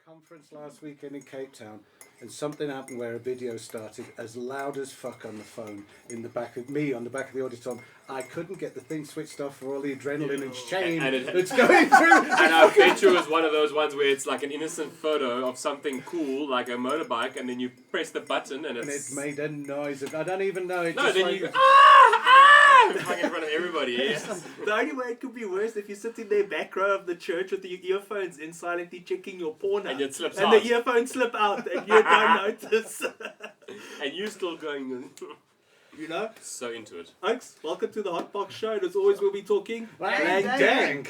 Conference last weekend in Cape Town, and something happened where a video started as loud as fuck on the phone in the back of me, on the back of the auditorium. I couldn't get the thing switched off for all the adrenaline and shame that's going through. And I bet you it was one of those ones where it's like an innocent photo of something cool, like a motorbike, and then you press the button and it's... And it made a noise. I don't even know. It no, just then like, you go, like in front of everybody. Yes. The only way it could be worse if you sit in the back row of the church with your earphones in, silently checking your porn, and it slips and out. the earphones slip out, and you don't notice. And you still going, you know? So into it. Oaks, welcome to the Hotbox Show. And as always, we'll be talking dang.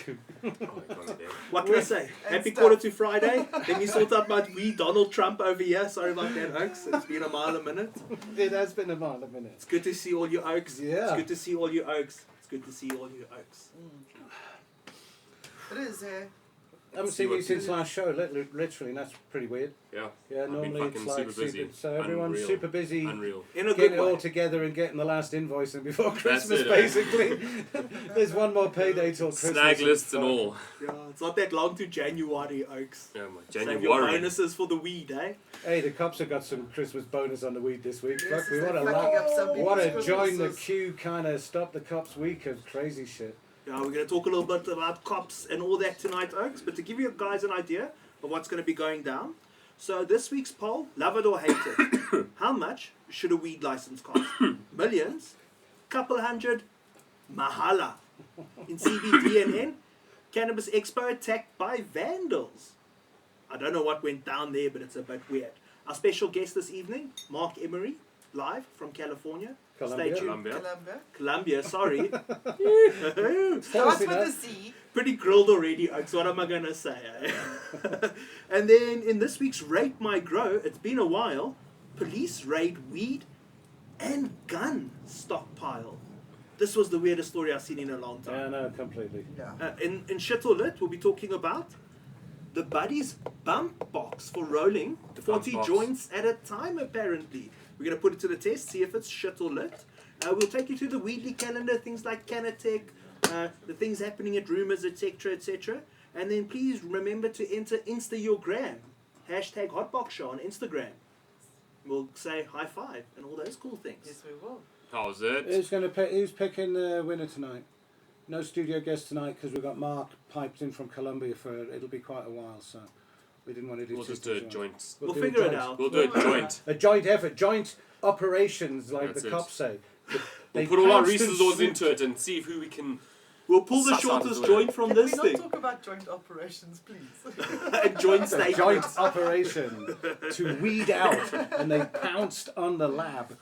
What can I say? Happy quarter to Friday. Let me sort out my wee Donald Trump over here. Sorry about that, Oaks. It's been a mile a minute. It has been a mile a minute. It's good to see all you Oaks. Yeah. It's good to see all you Oaks. It's good to see all you Oaks. It is, I haven't seen you since last show, literally, and that's pretty weird. Yeah. Yeah, normally it's like super busy. So everyone's Unreal. super busy. Unreal. In a getting good it way. all together and getting the last invoice and before Christmas, it, basically. There's one more payday till Christmas. Snag lists and all. Yeah, it's not that long to January, Oaks. Yeah, my Save your January. bonuses for the weed, eh? Hey, the cops have got some Christmas bonus on the weed this week. Yes, Fuck, we they're want fucking up some what a people's join the Christmases. queue kind of stop the cops week of crazy shit. Yeah, we're going to talk a little bit about cops and all that tonight, Oaks. But to give you guys an idea of what's going to be going down. So this week's poll, love it or hate it. How much should a weed license cost? Millions? Couple hundred? Mahala. In CBDNN, Cannabis Expo attacked by vandals. I don't know what went down there, but it's a bit weird. Our special guest this evening, Marc Emery, live from California. Colombia. Stay tuned. Colombia. Colombia, sorry. Starts with a C. Pretty grilled already, Oaks. What am I going to say? Eh? And then in this week's Rate My Grow, it's been a while, police raid weed and gun stockpile. This was the weirdest story I've seen in a long time. Yeah, no, completely. Yeah. In Shit or Lit, we'll be talking about the Buddies bump box for rolling 40 box. joints at a time, apparently. We're going to put it to the test, see if it's shit or lit. We'll take you through the Weedly calendar, things like Canatech, the things happening at Rumours, etc., etc. And then please remember to enter Insta your gram. Hashtag HotboxShow on Instagram. We'll say high five and all those cool things. Yes, we will. How's it? Who's picking the winner tonight? No studio guest tonight because we've got Mark piped in from Colombia for it'll be quite a while, so we didn't want to do. We'll just do a joint. We'll do figure it joint. out. We'll do a joint. A joint effort, joint operations, like That's the it. cops say. We'll They put all our pounced and resources swooped. into it and see who we can... We'll pull the Suss out shortest of the way. joint from Can this we not thing. talk about joint operations, please? A joint A statement. joint operation to weed out, and they pounced on the lab.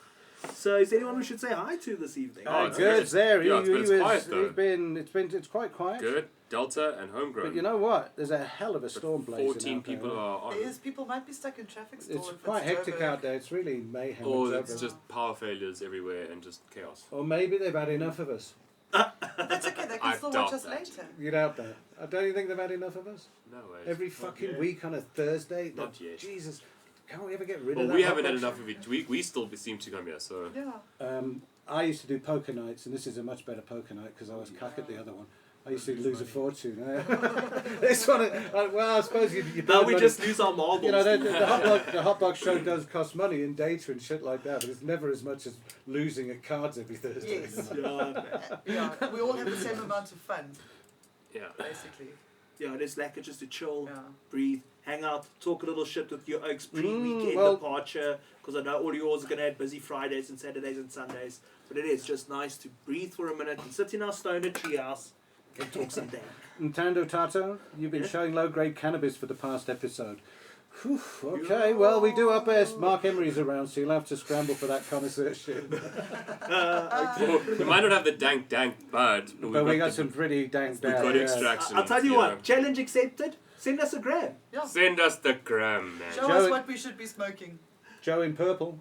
So is there anyone we should say hi to this evening? Oh, it's Good good. there. Yeah, it's quiet, though. It's quite quiet. Good. Delta and homegrown. But you know what? There's a hell of a storm blazing 14 out there. people are on. There is, people might be stuck in traffic still. It's if quite hectic Joburg. out there. It's really mayhem. Or and it's trouble. just power failures everywhere and just chaos. Or maybe they've had enough of us. That's okay, they can I still doubt watch us that. later. You doubt that. Don't you think they've had enough of us? No way. Every fucking week on a Thursday? Not yet. Jesus. Can't we ever get rid Well, of that? we haven't had rubbish? enough of it. We still seem to come here, so... Yeah. I used to do poker nights, and this is a much better poker night because I was cuck at the other one. I used to lose a fortune. This one, well, I suppose you Now burn we money. just lose our marbles. You know, the Hotbox show does cost money in data and shit like that, but it's never as much as losing at cards every Thursday. Yes. Yeah. We all have the same amount of fun, Yeah. basically. Yeah, it's like just to chill, Yeah. breathe, hang out, talk a little shit with your Oaks pre-weekend well- departure, because I know all yours are going to have busy Fridays and Saturdays and Sundays, but it is just nice to breathe for a minute and sit in our stoner treehouse and talk some dank. Nintendo Tato, you've been Yeah? showing low-grade cannabis for the past episode. Whew, okay, well, we do our best. Marc Emery's around, so you'll have to scramble for that connoisseur shit. Well, we might not have the dank bud, But we got some pretty dank We've got yeah. extraction. I'll tell you what, challenge accepted. Send us a gram. Yeah. Send us the gram, man. Show Joe- us what we should be smoking. Joe in purple.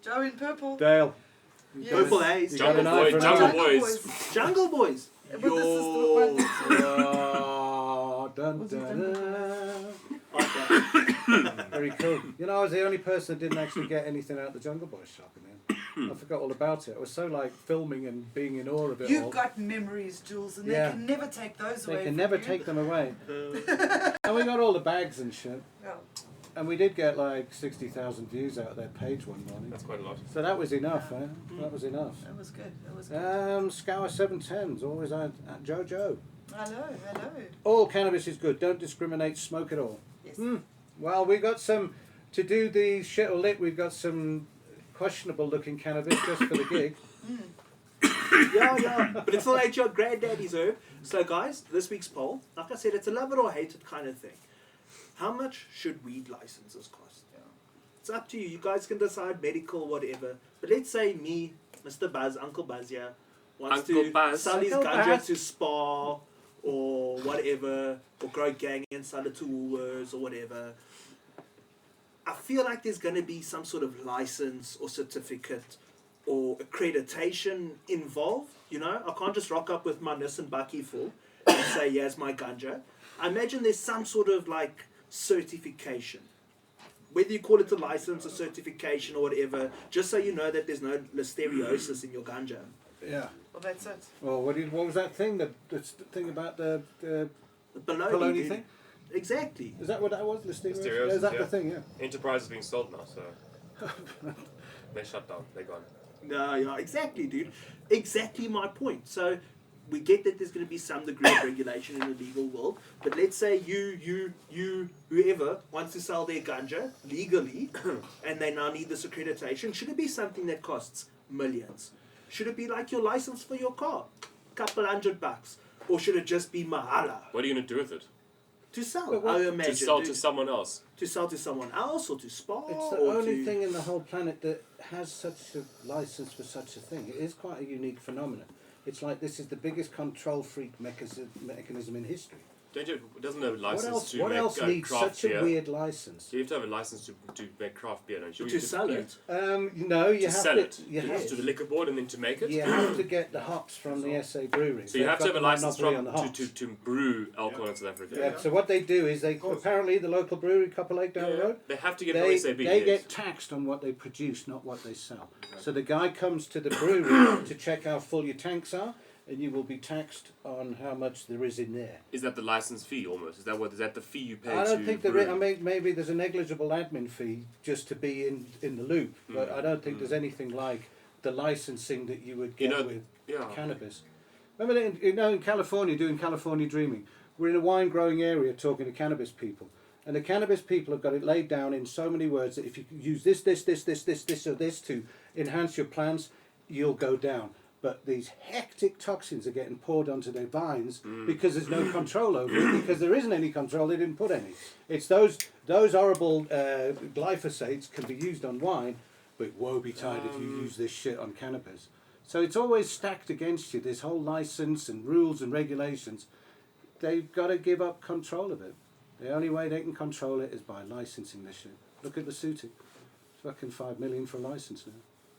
Joe in purple. Dale. Yes. Purple haze. You got Jungle an eye Boy, for an Jungle eye. Boys. Jungle Boys. But this is the one that's Oh, dun, Was it dun, dun. Okay. Very cool. You know, I was the only person that didn't actually get anything out of the Jungle Boys shop in there. I forgot all about it. I was so like filming and being in awe of it all. You've got memories, Jules, and Yeah. they can never take those away. They can from never you. take them away. And we got all the bags and shit. Yeah. And we did get like 60,000 views out of their page one morning. That's quite a lot. So that was enough, eh? That was enough. That was good. That was good. Scour 710's always at Jojo. Hello, hello. All cannabis is good. Don't discriminate. Smoke it all. Yes. Well, we got some to do the shit or lit. We've got some questionable looking cannabis just for the gig. Yeah. But it's not like your granddaddy's herb. So, guys, this week's poll, like I said, it's a love it or hate it kind of thing. How much should weed licenses cost? Yeah. It's up to you. You guys can decide, medical, whatever. But let's say me, Mr. Buzz, Uncle Buzz here, wants Uncle to Buzz. sell his Uncle ganja Buzz. to Spa or whatever, or grow gang and sell it to Woolworths or whatever. I feel like there's going to be some sort of license or certificate or accreditation involved. You know, I can't just rock up with my Nissan Bucky full and say, here's my ganja. I imagine there's some sort of like certification. Whether you call it a license or certification or whatever, just so you know that there's no listeriosis in your ganja. Yeah. Well, that's it. Well, what was that thing? The thing about the The baloney, Baloney dude. thing? Exactly. Is that what that was? Listeriosis? Listeriosis, Is that yeah. the thing? Yeah. Enterprise is being sold now, so they shut down. They're gone. No, yeah, exactly, dude. Exactly my point. So we get that there's going to be some degree of regulation in the legal world, but let's say you, whoever wants to sell their ganja legally, and they now need this accreditation. Should it be something that costs millions? Should it be like your license for your car, couple $100, or should it just be mahala What are you going to do with it? to sell? But what- I imagine To sell dude. to someone else. To sell to someone else or to Spa. It's the or only to... thing in the whole planet that has such a license for such a thing. It is quite a unique phenomenon. It's like this is the biggest control freak mechanism in history. Doesn't have a license What else to make needs craft such beer? a weird license? You have to have a license to make craft beer, don't you? To You just- sell you- it. No, you To have sell to. it. You have To the liquor board and then to make it. You have to get the hops from the SA brewery. So you have to have a license on the from hops. to brew alcohol in South Africa. Yeah. So what they do is they apparently the local brewery, Copper Lake down the road, They have to get they, an SAB. they yes. get taxed on what they produce, not what they sell. So the guy comes to the brewery to check how full your tanks are, and you will be taxed on how much there is in there. Is that the license fee almost? Is that the fee you pay I don't to think brew? there is. I mean, maybe there's a negligible admin fee just to be in the loop, but I don't think there's anything like the licensing that you would get with cannabis. Remember, in California, doing California Dreaming, we're in a wine growing area talking to cannabis people, and the cannabis people have got it laid down in so many words that if you use this, or this to enhance your plants, you'll go down. But these hectic toxins are getting poured onto their vines because there's no control over it. Because there isn't any control, they didn't put any. It's those horrible glyphosates can be used on wine, but woe betide if you use this shit on cannabis. So it's always stacked against you. This whole license and rules and regulations. They've got to give up control of it. The only way they can control it is by licensing this shit. Look at the Suti. It's fucking $5 million for a license now.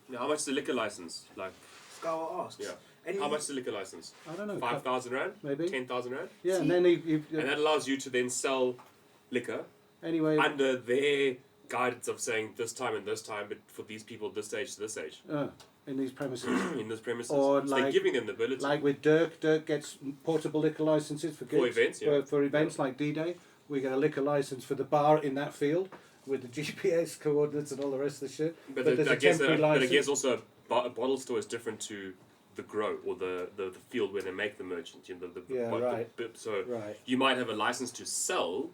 Now, how much is the liquor license? Like, Scour asks. yeah. And How much is the liquor license? I don't know. 5,000 rand? Maybe. 10,000 rand? Yeah, See? and then And that allows you to then sell liquor anyway. under their guidance of saying this time and this time, but for these people, this age to this age, In these premises. in this premises. Or So they're like- giving them the ability. Like with Dirk gets portable liquor licenses for gigs, events, yeah. for events like D-Day. We get a liquor license for the bar in that field with the GPS coordinates and all the rest of the shit. but there's I a guess, temporary but I license. guess also a bottle store is different to the grow or the field where they make the merchant. You know, Yeah, right. So Right. you might have a license to sell,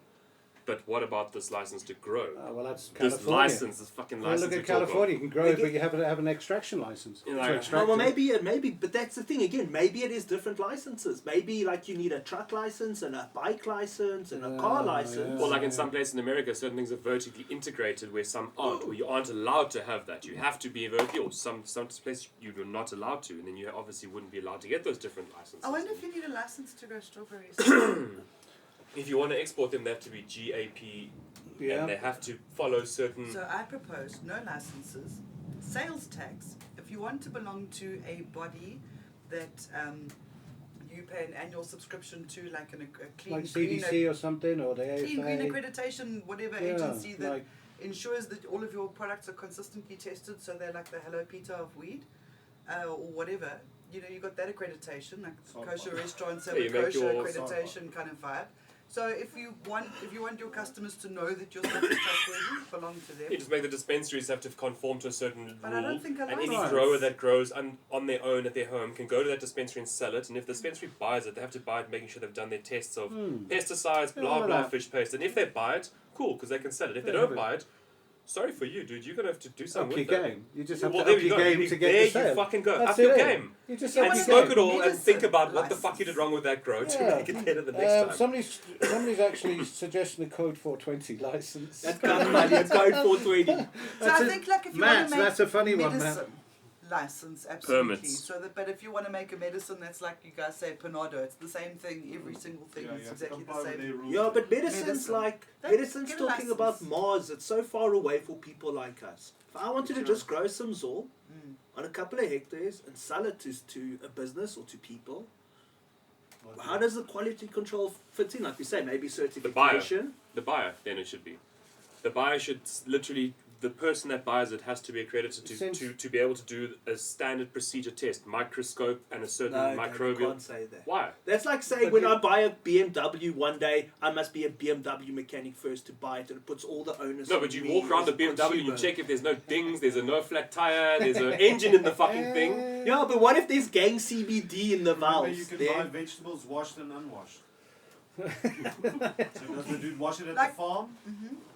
but what about this license to grow? Well, that's This California. this fucking Well, license. look we at talk of. California. You can grow it, but you have to have an extraction license. Yeah, to like- extract well, it. maybe, but that's the thing again. Maybe it is different licenses. Maybe like you need a truck license and a bike license and a car Yeah, license. Or like in some places in America, certain things are vertically integrated where some aren't, where you aren't allowed to have that. You have to be vertically, or some places you're not allowed to, and then you obviously wouldn't be allowed to get those different licenses. I wonder if you need a license to grow strawberries. if you want to export them, they have to be GAP, and they have to follow certain. So I propose no licenses, sales tax. If you want to belong to a body that you pay an annual subscription to, like a clean like CDC or something, or the clean green AFA. accreditation, whatever Yeah, agency that like- ensures that all of your products are consistently tested, so they're like the Hello Peter of weed, or whatever. You know, you got that accreditation, like kosher restaurants have Yeah, a you make kosher your- accreditation kind of vibe. So if you want your customers to know that your stuff is trustworthy, belong to them. You just make the dispensaries have to conform to a certain But rule, I don't think a and any license- grower that grows on their own at their home can go to that dispensary and sell it. And if the dispensary buys it, they have to buy it, making sure they've done their tests of pesticides, Yeah, blah all of blah, that. fish paste. And if they buy it, cool, because they can sell it. If they Yeah, don't but- buy it, sorry for you, dude. You're gonna have to do Up something your with that. game. You just have Well, to there up you your go. game You- to get there the you sale. fucking go. That's Up your it. game. You just You have And your wanna smoke game. it all and Medicine think about what the fuck you license. did wrong with that grow to Yeah. make it better the next time. Somebody's actually suggesting a code 420 license. That gun money, a code 420. So I think like if you Matt, want to make that's a funny one, medicine Matt. license, absolutely. Permits. So that, but if you want to make a medicine that's like you guys say panado, it's the same thing. Every single thing is exactly the same. Yeah, but medicine's Medicine. like, They medicine's get a talking license. about Mars. It's so far away for people like us. If I wanted to just grow some Zol on a couple of hectares and sell it to a business or to people, how does the quality control fit in? Like we say, maybe certification. The buyer, then it should be. The buyer should literally, the person that buys it has to be accredited to be able to do a standard procedure test, microscope and a certain No, you microbial. can't say that. Why? That's like saying when I buy a BMW one day, I must be a BMW mechanic first to buy it, and it puts all the onus No, on but you me walk around the as a BMW, you consumer. check if there's no dings, there's a no flat tire, there's an engine in the fucking thing. Yeah, but what if there's gang CBD in the Remember, valves? you can there? buy vegetables washed and unwashed. So does the dude wash it at Like- the farm?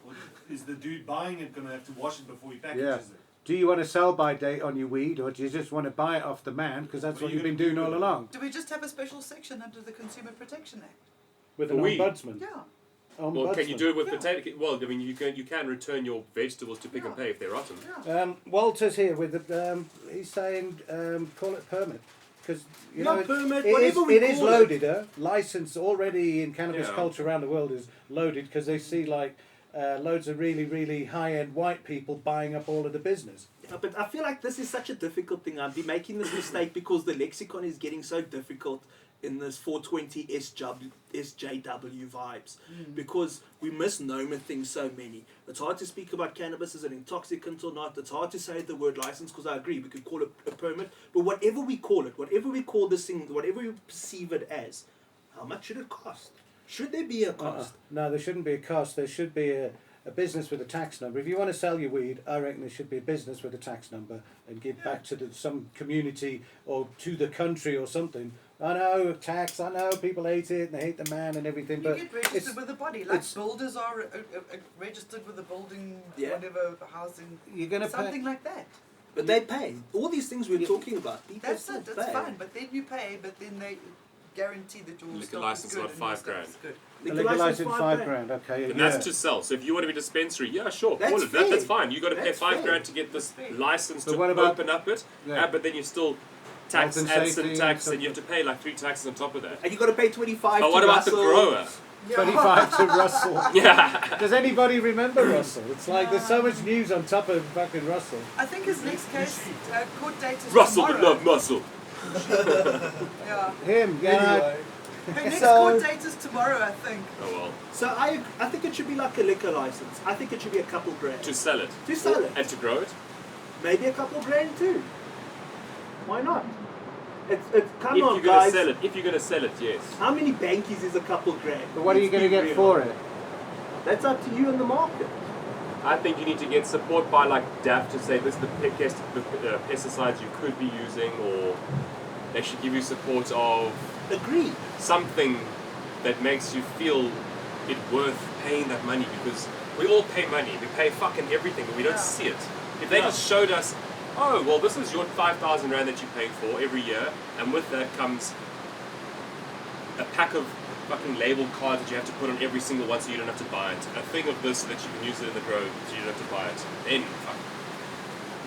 Or is the dude buying it going to have to wash it before he packages Yeah. it? Do you want a sell-by date on your weed, or do you just want to buy it off the man? Because that's What what are you've you been gonna doing do all with it? along Do we just have a special section under the Consumer Protection Act? with an Weed. ombudsman. Yeah. Well, can you do it with Yeah. potato? Well, I mean, you can return your vegetables to pick and Yeah. pay if they're rotten. Yeah. Walter's here with the. He's saying call it permit because you Yeah, know permit, it whatever is, we it is call it. loaded. License already in cannabis Yeah. culture around the world is loaded because they see like loads of really high-end white people buying up all of the business. Yeah, but I feel like this is such a difficult thing. I've been making this mistake because the lexicon is getting so difficult in this 420 SJW vibes because we misnomer things so many. It's hard to speak about cannabis as an intoxicant or not. It's hard to say the word license because I agree we could call it a permit, but whatever we call it, whatever we call this thing, whatever we perceive it as, how much should it cost? Should there be a cost? No, there shouldn't be a cost. There should be a business with a tax number. If you want to sell your weed, I reckon there should be a business with a tax number and give back to some community or to the country or something. I know tax. I know people hate it and they hate the man and everything, You but get registered it's, with a body, like it's- builders are registered with a building, Yeah. whatever, housing, you're gonna something pay. like that. But they pay. All these things we're talking about, people That's still it, that's pay. fine, but then you pay, but then they guarantee that your Liquor stuff license is good about and your £5 stuff grand. is good. Legalised in £5 Okay, And yeah. that's to sell. So if you want to be a dispensary, yeah, sure, That's call it. That's fair. fine. You got to pay That's £5 fair. grand to get this Fair. license But to what about- open up it. Yeah. But then you still tax Health and and safety some and tax, and something. you have to pay like 3 taxes on top of that. And you got to pay 25 But to what about the Russell. grower? 25 to Russell. Yeah. Does anybody remember Russell? It's like there's so much news on top of fucking Russell. I think his next case, court date is Russell tomorrow. would love muscle. Yeah. Him, yeah. Her next So- court date is tomorrow, I think. Oh well. So I think it should be like a liquor license. I think it should be a couple grand. To sell it. To sell it. And to grow it. Maybe a couple grand too. Why not? It's come If on, you're gonna guys. sell it, if you're gonna sell it, yes. How many bankies is a couple grand? But what are you Let's going to be get real. for it? That's up to you and the market. I think you need to get support by like DAF to say this is the pesticides you could be using, or they should give you support of Agreed. something that makes you feel it worth paying that money, because we all pay money. We pay fucking everything, but we don't Yeah. see it. If they just showed us, oh, well, this is your 5,000 Rand that you're paying for every year, and with that comes a pack of fucking label cards that you have to put on every single one so you don't have to buy it. A thing of this so that you can use it in the grow so you don't have to buy it. Then, fuck.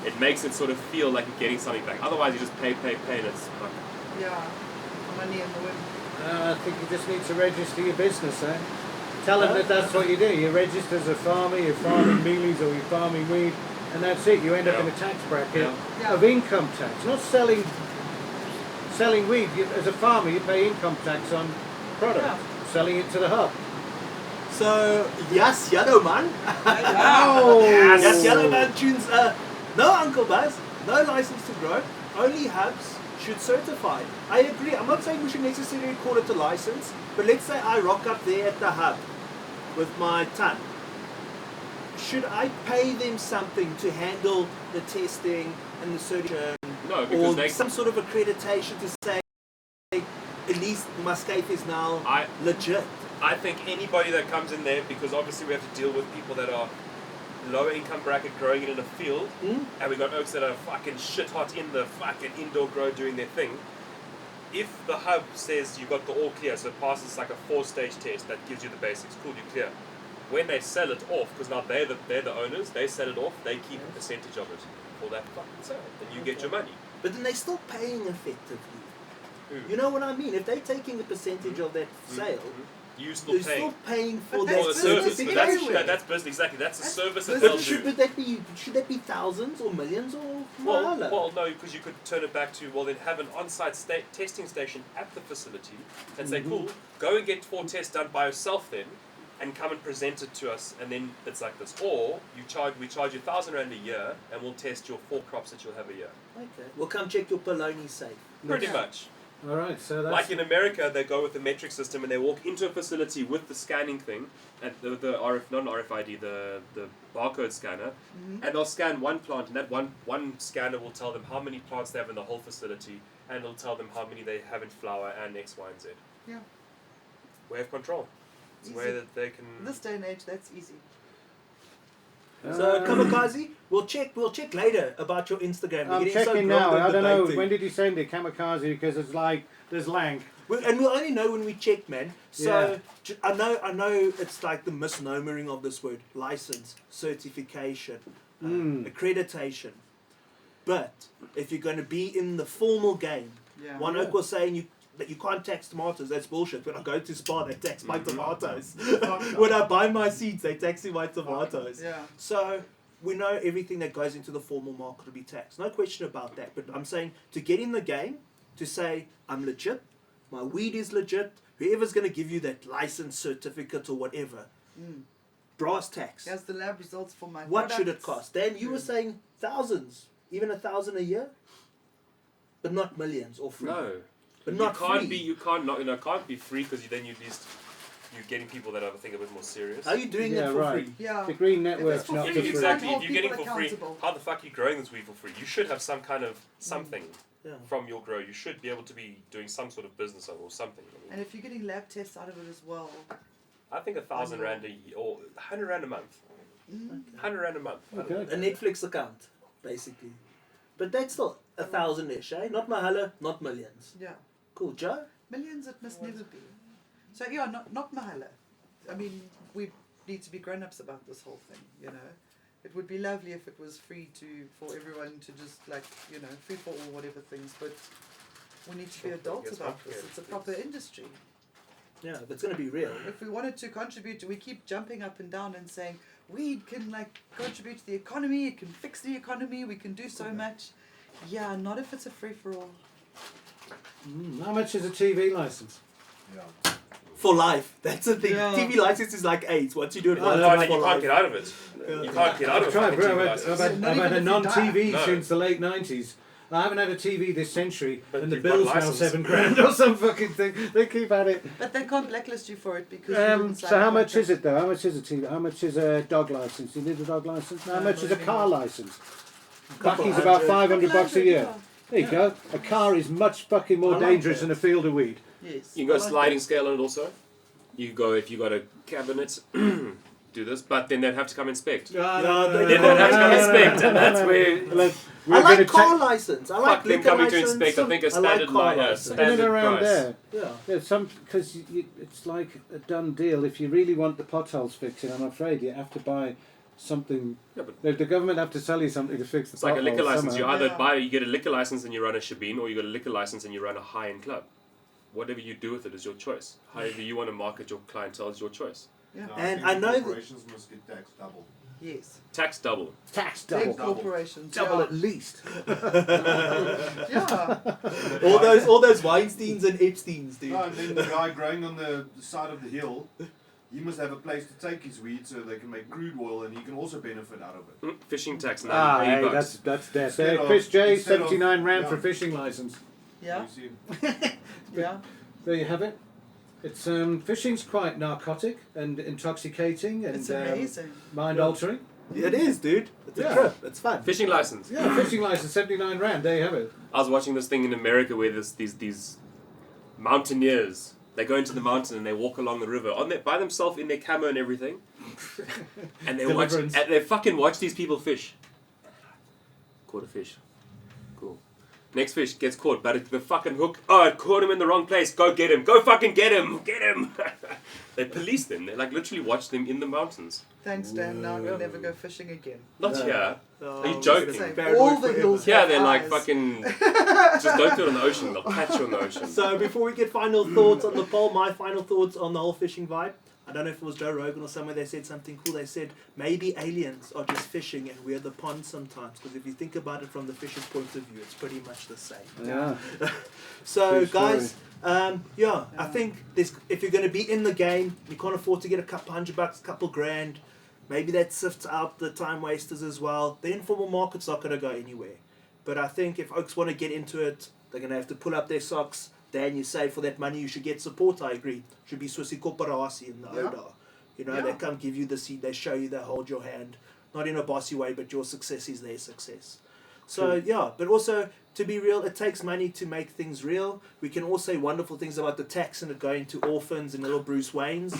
It makes it sort of feel like you're getting something back. Otherwise, you just pay, and it's fucking. Yeah. Money in the wind. I think you just need to register your business, eh? Tell them that that's what you do. You register as a farmer, you're farming mealies or you're farming weed, and that's it. You end up in a tax bracket of income tax, not selling weed. As a farmer, you pay income tax on product, selling it to the hub. So, yes, Yellow Man. Oh! Yes, Yellow Man tunes. No Uncle Buzz, no license to grow, only hubs should certify. I agree. I'm not saying we should necessarily call it a license, but let's say I rock up there at the hub with my ton. Should I pay them something to handle the testing and the certification? No, because or they some sort of accreditation to say at least Muscafe is now legit. I think anybody that comes in there, because obviously we have to deal with people that are lower income bracket growing it in a field, and we got oaks that are fucking shit hot in the fucking indoor grow doing their thing. If the hub says you got the all clear, so it passes like a 4-stage test that gives you the basics, cool, you're clear. When they sell it off, because now they're the owners, they sell it off, they keep a percentage of it for that fucking sale, and you get your money. But then they're still paying effectively. Who? You know what I mean? If they're taking a percentage of that sale, You still they're paying. still paying for But that For the service, but that's certification. that's business exactly. That's a service that But they'll should do. should that be thousands or millions or Well, no, because you could turn it back to then have an on-site testing station at the facility and say, cool, go and get 4 tests done by yourself then, and come and present it to us, and then it's like this. Or we charge you R1,000 a year, and we'll test your 4 crops that you'll have a year. Okay. We'll come check your polony safe. Pretty much. All right, so that's Like in America, they go with the metric system and they walk into a facility with the scanning thing, and the not RFID, the barcode scanner, and they'll scan one plant, and that one scanner will tell them how many plants they have in the whole facility, and it'll tell them how many they have in flower and X, Y, and Z. Yeah. We have control. It's a way Easy. that they can. In this day and age, that's easy. So Kamikaze, we'll check later about your Instagram. We're I'm getting so checking grown now. and I don't know, debating. when did you send it, Kamikaze? Because it's like, there's lang. And we'll only know when we check, man. So Yeah. I know it's like the misnomering of this word: license, certification, accreditation. But if you're going to be in the formal game, Yeah. one oak was saying that you can't tax tomatoes. That's bullshit. When I go to Spa, they tax my tomatoes. When I buy my seeds, they tax my tomatoes. Yeah. So we know everything that goes into the formal market will be taxed. No question about that. But I'm saying to get in the game, to say I'm legit, my weed is legit, whoever's going to give you that license certificate or whatever, brass tax. Here's the lab results for my What should it products. cost? Dan, you were saying thousands, even 1,000 a year, but not millions or free. No. But not free. You can't be free because then you're getting people that are, I think, a bit more serious. How are you doing Yeah, it for right. free? Yeah. The green If network's it's for not free, for you free. Exactly. can't If you're hold getting people for free, accountable. how the fuck are you growing this weed for free? You should have some kind of something Yeah. from your grow. You should be able to be doing some sort of business or something. I mean, And if you're getting lab tests out of it as well, I think 1,000 rand a year or 100 rand a month. 100 rand a month. Okay. A Netflix account, basically. But that's still 1,000-ish, eh? Not mahala, not millions. yeah. Cool, Joe? Millions it must never be. So yeah, not mahala. I mean, we need to be grown-ups about this whole thing, you know. It would be lovely if it was free for everyone to just free for all whatever things, but we need to be Sure, adults yes, about this. complicated, It's a yes. proper industry. Yeah, if it's going to be real. If we wanted to contribute, we keep jumping up and down and saying weed can contribute to the economy, it can fix the economy, we can do so much. Yeah, not if it's a free for all. How much is a TV license? For life. That's the thing. Yeah. TV license is like AIDS. Once you do it Oh, once, no, it's You for can't life. get out of it. You can't get out of I've tried, a bro. fucking TV I've license. had Not a even if you non-TV die. since the late 90s. I haven't had a TV this century, But and the you've got bill's now license. £7,000 or some fucking thing. They keep at it. But they can't blacklist you for it because you didn't sign So a how much contract. is it though? How much is a TV? How much is a dog license? You need a dog license? How much is a car license? Bucky's about $200. $500 a year. Yeah. There you go. A car is much fucking more I like dangerous that. than a field of weed. Yes. You can go I like sliding that. scale on it also. You go if you got a cabinet, do this, but then they'd have to come inspect. they Then they'd have to come inspect, and that's where I like car license. I like fuck them liquor coming to license. inspect. I think a I like standard car line, license. standard around price. there. Yeah. There's some because it's like a done deal. If you really want the potholes fixing, I'm afraid you have to buy something. Yeah, but The government have to sell you something to fix the it's like a potholes liquor license. You somehow. either Yeah. you get a liquor license and you run a shebeen, or you get a liquor license and you run a high-end club. Whatever you do with it is your choice. However you want to market your clientele is your choice. Yeah. No, And think I know that- corporations must get taxed double. Yes. Tax double. Tax Big double. corporations. Double yeah. at least. Yeah. all those Weinsteins and Epsteins, dude. No, and then the guy growing on the side of the hill, he must have a place to take his weed so they can make crude oil and he can also benefit out of it. Fishing tax, Ah, 80 hey, bucks. that's death. Instead of- Chris J, instead of- 79 rand yeah. for fishing license. Yeah. You see? Yeah. There you have it. It's fishing's quite narcotic and intoxicating and It's amazing. mind altering. It is, dude. It's Yeah. a trip. It's fun. Fishing license. Yeah, fishing license 79 rand. There you have it. I was watching this thing in America where these mountaineers, they go into the mountain and they walk along the river by themselves in their camo and everything, and they Deliverance. fucking watch these people fish. Caught a fish. Cool. Next fish gets caught, but the fucking hook. Oh, it caught him in the wrong place. Go get him. Go fucking get him. Get him. They police them. They like literally watch them in the mountains. Thanks, Dan. Now we'll never go fishing again. Not No. here. Oh, Are you joking? Same. Paranoid All the forever. hills Yeah, have they're like eyes. fucking. Just don't do it on the ocean. They'll catch you on the ocean. So before we get final thoughts on the poll, my final thoughts on the whole fishing vibe. I don't know if it was Joe Rogan or somewhere they said something cool. They said maybe aliens are just fishing and we're the pond sometimes. Because if you think about it from the fisher's point of view, it's pretty much the same. Yeah. So True story. guys, I think if you're going to be in the game, you can't afford to get a couple $100, couple grand. Maybe that sifts out the time wasters as well. The informal market's not going to go anywhere. But I think if folks want to get into it, they're going to have to pull up their socks. Dan, you say for that money you should get support. I agree. Should be Swissy Corporatie in the Yeah. ODA. You know, Yeah. they come give you the seat, they show you, they hold your hand. Not in a bossy way, but your success is their success. So, yeah, but also, to be real, it takes money to make things real. We can all say wonderful things about the tax and it going to orphans and little Bruce Waynes.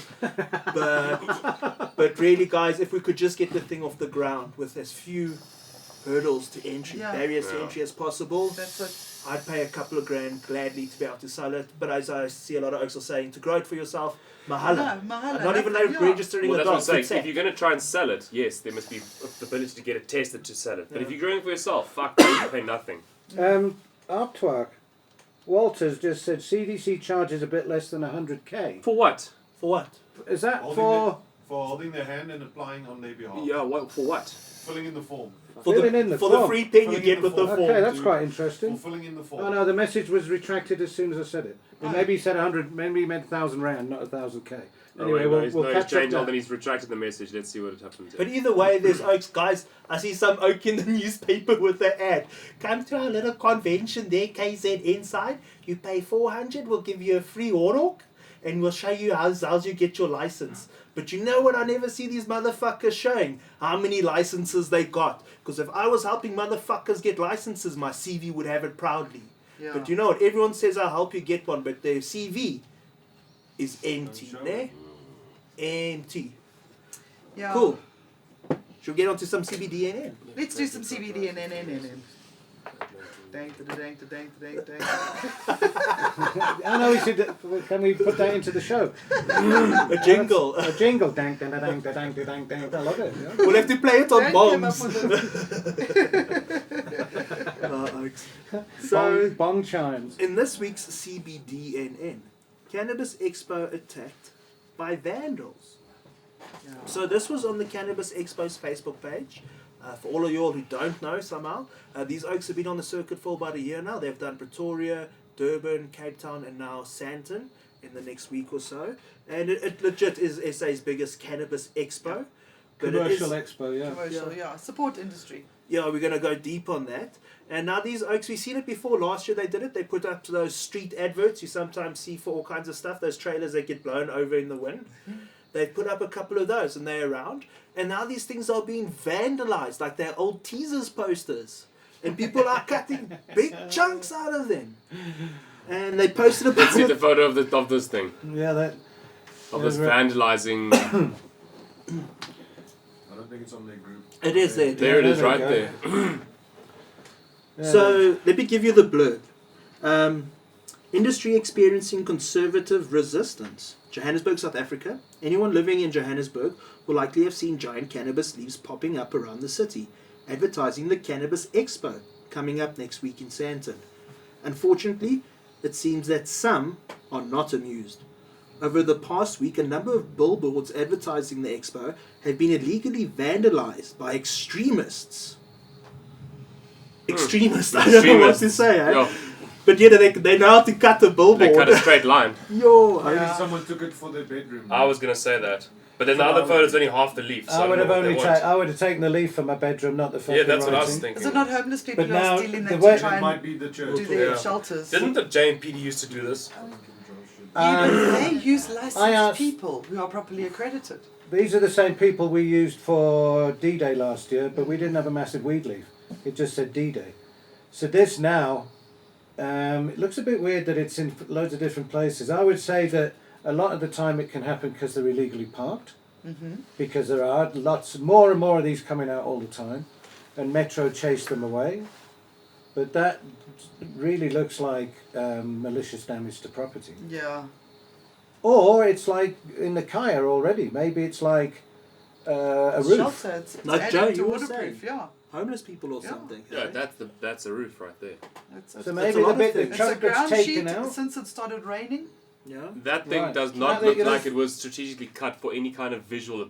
but really, guys, if we could just get the thing off the ground with as few hurdles to entry, Yeah. barriers to Yeah. entry as possible, That's it. I'd pay a couple of grand gladly to be able to sell it. But as I see a lot of oaks are saying, to grow it for yourself, mahala. No, mahala. Not even That's- yeah. registering Well, a that's what I'm dog. saying. It's If that. you're going to try and sell it, yes, there must be the ability to get it tested to sell it. But if you're growing it for yourself, fuck, you pay nothing. Artwork. Walters just said CDC charges a bit less than 100k. For what? For what? Is that For holding their hand and applying on their behalf. Yeah, what? For what? Filling in the form. For Filling in the for the form. free pen you Filling get in with the the form. form. Okay, that's dude. quite For interesting. filling in the form. Oh no, the message was retracted as soon as I said it. Oh. Maybe he said 100, maybe he meant 1,000 rand, not 1,000k. Anyway, he's we'll catch up changed all, now. then he's retracted the message. Let's see what happens. But either way, there's oaks. Guys, I see some oak in the newspaper with the ad. Come to our little convention there, KZ inside. You pay 400, we'll give you a free Orok, and we'll show you how you get your license. But you know what I never see these motherfuckers showing? How many licenses they got. Because if I was helping motherfuckers get licenses, my CV would have it proudly. Yeah. But you know what? Everyone says I'll help you get one, but their CV is empty. Don't show Ne? it. Empty. Yeah. Cool. Should we get on to some CBDNN? Let's do some CBDNN. Dang, dang, dang, dang, dang. I know we should. Can we put that into the show? A jingle. A jingle. Dang, dang, dang, dang, dang, dang. I love it. Yeah. We'll have to play it on Dan came up bongs. with So, Bong chimes. in this week's CBDNN, Cannabis Expo attacked by vandals. Yeah. So this was on the Cannabis Expo's Facebook page. For all of you all who don't know somehow, these oaks have been on the circuit for about a year now. They've done Pretoria, Durban, Cape Town, and now Sandton in the next week or so. And it legit is SA's biggest Cannabis Expo. But it is- Commercial expo, yeah. Commercial, yeah. Support industry. Yeah, we're going to go deep on that. And now these oaks, we've seen it before. Last year they did it. They put up those street adverts you sometimes see for all kinds of stuff. Those trailers that get blown over in the wind. They've put up a couple of those and they're around. And now these things are being vandalized like they're old teasers posters. And people are cutting big chunks out of them. And they posted about Let's see the it. photo of this thing. Yeah, that. Of this Yeah, vandalizing. I don't think it's on their group. It is there. There it is, there right you there. Yeah, So let me give you the blurb. Industry experiencing conservative resistance. Johannesburg, South Africa. Anyone living in Johannesburg will likely have seen giant cannabis leaves popping up around the city, advertising the Cannabis Expo coming up next week in Sandton. Unfortunately, it seems that some are not amused. over the past week, a number of billboards advertising the expo have been illegally vandalized by extremists. Extremists, I don't know what to say, eh? Yeah, But yeah, they know how to cut a billboard. they cut a straight line. Yo, Maybe Yeah. someone took it for their bedroom. I was gonna say that, but then the other photo's only half the leaf. So I would have don't know only what they want. I would have taken the leaf from my bedroom, not the fucking Yeah, that's what I was writing. thinking. Is it not homeless people But who are now stealing the them way- to try It might and be the church. do their Yeah. shelters? Didn't the JMPD used to do this? They use licensed I asked- people who are properly accredited. These are the same people we used for D-Day last year, but we didn't have a massive weed leaf. It just said D-Day. So this now, it looks a bit weird that it's in loads of different places. I would say that a lot of the time it can happen because they're illegally parked, because there are more and more of these coming out all the time, and Metro chase them away. But that really looks like malicious damage to property. Yeah. Or it's like in the Kaya already. Maybe it's like a roof. Shelter. It's Like added Joe, to you were waterproof. saying. Yeah. homeless people or Yeah. something. Yeah, eh? that's a roof right there. It's So a maybe lot the of bit things. the it's a chunk that's ground taken sheet out. since it started raining. Yeah. That thing Right. does I not think look it like is- it was strategically cut for any kind of visual,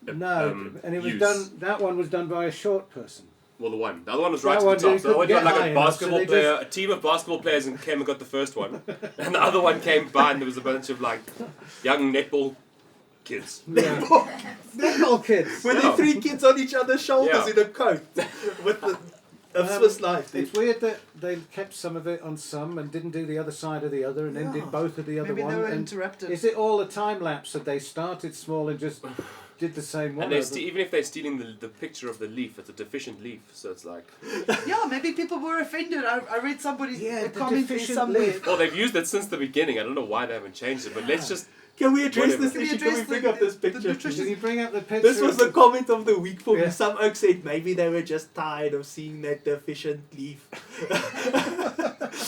No, and it was use. done. That one was done by a short person. Well, the other one was That right to one, the top. you So the one couldn't got get like high a enough, so basketball they player, a team of basketball players, and came and got the first one, and the other one came by, and there was a bunch of like young netball kids. Netball kids. Were Yeah. there three kids on each other's shoulders Yeah. in a coat with the Swiss knife? It's weird that they kept some of it on some and didn't do the other side of the other, and then Yeah. did both of the other Maybe one. they were and interrupted. is it all a time lapse that they started small and just did the same one? And they over? even if they're stealing the picture of the leaf, it's a deficient leaf, so it's like, Yeah, maybe people were offended. I read somebody Yeah, a the comment there deficient somewhere. leaf. well, they've used it since the beginning. I don't know why they haven't changed it, but let's just. Can we address Whatever. this Can we issue? Can we address bring the- up this the picture? nutrition- Can you bring up the picture? This was the comment of the week for Yeah. me. Some oaks said maybe they were just tired of seeing that deficient leaf.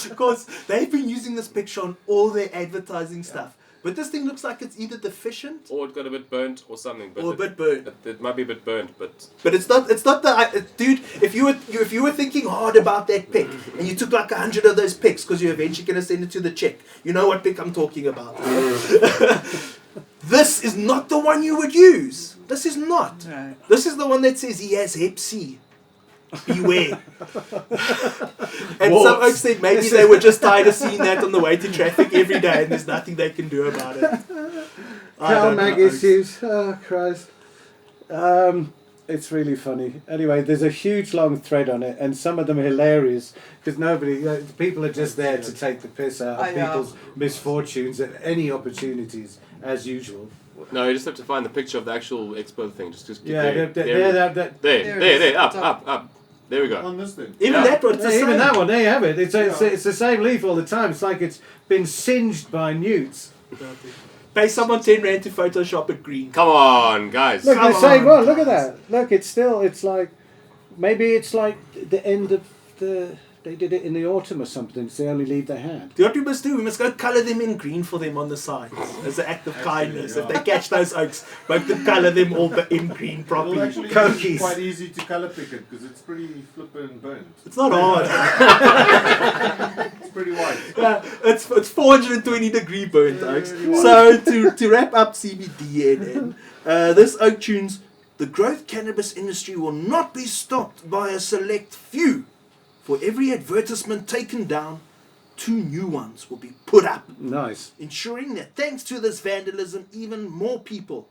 Because they've been using this picture on all their advertising stuff. But this thing looks like it's either deficient Or it got a bit burnt or something. But or a bit burnt. it might be a bit burnt, but But it's not the dude. If you were thinking hard about that pic and you took like 100 of those pics because you're eventually gonna send it to the chick, you know what pic I'm talking about. This is not the one you would use. This is not. No. This is the one that says he has Hep C. Beware. And some oaks said maybe they were just tired of seeing that on the way to traffic every day and there's nothing they can do about it. I Cal don't know, Mag oaks. issues. Oh Christ. It's really funny. Anyway, there's a huge long thread on it, and some of them are hilarious because people are just there to take the piss out of I know. people's misfortunes at any opportunities, as usual. no, you just have to find the picture of the actual expo thing. Just keep Yeah, there, that. There it is. up. There we go. On this thing. Even Yeah. that one, it's the Even same. that one, there you have it. It's the same leaf all the time. It's like it's been singed by newts. Pay someone 10 rand to Photoshop it green. Come on, guys. Look, Come the same on, one. Look at guys. that. Look, it's like maybe it's like the end of the. They did it in the autumn or something. So they only leave their hand. Do you know what we must do? We must go colour them in green for them on the sides as an act of kindness. yeah. If they catch those oaks, make them colour them all in green It'll properly. actually be Cookies. quite easy to colour pick it because it's pretty flippin' burnt. It's not hard. It's pretty white. Yeah, it's 420 degree burnt oaks. really So to wrap up CBDNN, this oak tunes, the growth cannabis industry will not be stopped by a select few. For every advertisement taken down, 2 new ones will be put up, Nice. ensuring that thanks to this vandalism, even more people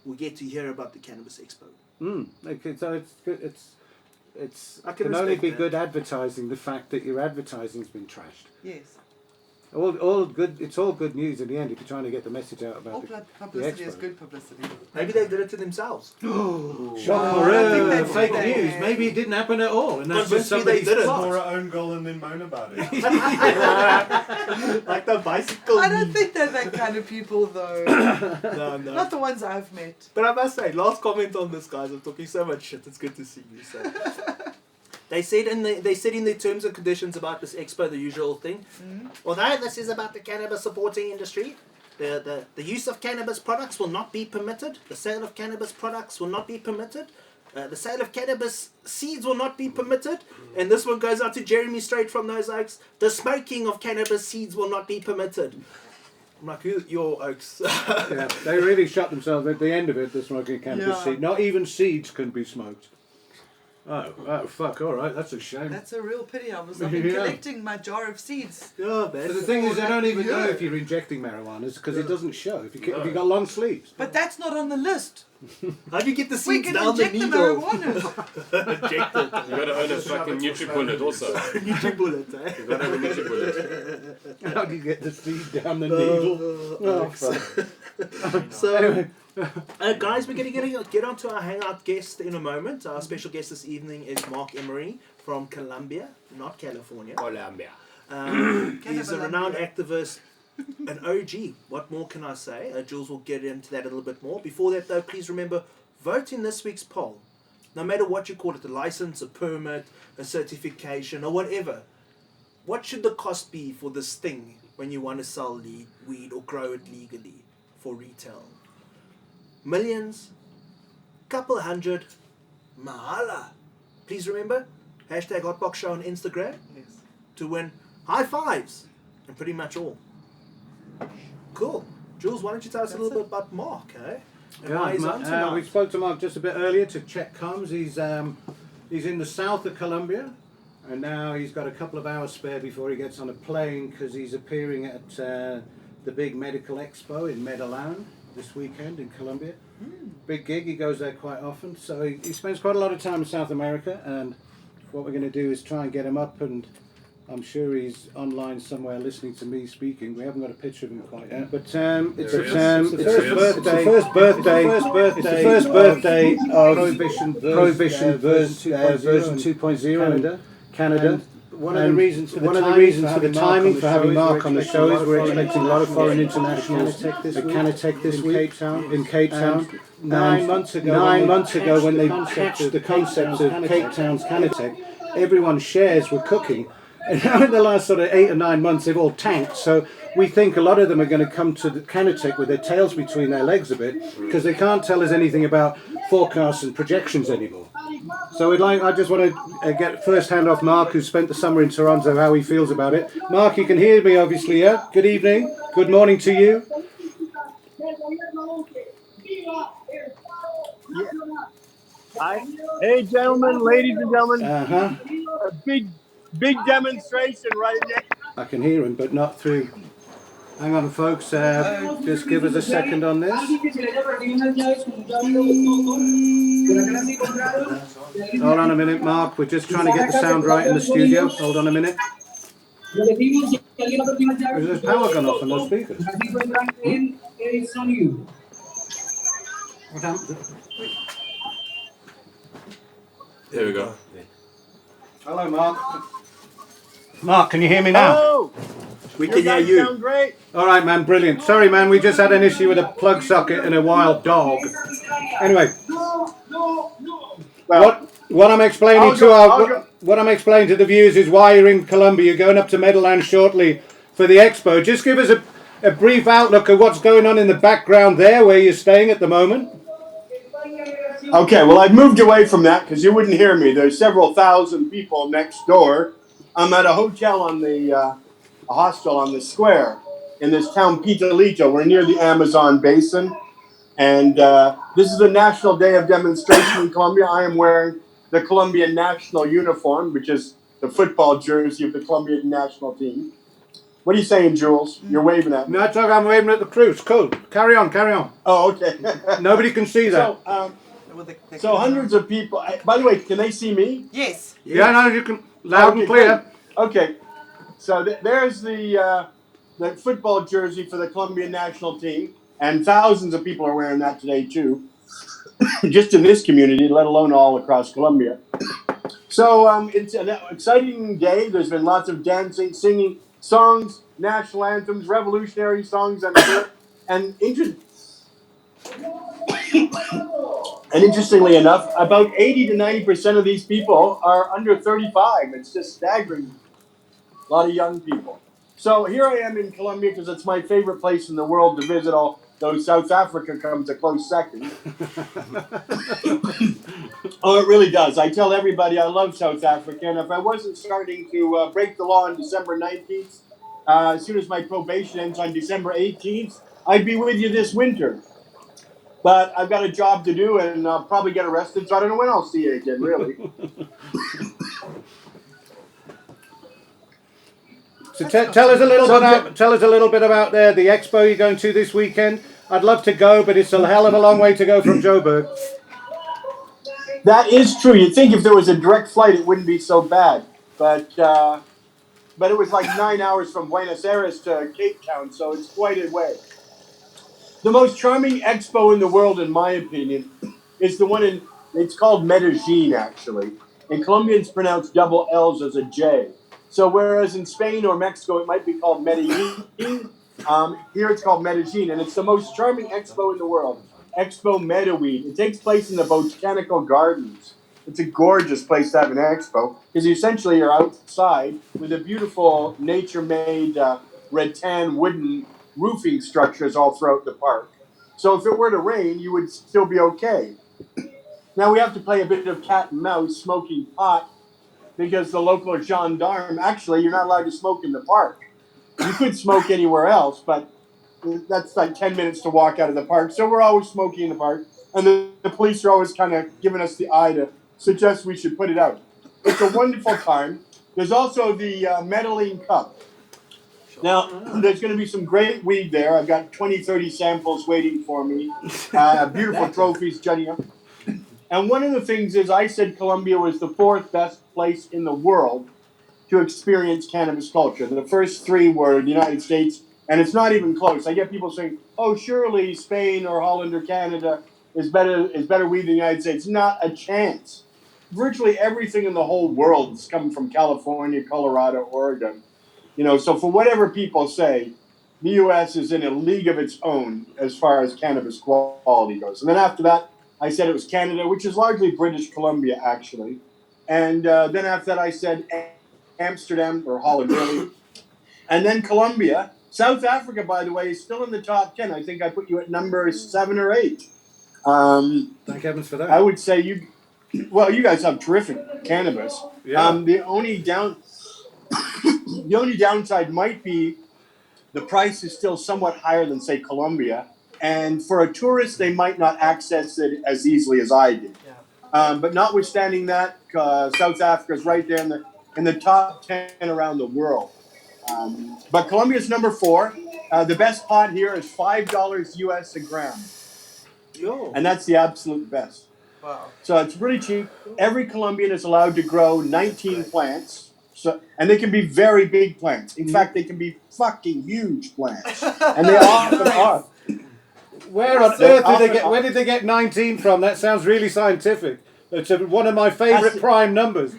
will get to hear about the Cannabis Expo. Okay, so it's good. It's I can can only respect be that. good advertising. The fact that your advertising's been trashed. Yes. All good. It's all good news in the end if you're trying to get the message out All about publicity is expo. good publicity. Maybe they did it to themselves. Shock I don't think they fake did news. that. Maybe it didn't happen at all, and that's Convince just me they somebody's didn't. plot. Score our own goal and then moan about it. Like the bicycle. I don't think they're that kind of people though. No, no. Not the ones I've met. But I must say, last comment on this, guys. I'm talking so much shit. It's good to see you. So. They said in their terms and conditions about this expo the usual thing. Although this is about the cannabis supporting industry, the use of cannabis products will not be permitted. The sale of cannabis products will not be permitted. The sale of cannabis seeds will not be permitted. And this one goes out to Jeremy straight from those oaks. The smoking of cannabis seeds will not be permitted. I'm like, who your Oaks? Yeah, they really shut themselves at the end of it. The smoking cannabis Yeah. seed. Not even seeds can be smoked. Oh, fuck! All right, that's a shame. That's a real pity. I've been Yeah. collecting my jar of seeds. Yeah, But man. the thing is, they don't even know Yeah. if you're injecting marijuana because it Yeah. doesn't show. If No. you got long sleeves. But that's not on the list. How do you get the We seeds can down the inject the needle? marijuana. Inject it. You gotta own a fucking NutriBullet also. Nutri-Bullet, eh? You gotta have a NutriBullet. How do you get the seed down the needle? Oh, fuck. So, Anyway, guys, we're going to get on to our hangout guest in a moment. Our special guest this evening is Marc Emery from Colombia, not California. Colombia. He's a renowned activist, an OG. What more can I say? Jules will get into that a little bit more. Before that, though, please remember, vote in this week's poll. No matter what you call it, a license, a permit, a certification, or whatever. What should the cost be for this thing when you want to sell weed or grow it legally for retail? Millions? Couple hundred? Mahala. Please remember, hashtag HotboxShow on Instagram Yes. to win high fives and pretty much all. Cool. Jules, why don't you tell us a little bit about Marc, eh? And why he's on tonight. we spoke to Mark just a bit earlier to check comms. He's in the south of Colombia, and now he's got a couple of hours spare before he gets on a plane because he's appearing at the big medical expo in Medellin this weekend in Colombia. Big gig. He goes there quite often, so he spends quite a lot of time in South America. And what we're going to do is try and get him up, and I'm sure he's online somewhere listening to me speaking. We haven't got a picture of him quite yet, but it's the first birthday of Prohibition version 2.0 Canada. One of the reasons for the timing for having Marc on the show is we're expecting a lot of foreign internationals at Cannatech this week in Cape Town. 9 months ago, when they hatched the concept of Cape Town's Cannatech, everyone's shares were cooking. And now in the last sort of 8 or 9 months, they've all tanked. So we think a lot of them are going to come to the Cannatech with their tails between their legs a bit because they can't tell us anything about forecasts and projections anymore. So I just want to get first hand off Marc, who spent the summer in Toronto, how he feels about it. Marc, you can hear me obviously, yeah? Good evening. Good morning to you. Hi. Hey, gentlemen, ladies and gentlemen. Uh-huh. A big demonstration right now. I can hear him, but not through. Hang on, folks. Just give us a second on this. Hold on a minute, Marc. We're just trying to get the sound right in the studio. Hold on a minute. There's power gone off on those speakers. What happened? There we go. Hello, Marc. Marc, can you hear me now? Oh, We can hear guys you. sound great. All right, man, brilliant. Sorry, man, we just had an issue with a plug socket and a wild dog. Anyway, Well, what I'm explaining what I'm explaining to the viewers is why you're in Colombia. You're going up to Medellin shortly for the expo. Just give us a brief outlook of what's going on in the background there, where you're staying at the moment. okay, well, I've moved away from that because you wouldn't hear me. There's several thousand people next door. I'm at a hotel on a hostel on the square in this town, Pitalito. We're near the Amazon basin. And this is a national day of demonstration in Colombia. I am wearing the Colombian national uniform, which is the football jersey of the Colombian national team. What are you saying, Jules? You're waving at me. No, I'm waving at the crew. It's cool. Carry on. Oh, okay. Nobody can see that. So hundreds of people. By the way, can they see me? Yes. Yeah, no, you can. Loud and clear. Great. Okay. So there's the football jersey for the Colombian national team, and thousands of people are wearing that today too, just in this community, let alone all across Colombia. So it's an exciting day. There's been lots of dancing, singing songs, national anthems, revolutionary songs, and interestingly enough, about 80 to 90% of these people are under 35. It's just staggering. A lot of young people. So here I am in Colombia because it's my favorite place in the world to visit, although South Africa comes a close second. Oh, it really does. I tell everybody I love South Africa, and if I wasn't starting to break the law on December 19th, as soon as my probation ends on December 18th, I'd be with you this winter. But I've got a job to do, and I'll probably get arrested, so I don't know when I'll see you again, really. So tell us a little bit about the expo you're going to this weekend. I'd love to go, but it's a hell of a long way to go from Joburg. That is true. You'd think if there was a direct flight, it wouldn't be so bad. But it was like 9 hours from Buenos Aires to Cape Town, so it's quite a way. The most charming expo in the world, in my opinion, is the one it's called Medellin, actually. In Colombia, it's pronounced double L's as a J. So whereas in Spain or Mexico, it might be called Medellin, here it's called Medellin, and it's the most charming expo in the world. Expo Medellin. It takes place in the Botanical Gardens. It's a gorgeous place to have an expo, because essentially you're outside with a beautiful nature-made rattan wooden roofing structures all throughout the park. So if it were to rain, you would still be okay. Now we have to play a bit of cat and mouse, smoking pot, because the local gendarme, actually, you're not allowed to smoke in the park. You could smoke anywhere else, but that's like 10 minutes to walk out of the park. So we're always smoking in the park, and the police are always kind of giving us the eye to suggest we should put it out. It's a wonderful time. There's also the Medellin Cup. Now, there's going to be some great weed there. I've got 20, 30 samples waiting for me. Beautiful trophies jutting up. And one of the things is I said Colombia was the 4th best place in the world to experience cannabis culture. The first 3 were the United States, and it's not even close. I get people saying, oh, surely Spain or Holland or Canada is better weed than the United States. Not a chance. Virtually everything in the whole world is coming from California, Colorado, Oregon. So for whatever people say, the U.S. is in a league of its own as far as cannabis quality goes. And then after that, I said it was Canada, which is largely British Columbia, actually. And then after that, I said Amsterdam, or Holland, really. And then Colombia. South Africa, by the way, is still in the top 10. I think I put you at number 7 or 8. Thank heavens for that. I would say you guys have terrific cannabis. Yeah. The only downside might be the price is still somewhat higher than, say, Colombia. And for a tourist, they might not access it as easily as I did. Yeah. But notwithstanding that, South Africa is right there in the top 10 around the world. But Colombia is number 4. The best pot here is $5 US a gram. Yo. And that's the absolute best. Wow. So it's really cheap. Every Colombian is allowed to grow 19 plants. And they can be very big plants. In fact, they can be fucking huge plants. And they often are. Where on earth where did they get 19 from? That sounds really scientific. It's one of my favorite prime numbers.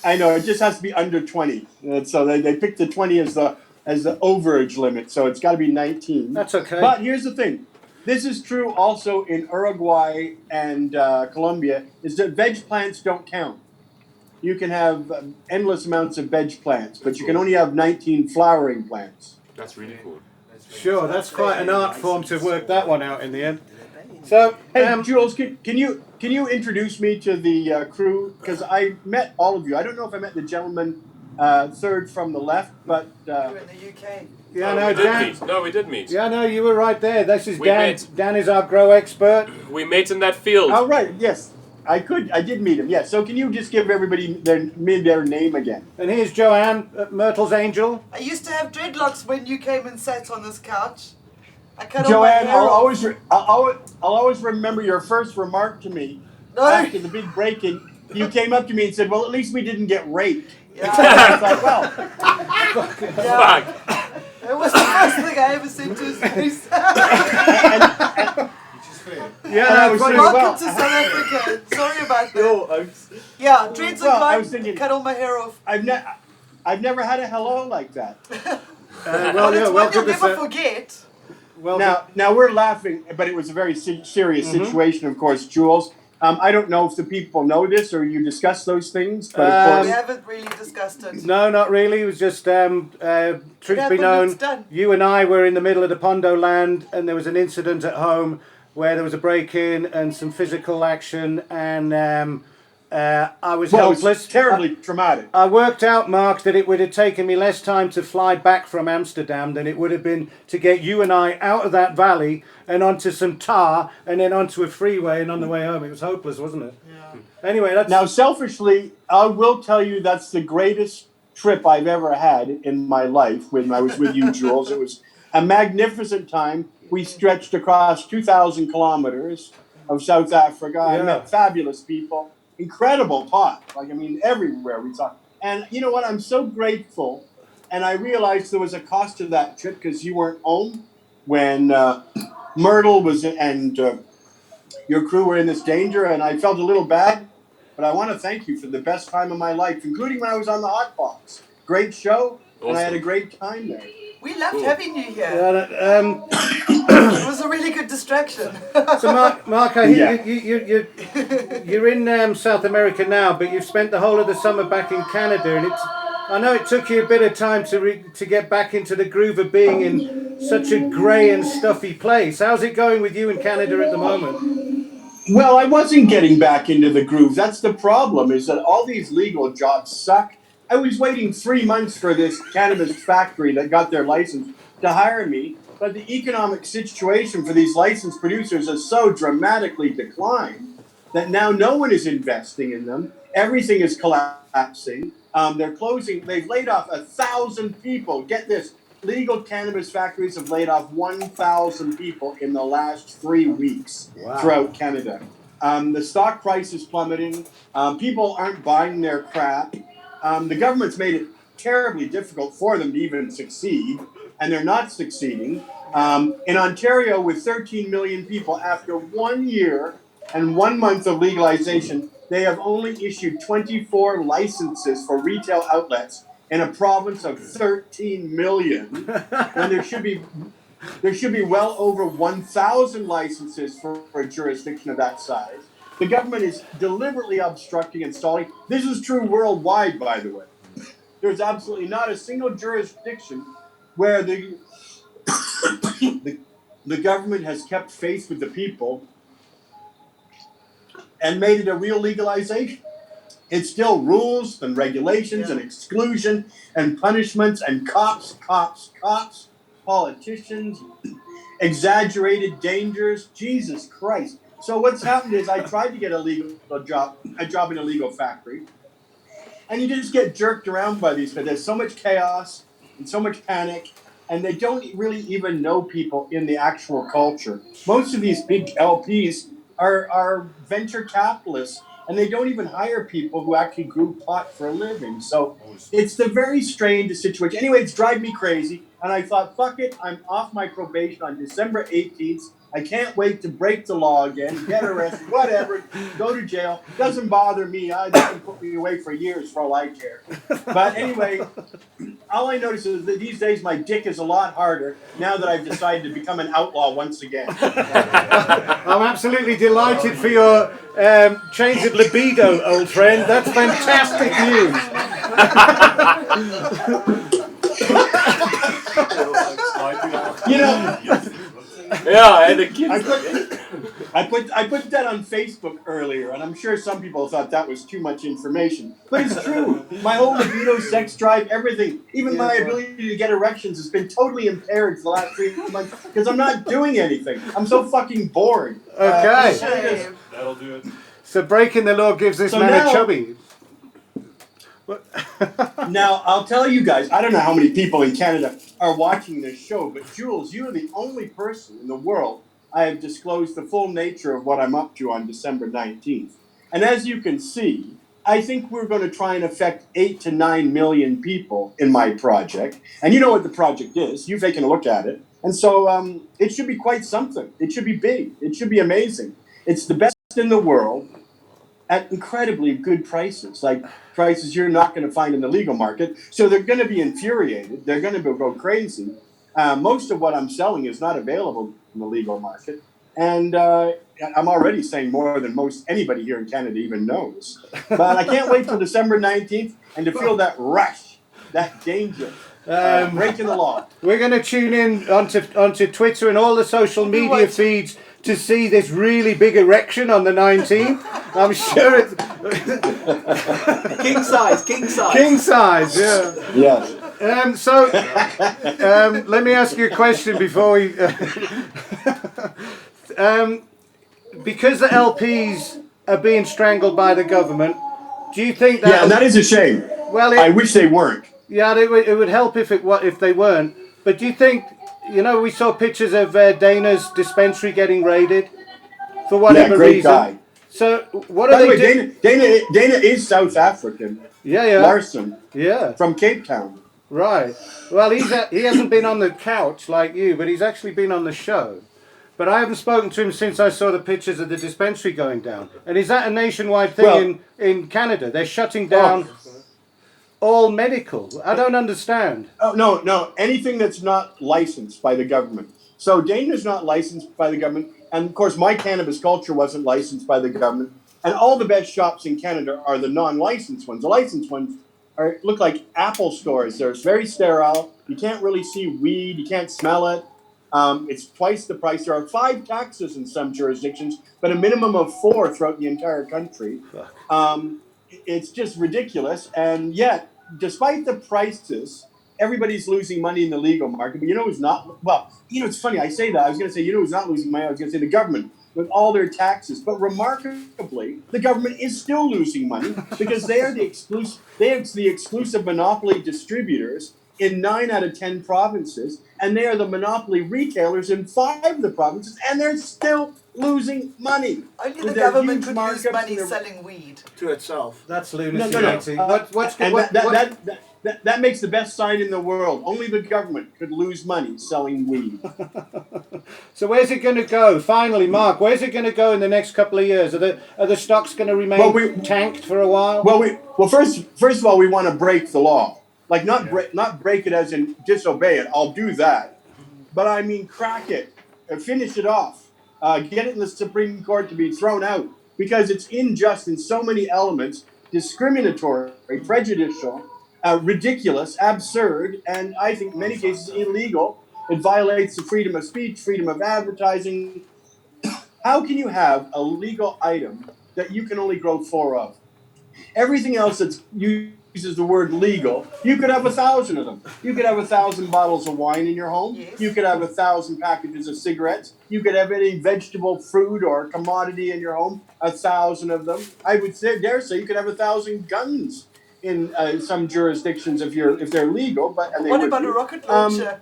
I know, it just has to be under 20. And so they picked the 20 as the overage limit, so it's got to be 19. That's okay. But here's the thing. This is true also in Uruguay and Colombia, is that veg plants don't count. You can have endless amounts of veg plants, but you can only have 19 flowering plants. That's really cool. Sure, that's quite an art form to work that one out in the end. So, hey, Jules, can you introduce me to the crew? Because I met all of you. I don't know if I met the gentleman third from the left, but You're in the UK. yeah, We did meet. Yeah, no, you were right there. This is We Dan. met. Dan is our grow expert. We met in that field. oh right, yes, I did meet him. Yes. So can you just give everybody their name again? And here's Joanne, Myrtle's angel. I used to have dreadlocks when you came and sat on this couch. I cut all my Joanne, hair off. I'll always remember your first remark to me after the big break-in. You came up to me and said, "Well, at least we didn't get raped." Yeah. I was like, "Well, Fuck. It was the first thing I ever said to his face. Yeah, I was thinking, Welcome well, to South Africa. Sorry about that. Yo, Yeah, dreads Well, I are was gone. thinking- Cut all my hair off. I've never had a hello like that." well, yeah, It's one welcome you'll to never forget. Now we're laughing, but it was a very serious situation, of course, Jules. I don't know if the people know this or you discuss those things, but of We course, haven't really discussed it. No, not really. It was just, truth be happened, known, it's done. you and I were in the middle of the Pondo land, and there was an incident at home where there was a break-in and some physical action, and I was Well, helpless. it's terribly traumatic. I worked out, Mark, that it would have taken me less time to fly back from Amsterdam than it would have been to get you and I out of that valley and onto some tar and then onto a freeway and on the way home. It was hopeless, wasn't it? Yeah. Anyway, that's... Now, selfishly, I will tell you that's the greatest trip I've ever had in my life when I was with you, Jules. It was a magnificent time. We stretched across 2,000 kilometers of South Africa. I met fabulous people. Incredible pot. Like, I mean, everywhere we saw. And you know what? I'm so grateful. And I realized there was a cost to that trip because you weren't home when Myrtle was and your crew were in this danger. And I felt a little bad. But I want to thank you for the best time of my life, including when I was on the Hotbox. Great show. Awesome. And I had a great time there. We loved having you here. Yeah, it was a really good distraction. So, Mark, I hear you're in South America now, but you've spent the whole of the summer back in Canada, and I know it took you a bit of time to get back into the groove of being in such a grey and stuffy place. How's it going with you in Canada at the moment? Well, I wasn't getting back into the groove. That's the problem, is that all these legal jobs suck. I was waiting 3 months for this cannabis factory that got their license to hire me, but the economic situation for these licensed producers has so dramatically declined that now no one is investing in them. Everything is collapsing. They're closing. They've laid off 1,000 people. Get this. Legal cannabis factories have laid off 1,000 people in the last 3 weeks throughout Canada. The stock price is plummeting. People aren't buying their crap. The government's made it terribly difficult for them to even succeed, and they're not succeeding. In Ontario, with 13 million people, after 1 year and 1 month of legalization, they have only issued 24 licenses for retail outlets in a province of 13 million, when there should be well over 1,000 licenses for a jurisdiction of that size. The government is deliberately obstructing and stalling. This is true worldwide, by the way. There's absolutely not a single jurisdiction where the government has kept faith with the people and made it a real legalization. It's still rules and regulations and exclusion and punishments and cops, politicians, exaggerated dangers. Jesus Christ. So what's happened is I tried to get a job in a legal factory, and you just get jerked around by these. But there's so much chaos and so much panic, and they don't really even know people in the actual culture. Most of these big LPs are venture capitalists, and they don't even hire people who actually grew pot for a living. So it's the very strange situation. Anyway, it's driving me crazy, and I thought, fuck it, I'm off my probation on December 18th. I can't wait to break the law again, get arrested, whatever, go to jail. Doesn't bother me. They can put me away for years for all I care. But anyway, all I notice is that these days my dick is a lot harder now that I've decided to become an outlaw once again. I'm absolutely delighted for your change of libido, old friend. That's fantastic news. You know... Yeah, and the kids. I put that on Facebook earlier, and I'm sure some people thought that was too much information. But it's true. My whole libido, sex drive, everything, even my ability to get erections has been totally impaired for the last 3 months because I'm not doing anything. I'm so fucking bored. Okay. That'll do it. So breaking the law gives this man a chubby. Now, I'll tell you guys, I don't know how many people in Canada are watching this show, but Jules, you are the only person in the world I have disclosed the full nature of what I'm up to on December 19th. And as you can see, I think we're going to try and affect 8 to 9 million people in my project. And you know what the project is. You've taken a look at it. And so it should be quite something. It should be big. It should be amazing. It's the best in the world at incredibly good prices, like prices you're not going to find in the legal market. So they're going to be infuriated. They're going to go crazy. Most of what I'm selling is not available in the legal market. And I'm already saying more than most anybody here in Canada even knows. But I can't wait till December 19th and to feel that rush, that danger, breaking the law. We're going to tune in onto Twitter and all the social media feeds to see this really big erection on the 19th. I'm sure King size, king size. King size, yeah. Yes. So, let me ask you a question before we. Because the LPs are being strangled by the government, do you think that? Yeah, and that is a shame. Well, I wish they weren't. yeah, it would help if they weren't. But do you think? We saw pictures of Dana's dispensary getting raided for whatever Yeah, great reason. guy. So what By are the they way, doing? Dana is South African. Yeah. Larson Yeah. from Cape Town. Right. Well, he hasn't been on the couch like you, but he's actually been on the show. But I haven't spoken to him since I saw the pictures of the dispensary going down. And is that a nationwide thing in Canada? They're shutting down all medical. I don't understand. Oh, no. Anything that's not licensed by the government. So Dana's not licensed by the government. And of course, my cannabis culture wasn't licensed by the government. And all the best shops in Canada are the non-licensed ones. The licensed ones look like Apple stores. They're very sterile. You can't really see weed. You can't smell it. It's twice the price. There are 5 taxes in some jurisdictions, but a minimum of 4 throughout the entire country. It's just ridiculous. And yet, despite the prices, everybody's losing money in the legal market. But who's not? Well, it's funny. I say that. I was going to say, who's not losing money? I was going to say the government with all their taxes. But remarkably, the government is still losing money because they are the exclusive monopoly distributors in 9 out of 10 provinces, and they are the monopoly retailers in 5 of the provinces, and they're still losing money. Only With the their government huge could lose markups money and their- selling weed. To itself. That's lunacy. No. That makes the best sign in the world. Only the government could lose money selling weed. So where's it going to go? Finally, Mark, where's it going to go in the next couple of years? Are the stocks going to remain tanked for a while? Well, first of all, we want to break the law. Like not break it as in disobey it. I'll do that, but I mean crack it, finish it off, get it in the Supreme Court to be thrown out because it's unjust in so many elements, discriminatory, prejudicial, ridiculous, absurd, and I think in many cases illegal. It violates the freedom of speech, freedom of advertising. How can you have a legal item that you can only grow 4 of? Everything else that uses the word legal, you could have 1,000 of them. You could have 1,000 bottles of wine in your home. Yes. You could have 1,000 packages of cigarettes. You could have any vegetable, fruit, or commodity in your home. 1,000 of them. I would dare say you could have 1,000 guns in some jurisdictions if they're legal. But What about a rocket launcher?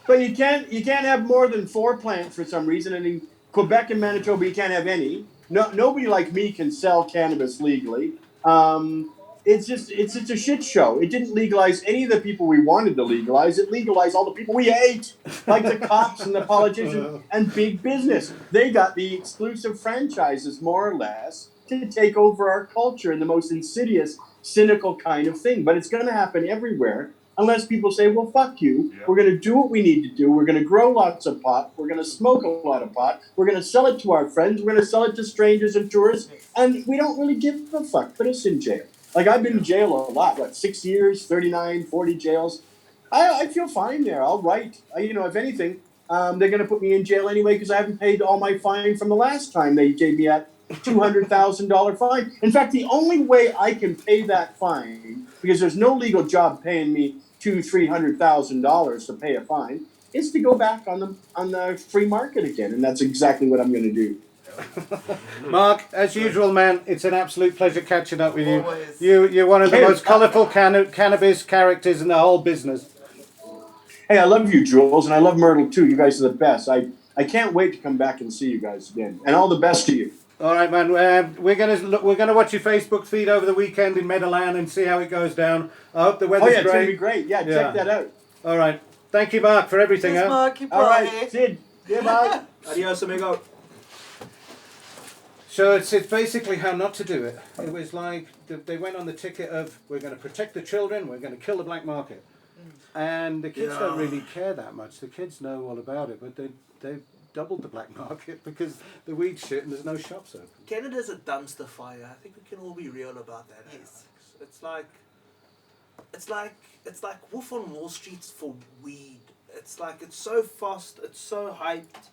But you can't have more than 4 plants for some reason. And in Quebec and Manitoba, you can't have any. No, nobody like me can sell cannabis legally. It's a shit show. It didn't legalize any of the people we wanted to legalize. It legalized all the people we hate, like the cops and the politicians and big business. They got the exclusive franchises, more or less, to take over our culture in the most insidious, cynical kind of thing. But it's going to happen everywhere. Unless people say, well, fuck you. Yeah. We're going to do what we need to do. We're going to grow lots of pot. We're going to smoke a lot of pot. We're going to sell it to our friends. We're going to sell it to strangers and tourists. And we don't really give a fuck. Put us in jail. Like, I've been in jail a lot. 6 years, 39, 40 jails. I feel fine there. I'll write. If anything, they're going to put me in jail anyway because I haven't paid all my fine from the last time they gave me that $200,000 fine. In fact, the only way I can pay that fine, because there's no legal job paying me $200,000-$300,000 to pay a fine, is to go back on the free market again, and that's exactly what I'm going to do. Mark, as usual, man, it's an absolute pleasure catching up with you. Always. You're one of the most colourful cannabis characters in the whole business. Hey, I love you, Jules, and I love Myrtle too. You guys are the best. I can't wait to come back and see you guys again, and all the best to you. All right, man. We're gonna watch your Facebook feed over the weekend in Medellin and see how it goes down. I hope the weather's it's great. gonna be great. Yeah, check that out. All right. Thank you, Mark, for everything. Yes, Mark, keep all right, right. Sid. Goodbye. Adios, amigo. So it's basically how not to do it. It was like they went on the ticket of we're going to protect the children, we're going to kill the black market, and the kids don't really care that much. The kids know all about it, but they've doubled the black market because the weed's shit and there's no shops open. Canada's a dumpster fire. I think we can all be real about that. Yes. It's like Wolf on Wall Street for weed. It's like it's so fast, it's so hyped.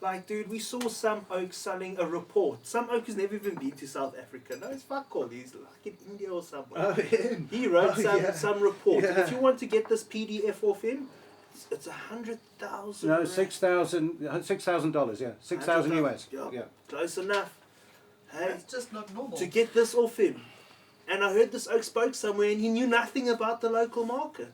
Like, dude, we saw some oak selling a report. Some oak who's never even been to South Africa. No, it's fuck all. He's like in India or somewhere. Oh, him. He wrote some report. And Yeah. if you want to get this PDF off him, it's 100,000. No, rand. $6,000. Yeah, 6,000 US. Yeah. Yeah. Close enough. Hey, It's just not normal. to get this off him. And I heard this oak spoke somewhere and he knew nothing about the local market.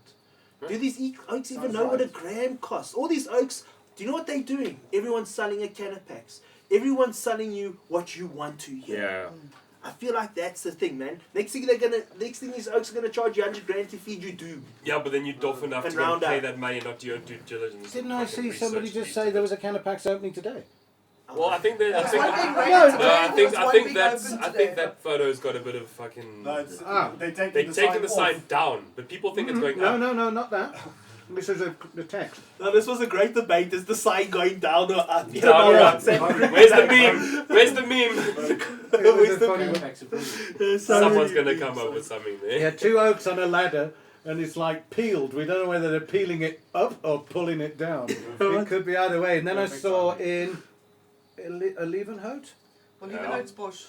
Do these oaks even Sounds know what a right. gram costs? All these oaks, do you know what they're doing? Everyone's selling a Canapax. Everyone's selling you what you want to hear. Yeah. I feel like that's the thing, man. Next thing these oaks are gonna charge you 100 grand to feed you doom. Yeah, but then you're doff enough And to go and round pay up. that money and not do your due diligence. Didn't and I fucking see somebody research just say there was a Canapax opening today? Well, I think that. I There's think one being that. rated No, today, No, I think there's one being that's. opened I today. think that photo's got a bit of fucking. No, it's, Ah. they're taking They've the taken the sign sign down, but people think it's going No, up. no, not that. This is the text. Now this was a great debate. Is the sign going down or up? You Down know, or up? WhatsApp. Where's the meme? Where's the meme? It was a funny one. There's so Someone's many gonna come memes. up with something there. Yeah, two oaks on a ladder, and it's like peeled. We don't know whether they're peeling it up or pulling it down. It could be either way. And then I saw in Leeuwenhout Well, even Yeah. though it's Bosch,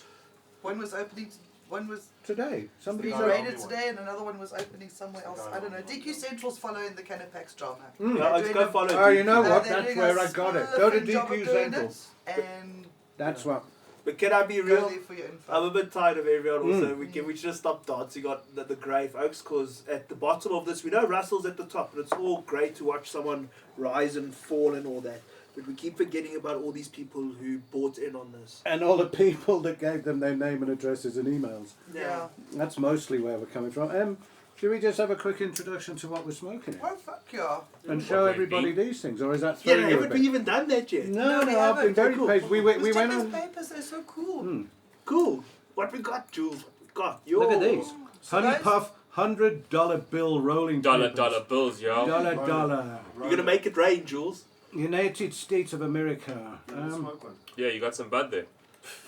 one was opening, one was today. Somebody being No, raided only one. today, and another one was opening somewhere else. I don't know. DQ Central's following the Canapax drama. Mm. Yeah, They're let's doing go a- follow. Oh, you know DQ. what? they're That's doing where a I got it. Go to spliffing job of DQ doing Central. it, And That's what. But can I be go real? there for your info. I'm a bit tired of everyone also. Mm. We should just stop dancing on the grave oaks, because at the bottom of this, we know Russell's at the top, and it's all great to watch someone rise and fall and all that. But we keep forgetting about all these people who bought in on this. And all the people that gave them their name and addresses and emails. Yeah. That's mostly where we're coming from. Should we just have a quick introduction to what we're smoking here? Oh, fuck yeah. And show What, everybody maybe? these things? Or is that Yeah, throwing you a haven't we bit? even done that yet? No, we no, I've been haven't. very Cool. patient. We Let's went check on. these papers, they're so cool. Hmm. Cool. What we got, Jules? What we got? Yo. Look at these. So Honey guys- Puff $100 bill rolling Dollar papers. bills, yo. Dollar. You're gonna make it rain, Jules. United States of America. Smoke one. Yeah, you got some bud there.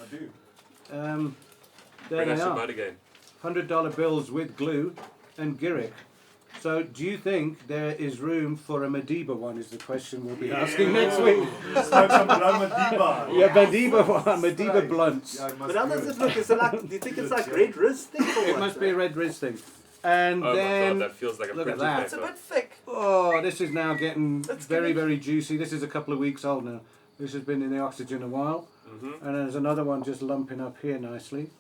I do. There Bring they us some are. bud again. $100 bills with glue and Giric. So, do you think there is room for a Madiba one? Is the question we'll be asking next week. Smoke some Madiba. Yeah, Madiba one, Madiba blunts. Yeah, it must But how be does good. it look? Is it like? Do you think it's like red wrist thing or It what? must be a red wrist thing. And Oh then, my god, that feels like a look at printing that. It's a paper. bit thick. oh, this is now getting That's very, good. very juicy. This is a couple of weeks old now. This has been in the oxygen a while. Mm-hmm. And there's another one just lumping up here nicely.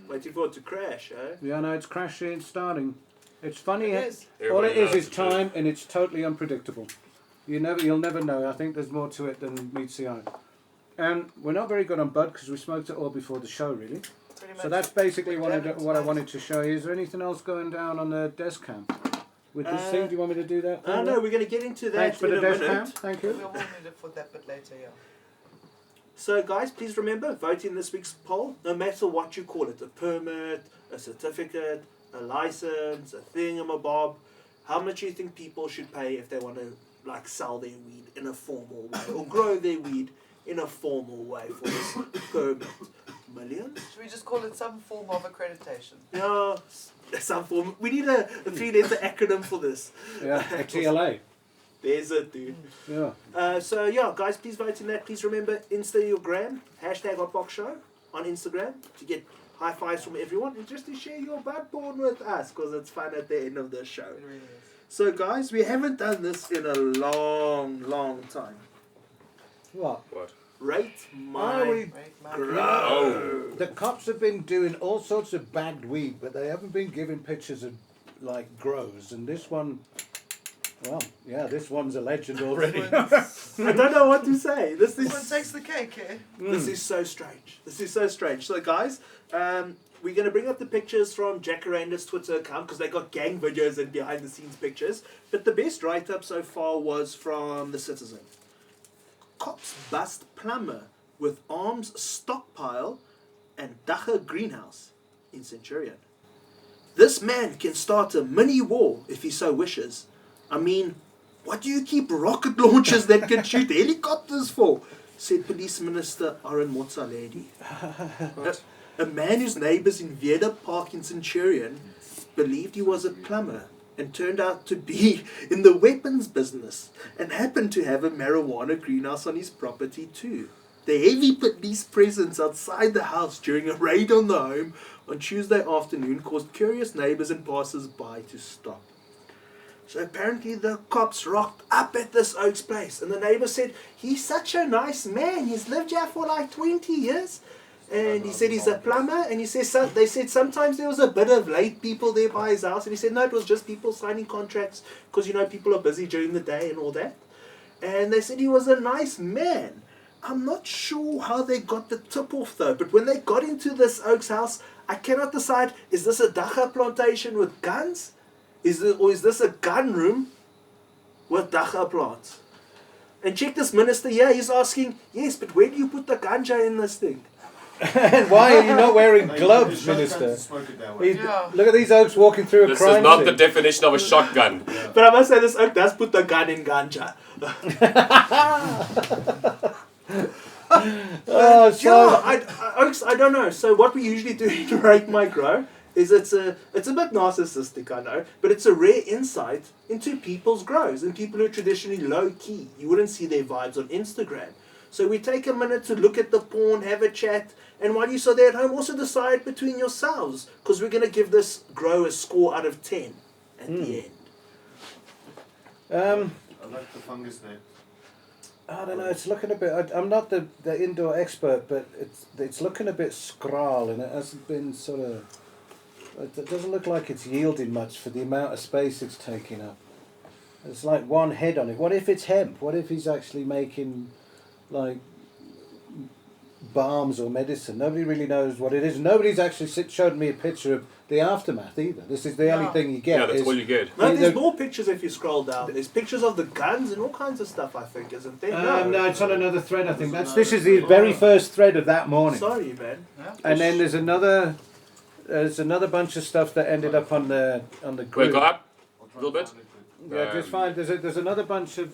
Waiting for it to crash, eh? Yeah, no, it's crashing, it's starting. It's funny. It is. All it Everybody is knows the time, and it's totally unpredictable. You'll never know. I think there's more to it than meets the eye. And we're not very good on bud because we smoked it all before the show, really. Pretty So much. that's basically what Yeah, what I nice. wanted to show you. Is there anything else going down on the desk cam with this thing? Do you want me to do that? I know, we're going to get into that Thanks for in the a desk cam. minute. Thank We'll you. need it for that bit later, yeah. So, guys, please remember, vote in this week's poll, no matter what you call it, a permit, a certificate, a license, a thingamabob. How much do you think people should pay if they want to, like, sell their weed in a formal way or grow their weed in a formal way for this permit? Millions? Should we just call it some form of accreditation? Yeah, some form. We need a 3-letter acronym for this. Yeah, a TLA. There's it, dude. Yeah. So yeah, guys, please vote in that. Please remember, Insta your gram, hashtag HotboxShow on Instagram to get high fives from everyone and just to share your bud porn with us because it's fun at the end of the show. It really is. So guys, we haven't done this in a long time. What? What? Rate Are my we? Right, Mark? grow. The cops have been doing all sorts of bagged weed, but they haven't been giving pictures of like grows. And this one, well, yeah, this one's a legend already. I don't know what to say. This This one is takes the cake, eh? This is so strange. This is so strange. So, guys, we're going to bring up the pictures from Jacaranda's Twitter account because they got gang videos and behind-the-scenes pictures. But the best write-up so far was from The Citizen. Cops bust plumber with arms stockpile and Dagga greenhouse in Centurion. This man can start a mini war if he so wishes. I mean, what do you keep rocket launchers that can shoot helicopters for? Said Police Minister Aaron Motsoaledi. A man whose neighbours in Vieda Park in Centurion believed he was a plumber and turned out to be in the weapons business and happened to have a marijuana greenhouse on his property too. The heavy police presence outside the house during a raid on the home on Tuesday afternoon caused curious neighbors and passers-by to stop. So apparently the cops rocked up at this Oak's place, and the neighbor said, he's such a nice man, he's lived here for like 20 years. And he said he's a plumber, and he says they said sometimes there was a bit of late people there by his house, and he said no, it was just people signing contracts because people are busy during the day and all that. And they said he was a nice man. I'm not sure how they got the tip off though, but when they got into this Oak's house, I cannot decide, is this a Dagga plantation with guns? Or is this a gun room with Dagga plants? And check this minister here, he's asking, yes, but where do you put the ganja in this thing? And why are you not wearing No, gloves, you shotgun Minister? to smoke it that way. Yeah. Look at these Oaks walking through a This crime is not scene. the definition of a shotgun. But I must say this Oak does put the gun in ganja. Oh, so Oaks, I don't know. So what we usually do to rate my grow is it's a bit narcissistic, I know, but it's a rare insight into people's grows and people who are traditionally low key. You wouldn't see their vibes on Instagram. So we take a minute to look at the porn, have a chat, and while you're there at home, also decide between yourselves, because we're going to give this grow a score out of 10 at the end. I like the fungus net. I don't know. It's looking a bit. I'm not the indoor expert, but it's looking a bit scrawl, and it hasn't been sort of. It doesn't look like it's yielding much for the amount of space it's taking up. It's like one head on it. What if it's hemp? What if he's actually making, like, balms or medicine? Nobody really knows what it is. Nobody's actually showed me a picture of the aftermath either. This is the only thing you get. Yeah, that's is- all you get. No, there's more pictures if you scroll down. There's pictures of the guns and all kinds of stuff, I think, isn't there? No, it's on another thread. I think this is the very first thread of that morning. Sorry, man. And then there's another bunch of stuff that ended up on the Wait, group. go up a little bit. Yeah, just fine. There's another bunch of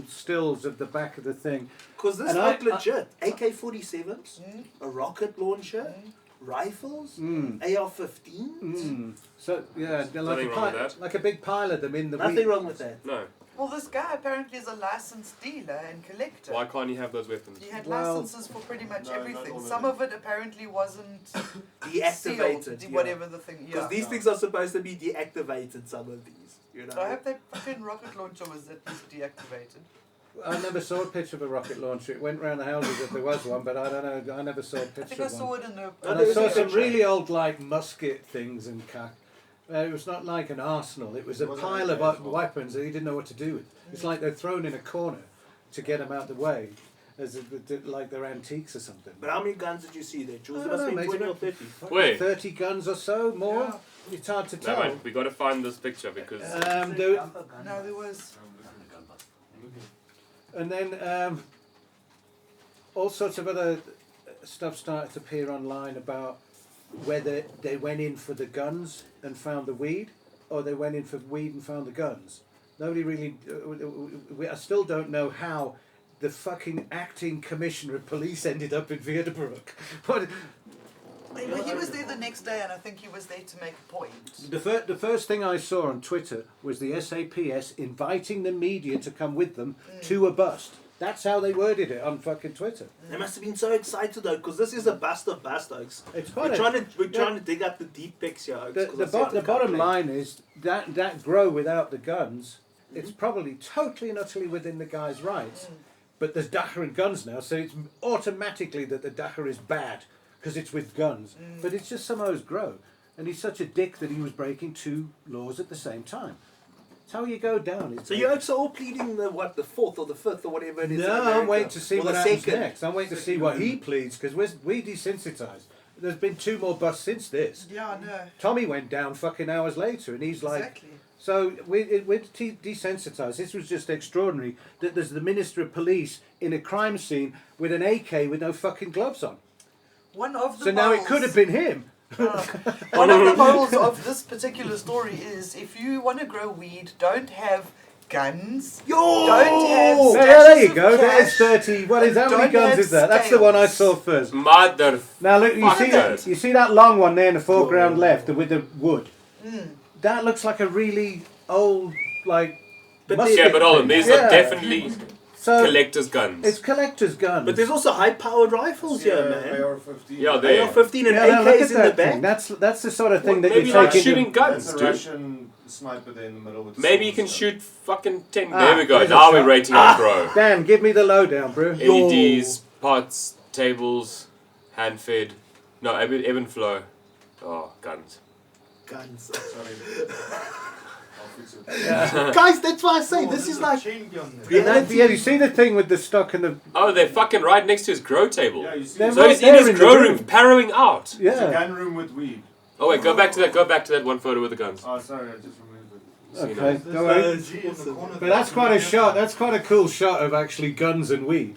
stills at the back of the thing. Because this And looked I- legit. AK-47s, a rocket launcher, rifles, AR-15s. So yeah, they're Nothing wrong with that. like a big pile of them in the Nothing weed. wrong with that. No. Well, this guy apparently is a licensed dealer and collector. Why can't he have those weapons? He had Well- licenses for pretty much No, not everything. all of Some them. of it apparently wasn't Deactivated. sealed, yeah. whatever the thing. Because Yeah. these things are supposed to be deactivated, some of these. So I hope that fucking rocket launcher was at least deactivated. I never saw a picture of a rocket launcher. It went round the houses if there was one, but I don't know. I never saw a I picture think I of one. saw it in the. And I saw some really old like musket things and cack. It was not like an arsenal. It was a It wasn't pile like of that, weapons that he didn't know what to do with. It's like they're thrown in a corner to get them out the way, like they're antiques or something. But how many guns did you see there, Jules? I There don't must know, be mate, 20 or about 30. Wait. 30 guns or so, more. Yeah. It's hard to No, tell. man, we got to find this picture because There- No, there was. and then all sorts of other stuff started to appear online about whether they went in for the guns and found the weed, or they went in for weed and found the guns. Nobody really. I still don't know how the fucking acting commissioner of police ended up in Vierderbroek. What? Well, he was there the next day, and I think he was there to make a point. The first thing I saw on Twitter was the SAPS inviting the media to come with them to a bust. That's how they worded it on fucking Twitter. They must have been so excited though, because this is a bust of bust, Oaks. It's quite We're trying to dig up the deep pics here, Oaks. The bottom line is that grow without the guns, it's probably totally and utterly within the guy's rights. But there's Dagga and guns now, so it's automatically that the Dagga is bad because it's with guns. But it's just somehow grow. And he's such a dick that he was breaking two laws at the same time. It's how you go down. It's So you Oaks are all pleading the fourth or the fifth or whatever it is. in No, I'm America. waiting to see Or what the happens second. next. I'm waiting to see what he pleads because we desensitized. There's been two more busts since this. Yeah, no. Tommy went down fucking hours later, and he's like, Exactly. so we're desensitized. This was just extraordinary that there's the Minister of Police in a crime scene with an AK with no fucking gloves on. One of the So now it morals- could have been him. One of the morals of this particular story is if you want to grow weed, don't have guns. Don't have Oh, stashes there you of go. There's cash, 30. What is how many don't guns have is that? That's the one I scales. saw first. mother. Now look, you see that? Fuckers. You see that long one there in the foreground left with the wood. That looks like a really old like. But musket Yeah, but hold on, things. these are Yeah. definitely So collector's guns. it's collector's guns. But there's also high-powered rifles here, man. AR-15. Yeah, they- AR-15 and yeah, no, look AKs at in the that back. thing. That's the sort of thing that Maybe you like take shooting into. guns, That's a dude. Russian sniper there in the middle with the Maybe you swords can stuff. shoot fucking 10. Ah, There we go. there's a Now we're shot. rating our grow. Dan, give me the lowdown, bro. LEDs, pots, tables, hand fed. No, ebb and flow. Oh, guns. Guns. Sorry. I'll fix it. Guys, that's why I say this is like chain gun there. Yeah, And that, yeah, you see the thing with the stock and the. Oh, they're fucking right next to his grow table. Yeah, you see. They're It's So right he's in there his in the grow room. room, parrowing out. a Yeah. gun room with weed. Oh wait, go back to that one photo with the guns. Oh, sorry, I just removed it. So you Okay, know. don't worry. But that's quite a shot. That's quite a cool shot of actually guns and weed.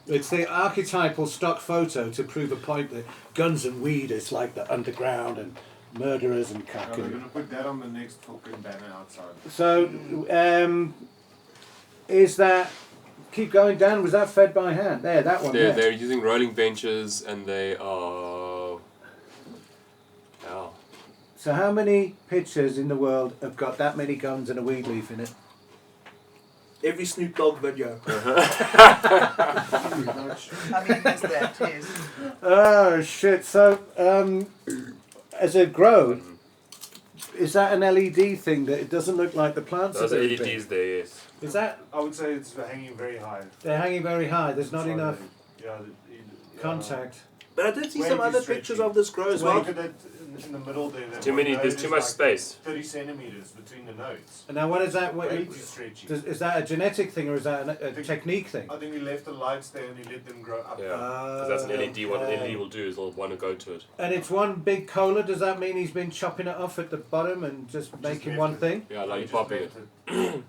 It's the archetypal stock photo to prove a point that guns and weed is like the underground and murderers and We're cuck. going to put that on the next fucking banner outside. So, is that? Keep going down. Was that fed by hand? There, that one. They're, there. they're using rolling benches and they are. Oh. So, how many pictures in the world have got that many guns and a weed leaf in it? every Snoop Dogg video. I mean, there's that, yes. Oh shit! So, as a grow, is that an LED thing that it doesn't look like the plants? Those are are very LEDs big? there, yes. Is that I would say it's hanging very high. they're hanging very high? There's not Sorry, enough Yeah, contact. But I did see Way some too other stretchy. pictures of this grow as Well, well. look at that in the middle there. that Too one many. node There's is too much like space. 30 centimeters between the nodes. And now, what is that? What, Way too stretchy. is that a genetic thing or is that a think- technique thing? I think we left the lights there and we let them grow up. Yeah. Because that's an LED. What an LED will do is it'll want to go to it. And it's one big cola. Does that mean he's been chopping it off at the bottom and just making left one it. thing? Yeah, We like just popping left it. and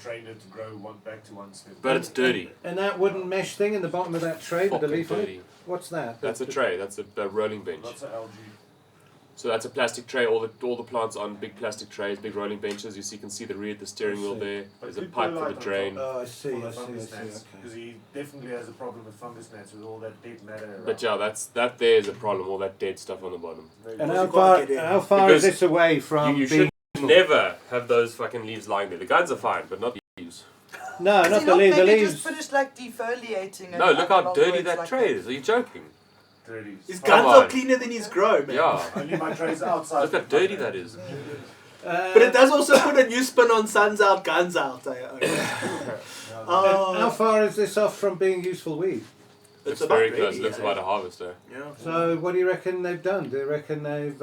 trained it to grow back to one step. But it's dirty. And that wooden mesh thing in the bottom of that tray with the Fucking leaf in it? dirty. What's that? That's a tray. That's a rolling bench. Lots of algae. So that's a plastic tray. All the plants on big plastic trays, big rolling benches. You can see the rear, the steering I wheel see. there. But There's a good pipe for perlite the on drain. top. Oh, I see, Full I of see, I fungus see, gnats, because okay. he definitely has a problem with fungus gnats with all that dead matter around. But yeah, that there is a problem. All that dead stuff on the bottom. And Because how you far, can't get in. how far is Because this away from you being... should never have those fucking leaves lying there. The guns are fine, but not the leaves. No, Has not he the leaves. The maybe leaves... just finished like defoliating and No, look how long dirty words that like tray is. Are you joking? Dirty. His Come guns are on. cleaner than his grow, man. Yeah. Only my trays outside. Look how dirty that is. But it does also put a new spin on Suns Out, Guns Out. How far is this off from being useful weed? Looks about very ready, close. Looks yeah. about a harvester. Yeah. So what do you reckon they've done? Do you reckon they've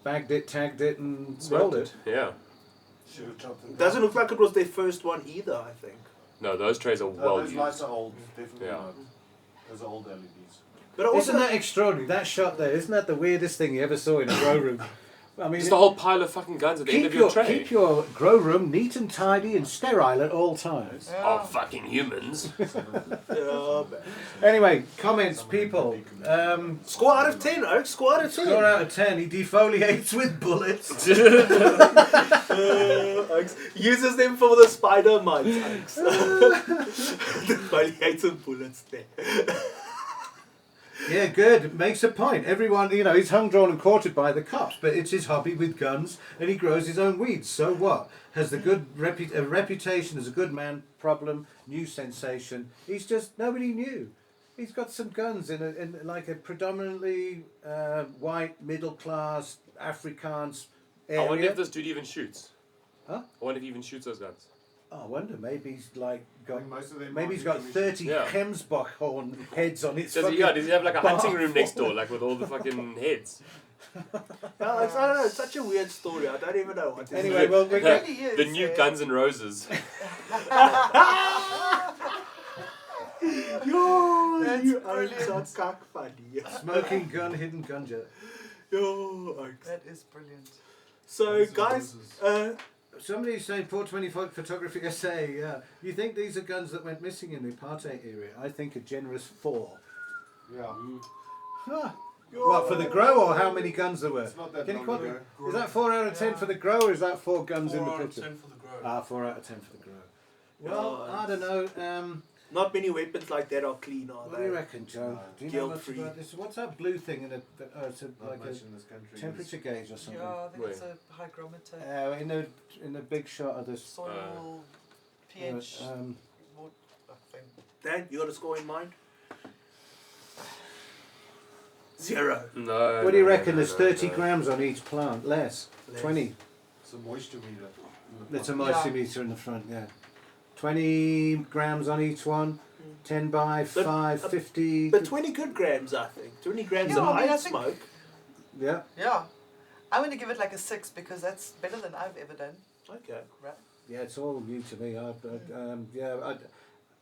bagged it, tagged it and rolled it? Yeah. Should have chopped it. Doesn't look like it was their first one either, I think. No, those trays are well Those lights used. are old, definitely Yeah. not. Those are old LEDs. But also, Isn't that extraordinary? That shot there, isn't that the weirdest thing you ever saw in a grow room? I mean, Just a whole pile of fucking guns at the end of your tray. keep your grow room neat and tidy and sterile at all times. Oh, fucking humans. yeah, man. Anyway, comments, people. Score out of 10, Oak. Score out of 10. Score out of 10. He defoliates with bullets. Oaks. Uses them for the spider mites, Oaks. The foliates and bullets there. Yeah, good. Makes a point. Everyone, you know, he's hung, drawn, and quartered by the cops, but it's his hobby with guns, and he grows his own weeds. So what? Has the good reputation as a good man? Problem? New sensation? He's just nobody knew. He's got some guns in like a predominantly white middle class Afrikaans area. I wonder if this dude even shoots. Huh? I wonder if he even shoots those guns. Oh, I wonder. Maybe he's like got. think most of them Maybe might he's be got commissioned. 30 Yeah. Hemsbach horn heads on his. Does he have like a hunting room next door, like with all the fucking heads? No, Oaks, I don't know. It's such a weird story. I don't even know what to Anyway, say. well, we're It going. really is. The new Guns N' Roses. Yo, That's you brilliant. Oaks are cock funny. Smoking gun, hidden ganja. Yo, Oaks. That is brilliant. So, guys, Somebody's saying 420 photography essay. Yeah, you think these are guns that went missing in the apartheid area? I think a generous 4. Yeah. Huh. What, for the grow or how many guns there were? It's not that Can you long quote me? ago. Is that 4 out of 10 for the grow or is that 4 guns in the 4 out of picture? 10 for the grow. Ah, 4 out of 10 for the grow. Well, I don't know. Not many weapons like that are clean, are What do they? you reckon, Joe? Do you know much Guilt-free. about this? What's that blue thing in a? It's Not like much a in this country. temperature gauge or something. Yeah, I think Wait. it's a hygrometer. In the big shot of this. Soil, pH, water, thing. Dan, you got a score in mind? 0. No. What do you no, reckon? no, There's no, 30 no. grams on each plant. Less. Less. 20. It's a moisture meter. That's a moisture meter in the front. Yeah. 20 grams on each one. 10 by 5, 50. But 20 good grams, I think. 20 grams Yeah, of I mean, I high think- smoke. Yeah. Yeah. I'm going to give it like a 6 because that's better than I've ever done. Okay. Right? Yeah, it's all new to me.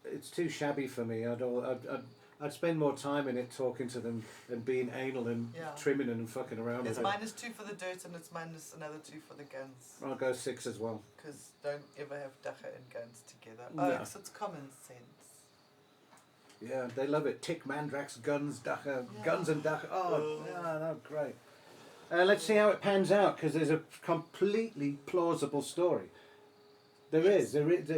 It's too shabby for me. I'd spend more time in it talking to them and being anal and Yeah. trimming and fucking around It's with it. -2 for the dirt and it's minus another 2 for the guns. I'll go 6 as well. Because don't ever have Dagga and guns together. No. Oh, it's common sense. Yeah, they love it. Tick, Mandrax, guns, Dagga, Yeah. guns and Dagga. Oh, yeah, no, great. Let's see how it pans out because there's a completely plausible story. There's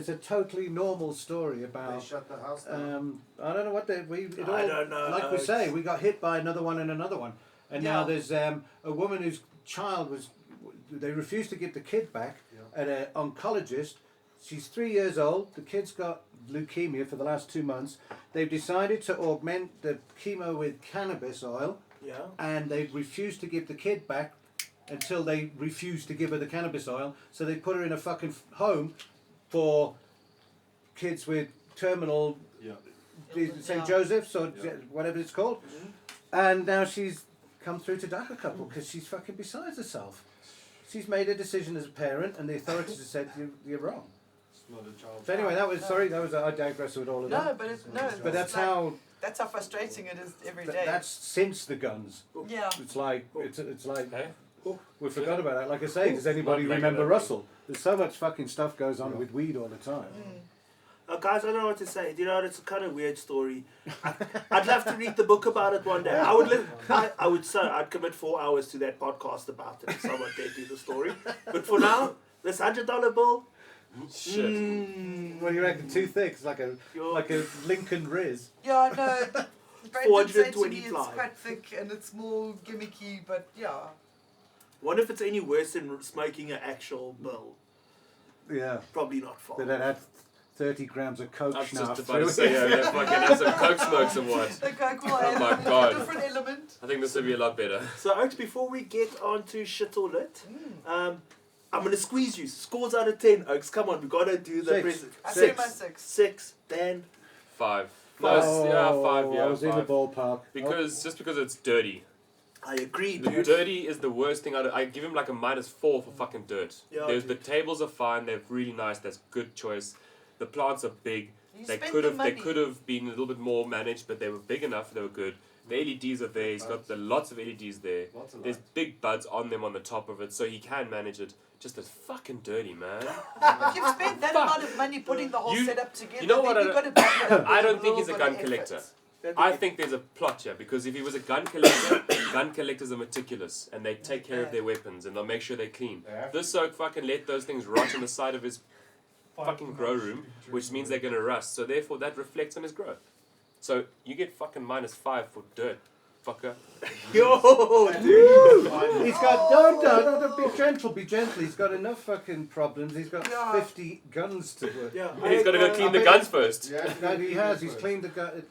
a totally normal story They about. shut the house down. I don't know what they. I don't know. Like we say, we got hit by another one and another one, and now Yeah. there's a woman whose child was. They refused to give the kid back, Yeah. and an oncologist. She's 3 years old. The kid's got leukemia for the last 2 months. They've decided to augment the chemo with cannabis oil, Yeah. and they refused to give the kid back until they refused to give her the cannabis oil. So they put her in a fucking home for kids with terminal Yeah. St. Yeah. Joseph's or Yeah. whatever it's called. And now she's come through to Dagga couple because she's fucking besides herself. She's made a decision as a parent, and the authorities have said you're wrong. It's not a child. So anyway, I digress with all of No, that. but it's But that's like, how. that's how frustrating it is every day. That's since the guns. yeah. It's like it's like. Hey? We forgot about that. Like I say, does anybody Not remember regular. Russell? There's so much fucking stuff goes on Yeah. with weed all the time. Guys, I don't know what to say. Do you know, it's a kind of weird story. I'd love to read the book about it one day. I would say I'd commit 4 hours to that podcast about it if someone dared do the story. But for now, this $100 bill. Shit. What do you reckon? Too thick? It's like a Lincoln Riz. Yeah, no. Brandon said to 420 me it's ply. quite thick and it's more gimmicky, but yeah. Wonder if it's any worse than smoking an actual bill. Yeah. Probably not far. They don't add 30 grams of coke I was schnapp just about through to say, it. yeah, let's fucking have some coke smokes and what. Okay, cool. Oh my God. Different element. I think this would be a lot better. So, Oaks, before we get on to shit or lit, I'm going to squeeze you. Scores out of 10, Oaks. Come on, we've got to do the 6. present. I say my 6. 6, Dan. 5. Oh, Yeah, 5. Yeah, I was in the 5. ballpark. Just because it's dirty. I agree, The dude. dirty is the worst thing. I give him like a -4 for fucking dirt. Yeah, The dude. tables are fine. They're really nice. That's good choice. The plants are big. You They spend could the have money. been a little bit more managed, but they were big enough. They were good. The LEDs are there. He's got lots of LEDs there. Lots of There's lights. big buds on them on the top of it, so he can manage it. Just it's fucking dirty, man. If you've spent that Fuck. amount of money putting the whole You- setup together, you know what then I you've don't- got to back it up I with don't a think he's a little gun bit of collector. effort. I think there's a plot here because if he was a gun collector, gun collectors are meticulous and they take care of their weapons and they'll make sure they're clean. They have This oak fucking let those things rot on the side of his fucking grow room, which means they're gonna rust. So therefore that reflects on his growth. So you get fucking -5 for dirt, fucker. Yo, dude. He's got don't be gentle, be gentle. He's got enough fucking problems. He's got Yeah. 50 guns to work. Yeah, He's got to go clean the guns first. Yeah, No, he has. He's first. cleaned the gun.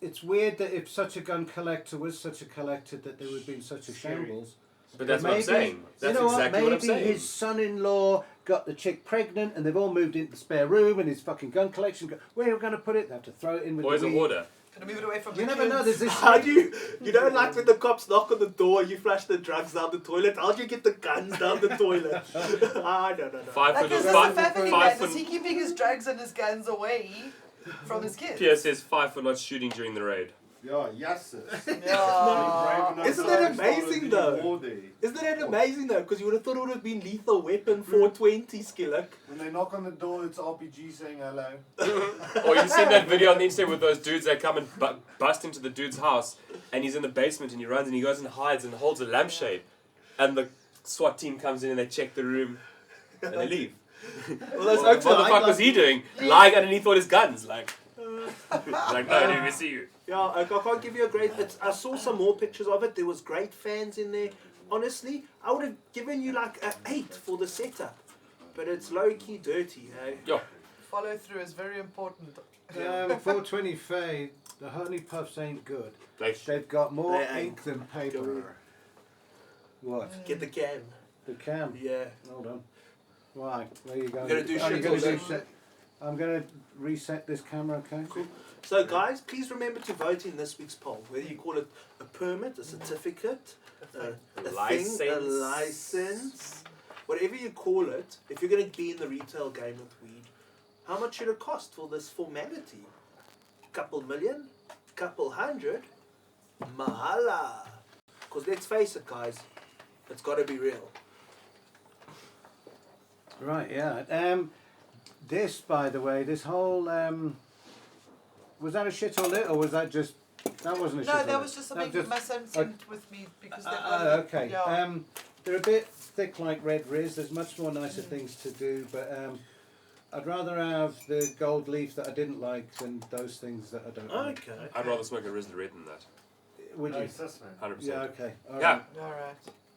It's weird that if such a gun collector was such a collector that there would have been such a Scary. shambles. But that's what I'm Maybe- saying. That's you know exactly what? what I'm Maybe saying. his son-in-law got the chick pregnant, and they've all moved into the spare room, and his fucking gun collection. Where are we going to put it? They have to throw it in with Boys the of weed. order. Gonna move it away from You the never kids. know. There's this. How do you don't like when the cops knock on the door, you flush the drugs down the toilet? How do you get the guns down the toilet? No. 5 Like, foot is or this a five, family five man? Is he foot. keeping his drugs and his guns away from his kids? Pierre says 5 for not shooting during the raid. Yeah, yes. Yeah. Isn't that amazing, though? Isn't that amazing though? Because you would have thought it would have been lethal weapon 420 Skillick. When they knock on the door, it's RPG saying hello. Or you've seen that video on the Insta with those dudes that come and bust into the dude's house and he's in the basement and he runs and he goes and hides and holds a lampshade and the SWAT team comes in and they check the room and they leave. Well, that's What the fuck was he doing? Lying underneath all his guns, like. Like, no, let me see you. Yeah, I can't give you a great. I saw some more pictures of it. There was great fans in there. Honestly, I would have given you like an 8 for the setup, but it's low key dirty, hey. Yo, Follow through is very important. 420 Faye, the honey puffs ain't good. like, They've got more They ain't ink than paper. What? Get the cam. The cam? Yeah. Hold on. Why? Where you going? You're gonna do Are you shit gonna or do something? shit? I'm going to reset this camera, okay? Cool. So guys, please remember to vote in this week's poll. Whether you call it a permit, a certificate, a License. thing, a license, whatever you call it. If you're going to be in the retail game with weed, how much should it cost for this formality? Couple million? Couple hundred? Mahala. Because let's face it, guys, it's got to be real. Right, yeah. This, by the way, this whole... was that a shit or lit, or was that just... That wasn't a shit No, or that lit? was just something my son sent with me because they've got Okay. Yeah. They're a bit thick like red Riz. There's much more nicer things to do, but I'd rather have the gold leaf that I didn't like than those things that I don't like. Okay. I'd rather smoke a Rizzler Red than that. Would you? 100%. Yeah, okay. All Yeah. right. All right.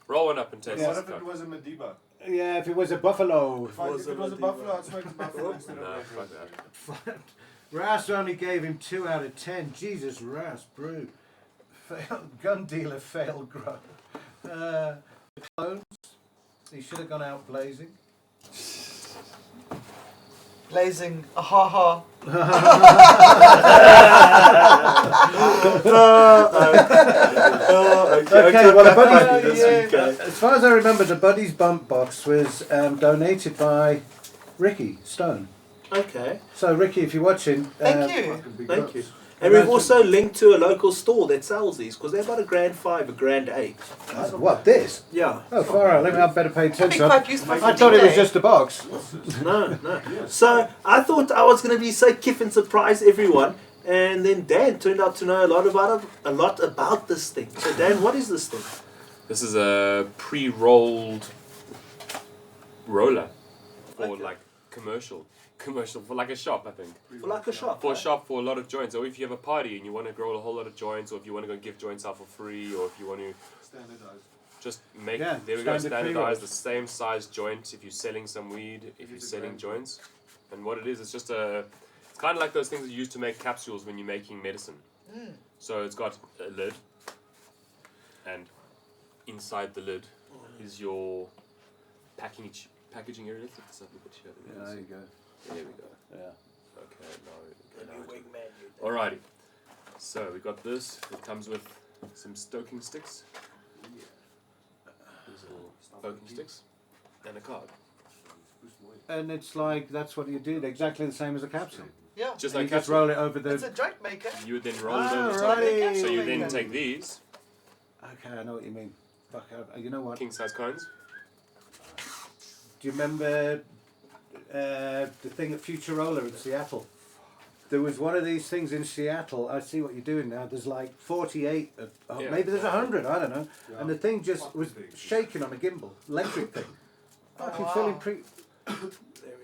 Roll one up and taste What it. if it was a Mediba? Yeah, if it was a buffalo. If it was a buffalo, I'd smoke a buffalo instead of Nah, red fuck Riz. that. Ras only gave him 2 out of 10. Jesus, Ras, brew. Failed gun dealer, failed grow. Clones. He should have gone out blazing. Blazing. A ha ha. Okay, well, the buddy, Yeah. as far as I remember, the Buddy's Bump Box was donated by Ricky Stone. Okay. So, Ricky, if you're watching, Thank you. Fucking big Thank bucks. you. And we've also linked to a local store that sells these because they're about $1,500, $1,800. What, this? Yeah. Oh, far out. Let me have better pay I'd be attention. quite useful I for thought it was today. just a box. No, no. So I thought I was going to be so kiff and surprise everyone, and then Dan turned out to know a lot about this thing. So Dan, what is this thing? This is a pre-rolled roller for Okay. like commercial for like a shop, I think. For like a shop. For a eh? shop for a lot of joints, or if you have a party and you want to grow a whole lot of joints, or if you want to go give joints out for free, or if you want to Standardized. just make Yeah, there we go standard standardize pre-rolls. the same size joint if you're selling some weed, if you're Use a selling brand. joints. And what it is, it's just it's kind of like those things that you use to make capsules when you're making medicine. So it's got a lid, and inside the lid is your packaging area. Let's look this up a bit here. Yeah, there you go. There we go. Yeah. Okay, now You wig man, you. alrighty. So we got this. It comes with some stoking sticks. These little stoking sticks. And a card. And it's like, that's what you do, exactly the same as a capsule. Yeah. Just And like you just capsule. roll it over It's a the... joint maker. You would then roll it Ah, over the top. right. So you then Maker. take these Okay, I know what you mean. Fuck, you know what? king size cones. Do you remember the thing at Futurola in Seattle? There was one of these things in Seattle. I see what you're doing now. There's like 48, Yeah. maybe there's 100, I don't know. Yeah. And the thing just Fucking was big. shaking on a gimbal, electric thing. Fucking wow. feeling pretty...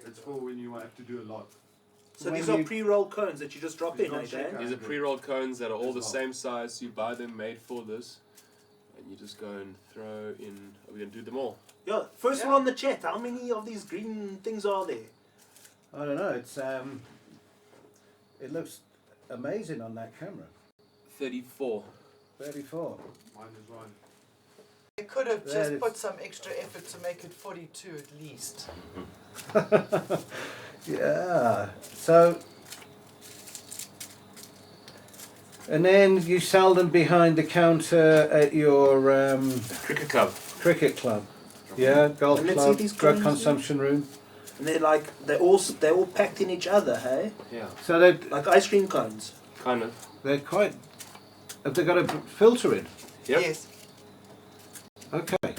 It's for when you have to do a lot. So When these are you- pre-rolled cones that you just drop It's in, not eh, shaker. Dan? These are pre-rolled cones that are all the As well. same size. You buy them made for this. And you just go and throw in... Are we going to do them all? Yeah. First Yeah. one on the chat. How many of these green things are there? I don't know, it's... it looks amazing on that camera. 34. 34. Mine is one. They could have That just is- put some extra effort to make it 42 at least. Yeah. So... And then you sell them behind the counter at your Cricket club. cricket club. Yeah, golf Let's see club, these drug cones, consumption room. And they're all packed in each other, hey? Yeah. So they're, Like ice cream cones. Kind of. they're quite... Have they got a filter in? Yep. Yes. Okay.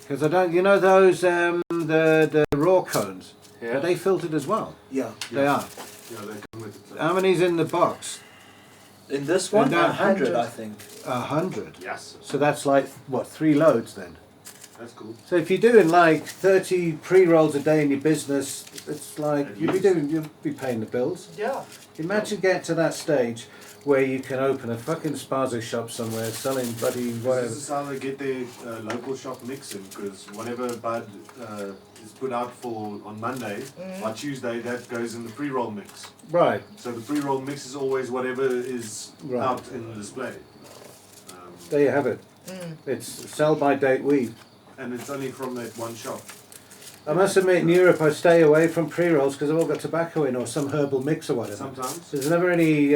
Because I don't... You know those, the raw cones? Yeah. Are they filtered as well? Yeah. They are. Yeah, they come with it. How many's in the box? In this one, And now 100, 100. I think. 100. Yes. So that's like, what, 3 loads then? That's cool. So if you're doing like 30 pre-rolls a day in your business, it's like you'll be paying the bills. Yeah. Imagine getting to that stage where you can open a fucking spazo shop somewhere selling bloody whatever. This is how they get their local shop mixing, because whatever bud is put out for on Monday, by Tuesday that goes in the pre-roll mix. Right. So the pre-roll mix is always whatever is out in the display. There you have it. It's sell by date weed. And it's only from that one shop. I must admit, in Europe, I stay away from pre-rolls because they've all got tobacco in or some herbal mix or whatever. Sometimes. There's never any,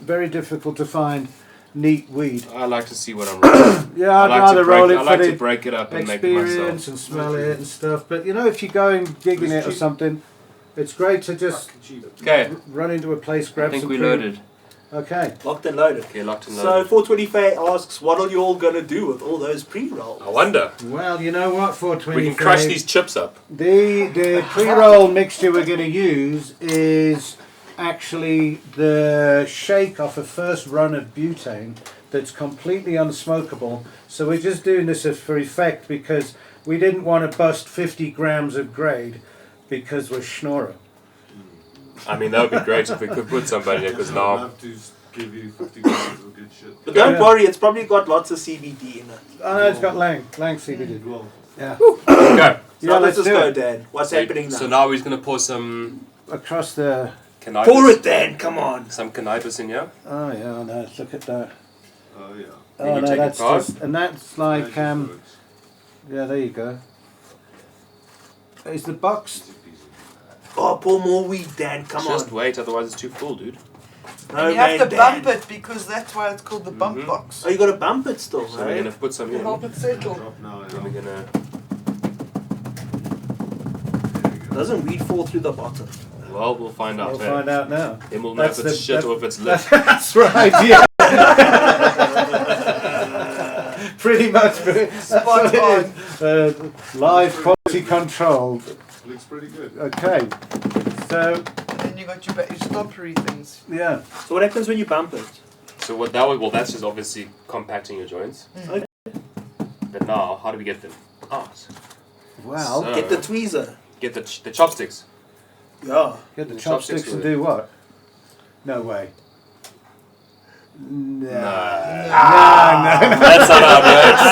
very difficult to find neat weed. I like to see what I'm rolling. Yeah, I'd rather roll it I for like the to break it up and make it myself. experience and smell it and stuff. But you know, if you're going gigging it or something, it's great to just Okay, run into a place, I grab think some we pre- loaded. Okay. Locked and loaded. Okay, locked and So loaded. 420 asks, what are you all going to do with all those pre-rolls? I wonder. Well, you know what? 420. We can crush these chips up. The pre-roll mixture we're going to use is actually the shake off a first run of butane that's completely unsmokable. So we're just doing this for effect because we didn't want to bust 50 grams of grade because we're schnorrer. I mean, that would be great if we could put somebody there, because I'd now... love to give you 50 grams of good shit. But don't worry, it's probably got lots of CBD in it. Oh no, it's got Lang CBD. Well, Yeah. Okay. So Yeah, let's just do go, it. Dan. What's happening now? So now we're just going to pour some Across the. cannabis. Pour it, Dan. Come on. Some cannabis in here. Oh yeah, no, look at that. oh yeah. Then Oh you no, take a that's card. just, and that's like Magic works. yeah, there you go. Is the box? Oh, pour more weed, Dan. Come Just on. wait, otherwise it's too full, dude. No, And you have man, to Dan. bump it because that's why it's called the bump Mhm. box. Oh, you got to bump it still, So we're right? going to put some To in. help it settle. Drop now, Then we're yeah. going to... Doesn't weed fall through the bottom? Well, we'll find out. We'll eh? find out now. Then we'll know That's if it's the- shit that- or if it's lit. That's right. Yeah. Pretty much. That's what it is. Live quality control. Looks pretty good. Okay. So And then you got your stoppery things. yeah. So what happens when you bump it? So what that would... Well, that's just obviously compacting your joints. Okay. But now, how do we get them out? Well, So- Get the tweezer. Get the chopsticks. Yeah. get the the chopsticks chopsticks and with do what? No way. No. That's not how it works.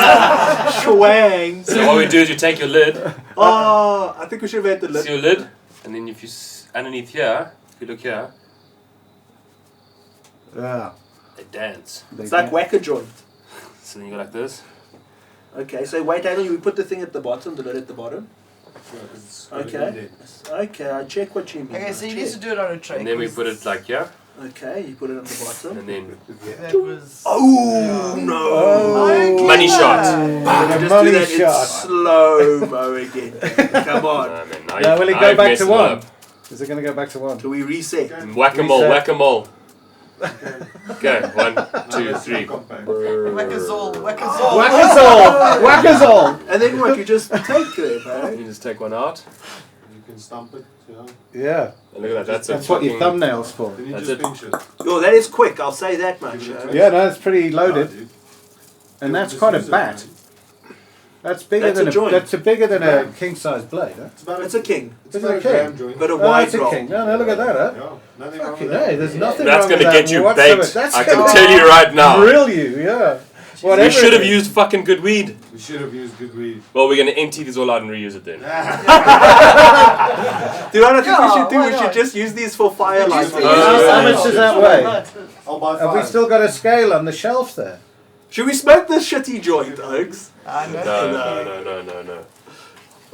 Schwang. So what we do is you take your lid, Oh, I think we should have had the see lid. your lid, and then if you underneath here, if you look here, Yeah. they dance. It's like whack a joint. So then you go like this. Okay, so wait, Daniel, we put the thing at the bottom, the lid at the bottom. Yeah, 'cause it's got an Okay. indent. Okay, I check what you mean. Okay, I so you check. need to do it on a tray. And then we 'cause put it like here, Okay, you put it on the bottom. and then That was. Oh no! Oh. Money shot. A Just money do that shot. in slow-mo again. Come on. man, Now will it now go you've back messed to it one? up. Is it going to go back to one? Shall we reset? Okay. Whack-a-mole, Reset. whack-a-mole. Okay, 1, 2, That's 3. not compact. Whack-a-zole, whack-a-zole. Whack us all! Whack us all! And then what? You just take it, right? You just take one out. You can stamp it, yeah. Yeah, And look at that, that's, that's a what your fucking... thumbnail's for. Then you That's just it. pinch it. Oh, that is quick. I'll say that much. Give it a eh? twist. Yeah, no, it's pretty loaded. Yeah, dude. And that's Just quite a use it, bat. man. That's bigger That's than a joint. that's bigger than a king size blade, huh? It's about It's a king. It's Is about it a a king? gram joint. But a Oh, wide it's a roll. king. No, look at that, huh? Yeah, nothing wrong Fucking with that. hey, there's nothing That's wrong going with to that get you whatsoever. baked. That's I can gonna tell you right now. grill you, yeah. Whatever We should it have is. used fucking good weed. We should have used good weed. Well, we're going to empty these all out and reuse it then. Do you know what I think we Yeah, should do? why We should not? just use these for firelight. How much does that weigh? I'll buy Have we 5. still got a scale on the shelf there? Should we smoke this shitty joint, Oaks? I know. No.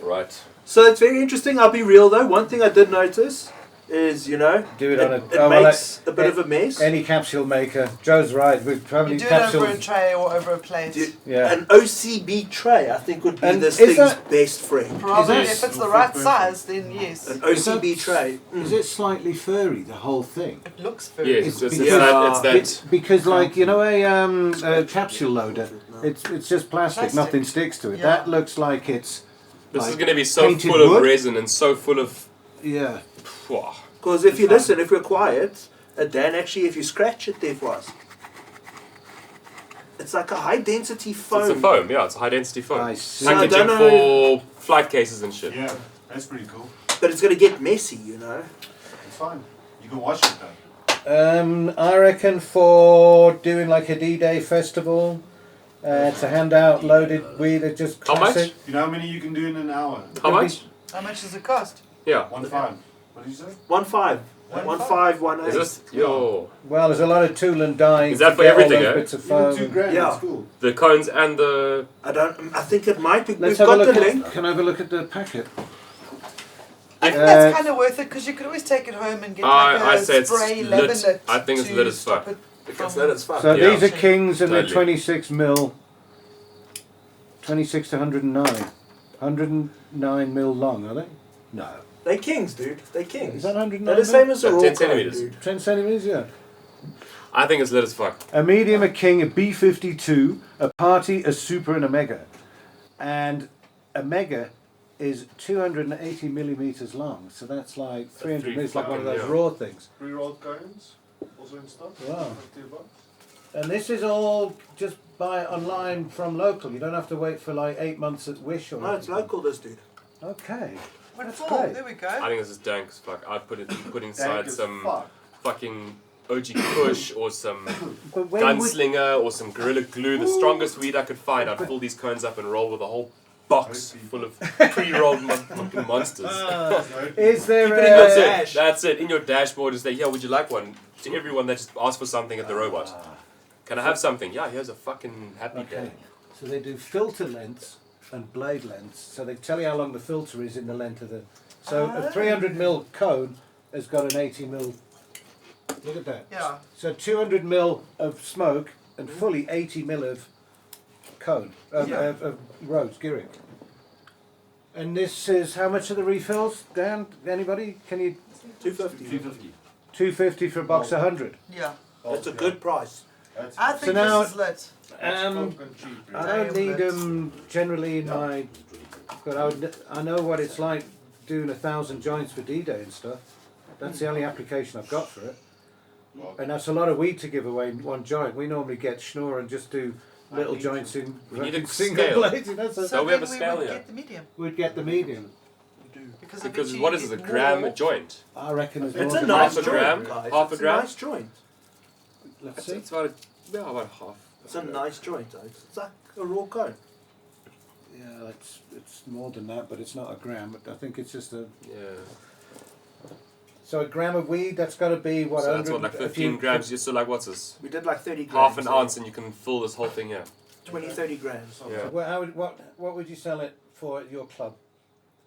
Right. So it's very interesting. I'll be real though. One thing I did notice is, you know, Do it on a. it oh, well, makes a bit of a mess. Any capsule maker. Joe's right. We probably You do it over capsules. a tray or over a plate. Do- Yeah. An OCB tray, I think, would be And this is thing's that- best friend. Probably Is if it's the right size, then yes. An OCB tray. Is it slightly furry, the whole thing? It looks very Yes, It's it's because- that. It's because, like, you know, a capsule loader. It's just plastic. Plastic. Nothing sticks to it. Yeah. That looks like it's. This like is going to be so painted full of wood. resin and so full of... Yeah. Phew. Because if you listen, if we're quiet, Dan, actually, if you scratch it there for us, It's like a high density foam. It's a foam, yeah, it's a high density foam. I see. So I Packaging don't for flight cases and shit. Yeah, that's pretty cool. But it's going to get messy, you know. It's fine. You can wash it though. I reckon for doing like a D-Day festival, to hand out loaded weed, it just How much? classic. You know how many you can do in an hour? How much? How much does it cost? Yeah. 1.5. What did you say? 1.5. 1.5, 1.8. Is this? Yo. Well, there's a lot of tool and dyeing. Is that to for get all everything, those eh? bits of Even foam. $2,000. Yeah. That's cool. The cones and the. I think it might be. Let's We've have a got look the at. link. Can I have a look at the packet? I think Uh, that's kind of worth it because you could always take it home and get like a I say it's spray lit. laminate. I think it's to lit as stop fuck. it Because from- that is fun. So Yeah. these are Kings and they're Totally. 26 mil. 26 to 109. 109 mil long, are they? No. They kings, dude. They kings. Is that 109 They're the same as a Like raw 10 cone, centimeters. dude. 10 centimeters, yeah. I think it's lit as fuck. A medium, a king, a B52, a party, a super, and a mega. And a mega is 280 millimeters long, so that's like 300 three millimeters, like one of fucking, those yeah. raw things. Pre-rolled cones, also in stock. Wow. $50. And this is all just buy online from local. You don't have to wait for like 8 months at Wish or No, it's anything. local, this dude. Okay. What That's for? great. There we go. I think this is dank as fuck. I'd put inside Dank as some fuck. fucking OG Kush or some But when would, gunslinger or some Gorilla Glue. The strongest weed I could find. I'd fill these cones up and roll with a whole box full of pre-rolled fucking monsters. is there Keep it in your That's dash. it. That's it. In your dashboard is there. Yeah, would you like one? To everyone that just asked for something at the robot. Can I have something? Yeah, here's a fucking happy Okay. day. So they do filter lengths and blade lengths. So they tell you how long the filter is in the length of the. So a 300 mil cone has got an 80 mil. Look at that. Yeah. So 200 mil of smoke and fully 80 mil of cone of rose Giric. And this is how much are the refills? Dan, anybody? Can you 250. 250 for a box of 100? Yeah. That's a good price. That's I think now- this is lit. spoken cheap. I don't need them generally in my, but I know what it's like doing 1,000 joints for D-Day and stuff. That's the only application I've got for it. And that's a lot of weed to give away in one joint. We normally get schnorr and just do little joints in We need a single scale. blades. You know, so So we have a then scale would here. get the medium. we'd get the medium. Because, I bet Because you what you is it? A get gram more. a joint? I reckon it's more It's a than nice half a joint, gram? guys. Half a It's gram? a nice joint. Let's It's, see. it's about about half. It's a nice joint. It's like a raw cone. Yeah, it's more than that, but it's not a gram. I think it's just a. Yeah. So a gram of weed, that's got to be what? So that's 100 what, like if 15 you- grams. Just so like what's this? We did like 30 grams. Half an ounce, and you can fill this whole thing here. 20, 30 grams. Yeah. Well, what would you sell it for at your club?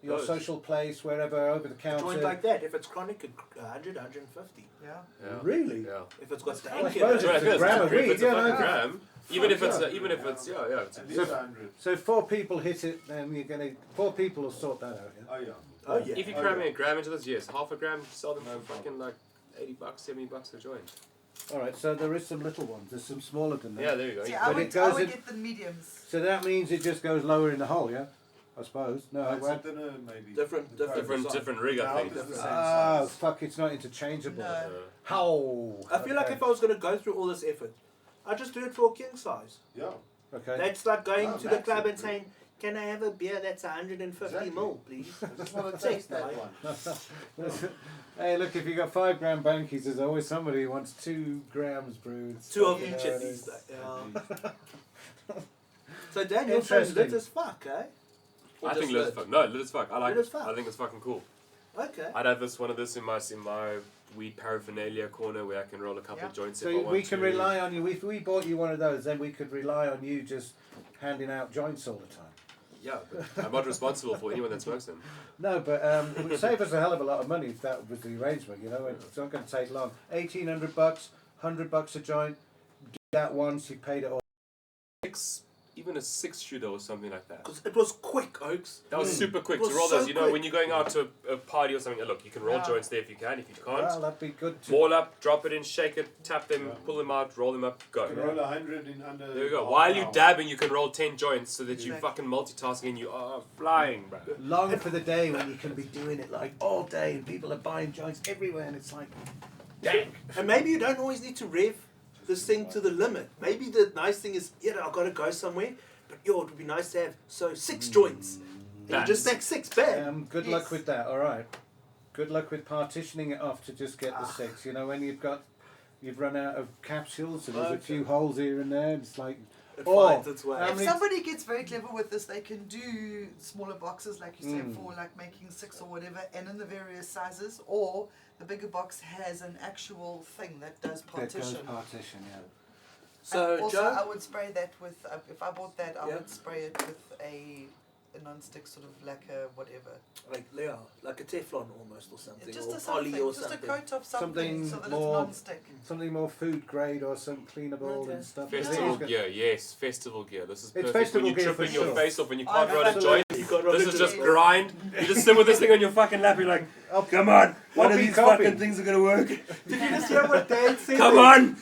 Your Those. social place, wherever, over the A counter? joint like that, if it's chronic, 100, 150. Yeah. Yeah. Really? Yeah. If it's got I stank in suppose it, it's a gram of If weed, it's a yeah, fucking no. gram, even if it's yeah. even if it's yeah. It's, At least 100. So if 4 people hit it, then you're gonna 4 people will sort that out. Yeah. Oh yeah. oh yeah. if you're cramming a gram into this, yes, half a gram, sell them for fucking like $80, $70 a joint. All right. So there is some little ones. There's some smaller than that. Yeah, there you go. See, You- I But would, it goes I would in- get the mediums. So that means it just goes lower in the hole, yeah? I suppose. No. That's well, a dinner maybe. Different different rig, I think. Different same oh size. fuck! It's not interchangeable. No. How? I feel like if I was going to go through all this effort, I'd just do it for a king size. Yeah. Okay. That's like going Oh, to the that's club it, and saying, "Can I have a beer that's 150 Exactly. mil, please?" I just want to Take taste that that. one. Hey, look! If you got 5 gram bankies, there's always somebody who wants 2 grams brewed. 2 of You each know, at it least. is. Yeah. So Daniel says Interesting. lit as fuck, eh? Or I think just lit as fuck. No, lit as fuck. I like Lit as it. fuck. I think it's fucking cool. Okay. I'd have one of this in my weed paraphernalia corner where I can roll a couple Yeah. of joints So if I want we can to. rely on you. If we bought you one of those, then we could rely on you just handing out joints all the time. Yeah, but I'm not responsible for anyone that smokes them. No, but it would save us a hell of a lot of money if that was the arrangement. You know, it's not going to take long. $1,800, $100 a joint. Do that once, you paid it all. Even a 6-shooter or something like that. Because it was quick, Oaks. That was super quick It was to roll so those. You know, quick. when you're going out to a party or something, look, you can roll Yeah. joints there if you can. If you can't, Well, that'd be good. To, ball up, drop it in, shake it, tap them, pull them out, roll them up, You go. can roll 100 in under. There you go. half While an you're hour. dabbing, you can roll 10 joints so that you Exactly. fucking multitasking and you are flying, bro. long for the day when you can be doing it like all day and people are buying joints everywhere and it's like, dang. And maybe you don't always need to rev this thing to the limit. Maybe the nice thing is, I've got to go somewhere, but it would be nice to have 6 joints. And you just stack 6, bam. Good luck with that. All right. Good luck with partitioning it off to just get the 6. You know, when you've run out of capsules and there's a few holes here and there, it's like. It finds its way. If somebody gets very clever with this, they can do smaller boxes, like you said, for like making 6 or whatever, and in the various sizes, or the bigger box has an actual thing that does partition. That goes partition, yeah. So, and also, Joe? I would spray that with, if I bought that, I would spray it with a non-stick sort of lacquer, whatever. Like a Teflon almost or something, Just or a poly something, or just something. a coat of something so that more- it's non-stick. Something more food grade or some cleanable and stuff. Festival gear, yes, festival gear. This is perfect. festival when you're gear for tripping your sure. face off when you can't run a Absolutely. joint. This is just grind. You just sit with this thing on your fucking lap. You're like, oh, come on, one of these fucking things are gonna work. Did you just hear what Dad said? Come on.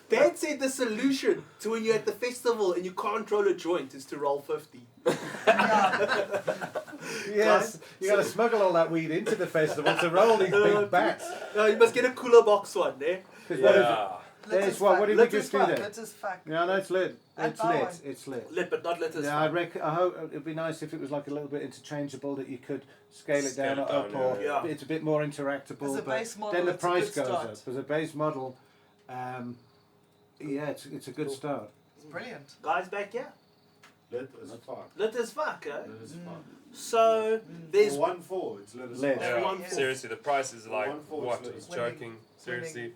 Dad said the solution to when you're at the festival and you can't roll a joint is to roll 50. Yes, you got to smuggle all that weed into the festival to roll these big bats. No, you must get a cooler box one, eh? What did we just do there? Lit as fuck. Yeah, no, it's lit. And It's Bowen. lit. It's lit. Lit, but not lit as Yeah, I hope it'd be nice if it was like a little bit interchangeable, that you could scale it down or up, or yeah. it's a bit more interactable. As a but base model, then the it's a price good goes start. up. As a base model, it's a good start. It's brilliant. Guys back here? Lit as fuck. Lit as fuck, eh? Lit as fuck. So, there's... For 1.4, it's lit as Lit. fuck. Yeah, One for- seriously, the price is like, One for what? it's He's winning. joking. Seriously.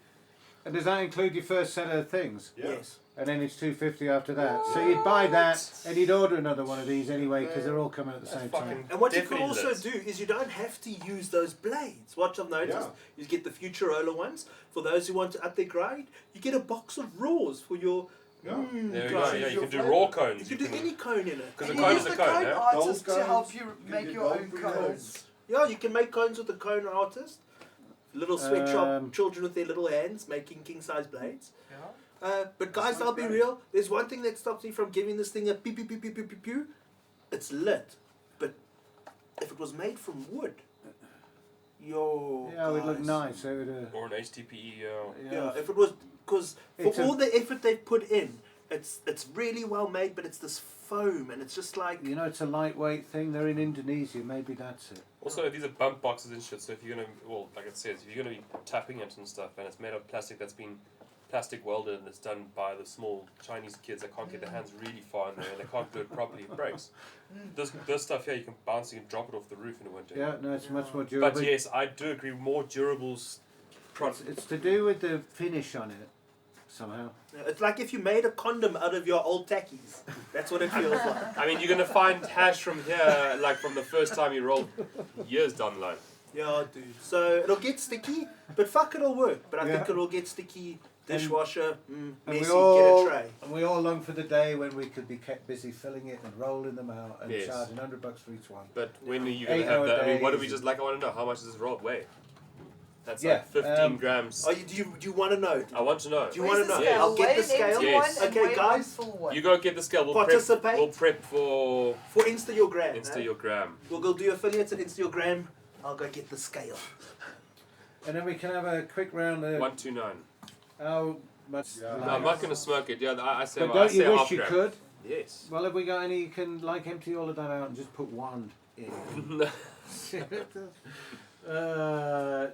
And does that include your first set of things? Yeah. Yes. And then it's $250 after that. So you'd buy that and you'd order another one of these anyway, because they're all coming at the same time. And what you can Definitely also lit. do is you don't have to use those blades. What I've noticed is get the Futurola ones. For those who want to up their grade, you get a box of raws for your... Yeah. There we go. guys. Yeah, you Your can do flavour. raw cones. You can do any cone in it. Because And a you cone use is a the cone, yeah? artist Gold to help cones, you you can make do your gold own cones. cones. Yeah, you can make cones with the cone artist. Little sweatshop children with their little hands making king-size blades. Yeah. But guys, I'll be real. There's one thing that stops me from giving this thing a pew pew pew pew pew pew pew. It's lit. But if it was made from wood, Yeah, it would look guys. nice. It would, Or an HDPE. Yeah, if it was, because for It's a- all the effort they've put in, it's really well made, but it's this foam, and it's just like you know, it's a lightweight thing. They're in Indonesia. Maybe that's it. Also, these are bump boxes and shit, so if you're gonna, well, like it says, if you're gonna be tapping it and stuff, and it's made of plastic that's been plastic welded and it's done by the small Chinese kids that can't get their hands really far in there and they can't do it properly, it breaks. This stuff here, you can bounce, you can drop it off the roof in the winter. Yeah, no, it's much more durable. But yes, I do agree, more durables. It's to do with the finish on it, somehow. it's like if you made a condom out of your old tackies. That's what it feels like. I mean, you're gonna find hash from here, like from the first time you rolled, years down the line. Yeah, dude. So it'll get sticky, but fuck, it'll work. But I Yeah. think it'll get sticky. Dishwasher, And messy, we all, get a tray. and we all long for the day when we could be kept busy filling it and rolling them out and Yes. charging $100 for each one. But when are you gonna 8 have hour that? I mean, what do we days. just like? I want to know how much does this roll weigh? That's Yeah, like 15 grams. Do you want to know? I want to know. Do you want to know? Yes. I'll get the Weigh an scale. empty Yes. one and Okay, weigh guys. one full one. You go get the scale. We'll Participate. We'll prep for For Insta your gram. Insta your gram. We'll go do affiliates at Insta your gram. I'll go get the scale. And then we can have a quick round of 129. how much. Yeah. No, I'm not going to smoke it. Yeah, I say. But I don't say you wish half you gram. could? Yes. Well, have we got any? You can like empty all of that out and just put one in.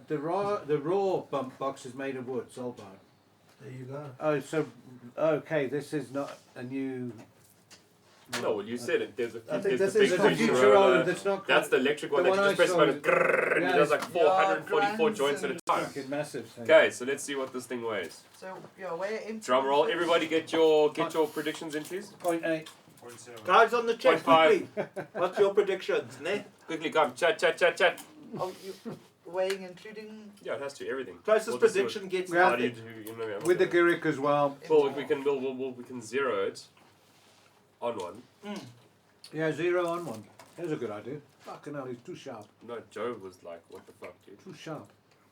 The raw bump box is made of wood, sold by. There you go. Oh, so okay, this is not a new. No, well, you said it. There's a. I think there's this the is big a Futurola. Futurola. That's not. That's the electric one The that you one just I press saw button is- and yeah, it does like it's- 444 Yeah, joints at a time. Fucking massive thing. Okay, so let's see what this thing weighs. So, yeah, weigh an empty Drum one roll. first. Everybody get your predictions in, please. 0.8. Guys on the chat 0.5. quickly. What's your predictions, ne? Quickly, come. Chat. Oh, you weighing including. Yeah, it has to. Everything. Closest We'll just do it. prediction gets Yeah. How do you nothing. do? You know, I'm With the not Giric as well. gonna- Well, we can zero it on one. Yeah, 0 on 1. That's a good idea. Fucking hell, he's too sharp. No, Joe was like, what the fuck, dude? Too sharp.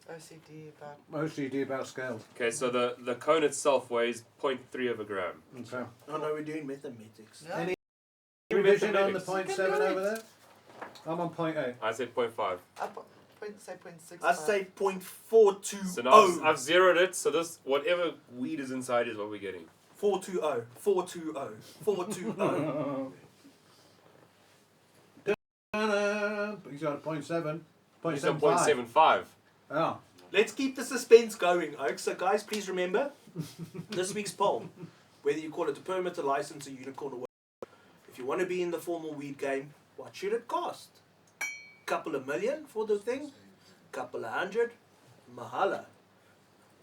OCD about. Mostly do about scales. Okay, so the cone itself weighs 0.3 of a gram. Okay. Oh no, we're doing mathematics. No? Any revision on the mathematics. 0.7 over there? I'm on 0.8. I said 0.5. Up, Say 0.6. I say 0.420. So now I've zeroed it. So this whatever weed is inside is what we're getting. 420. 420. 420. He's got a 0.7. It's a 0.75. 0.75. Oh. Let's keep the suspense going, Oaks. So, guys, please remember this week's poll, whether you call it a permit, a license, a unicorn, or whatever. If you want to be in the formal weed game, what should it cost? Couple of million for the thing? Couple of hundred? Mahala.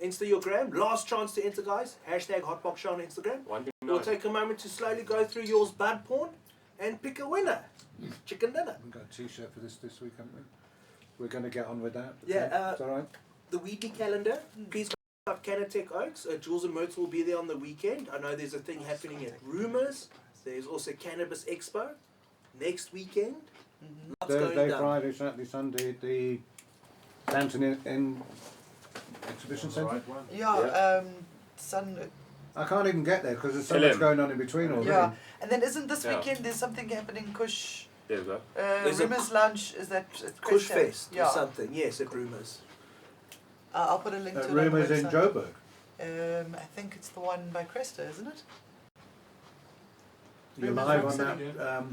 Insta your gram. Last chance to enter, guys. Hashtag HotboxShow on Instagram. We'll take a moment to slowly go through yours bud porn and pick a winner. Chicken dinner. We've got a t-shirt for this week, haven't we? We're going to get on with that. Yeah, it's all right. The weekly calendar. Please go up Canatech Oaks. Jules and Mertz will be there on the weekend. I know there's a thing happening at Rumors. There's also Cannabis Expo next weekend. Lots going Thursday, down. Friday, Saturday, Sunday at the Downton in Exhibition That's the Centre. right one. Yeah, Sun. I can't even get there because there's so LM. much going on in between already. Yeah, and then isn't this Yeah. weekend there's something happening? Kush. There we go. There's a Rumors lunch. Is that at Kush Crest Hill? Fest Yeah. or something. Yes, at Rumors. I'll put a link to it. Rumours on in the website. Joburg. I think it's the one by Cresta, isn't it? You're Rumours live Rock on City. that.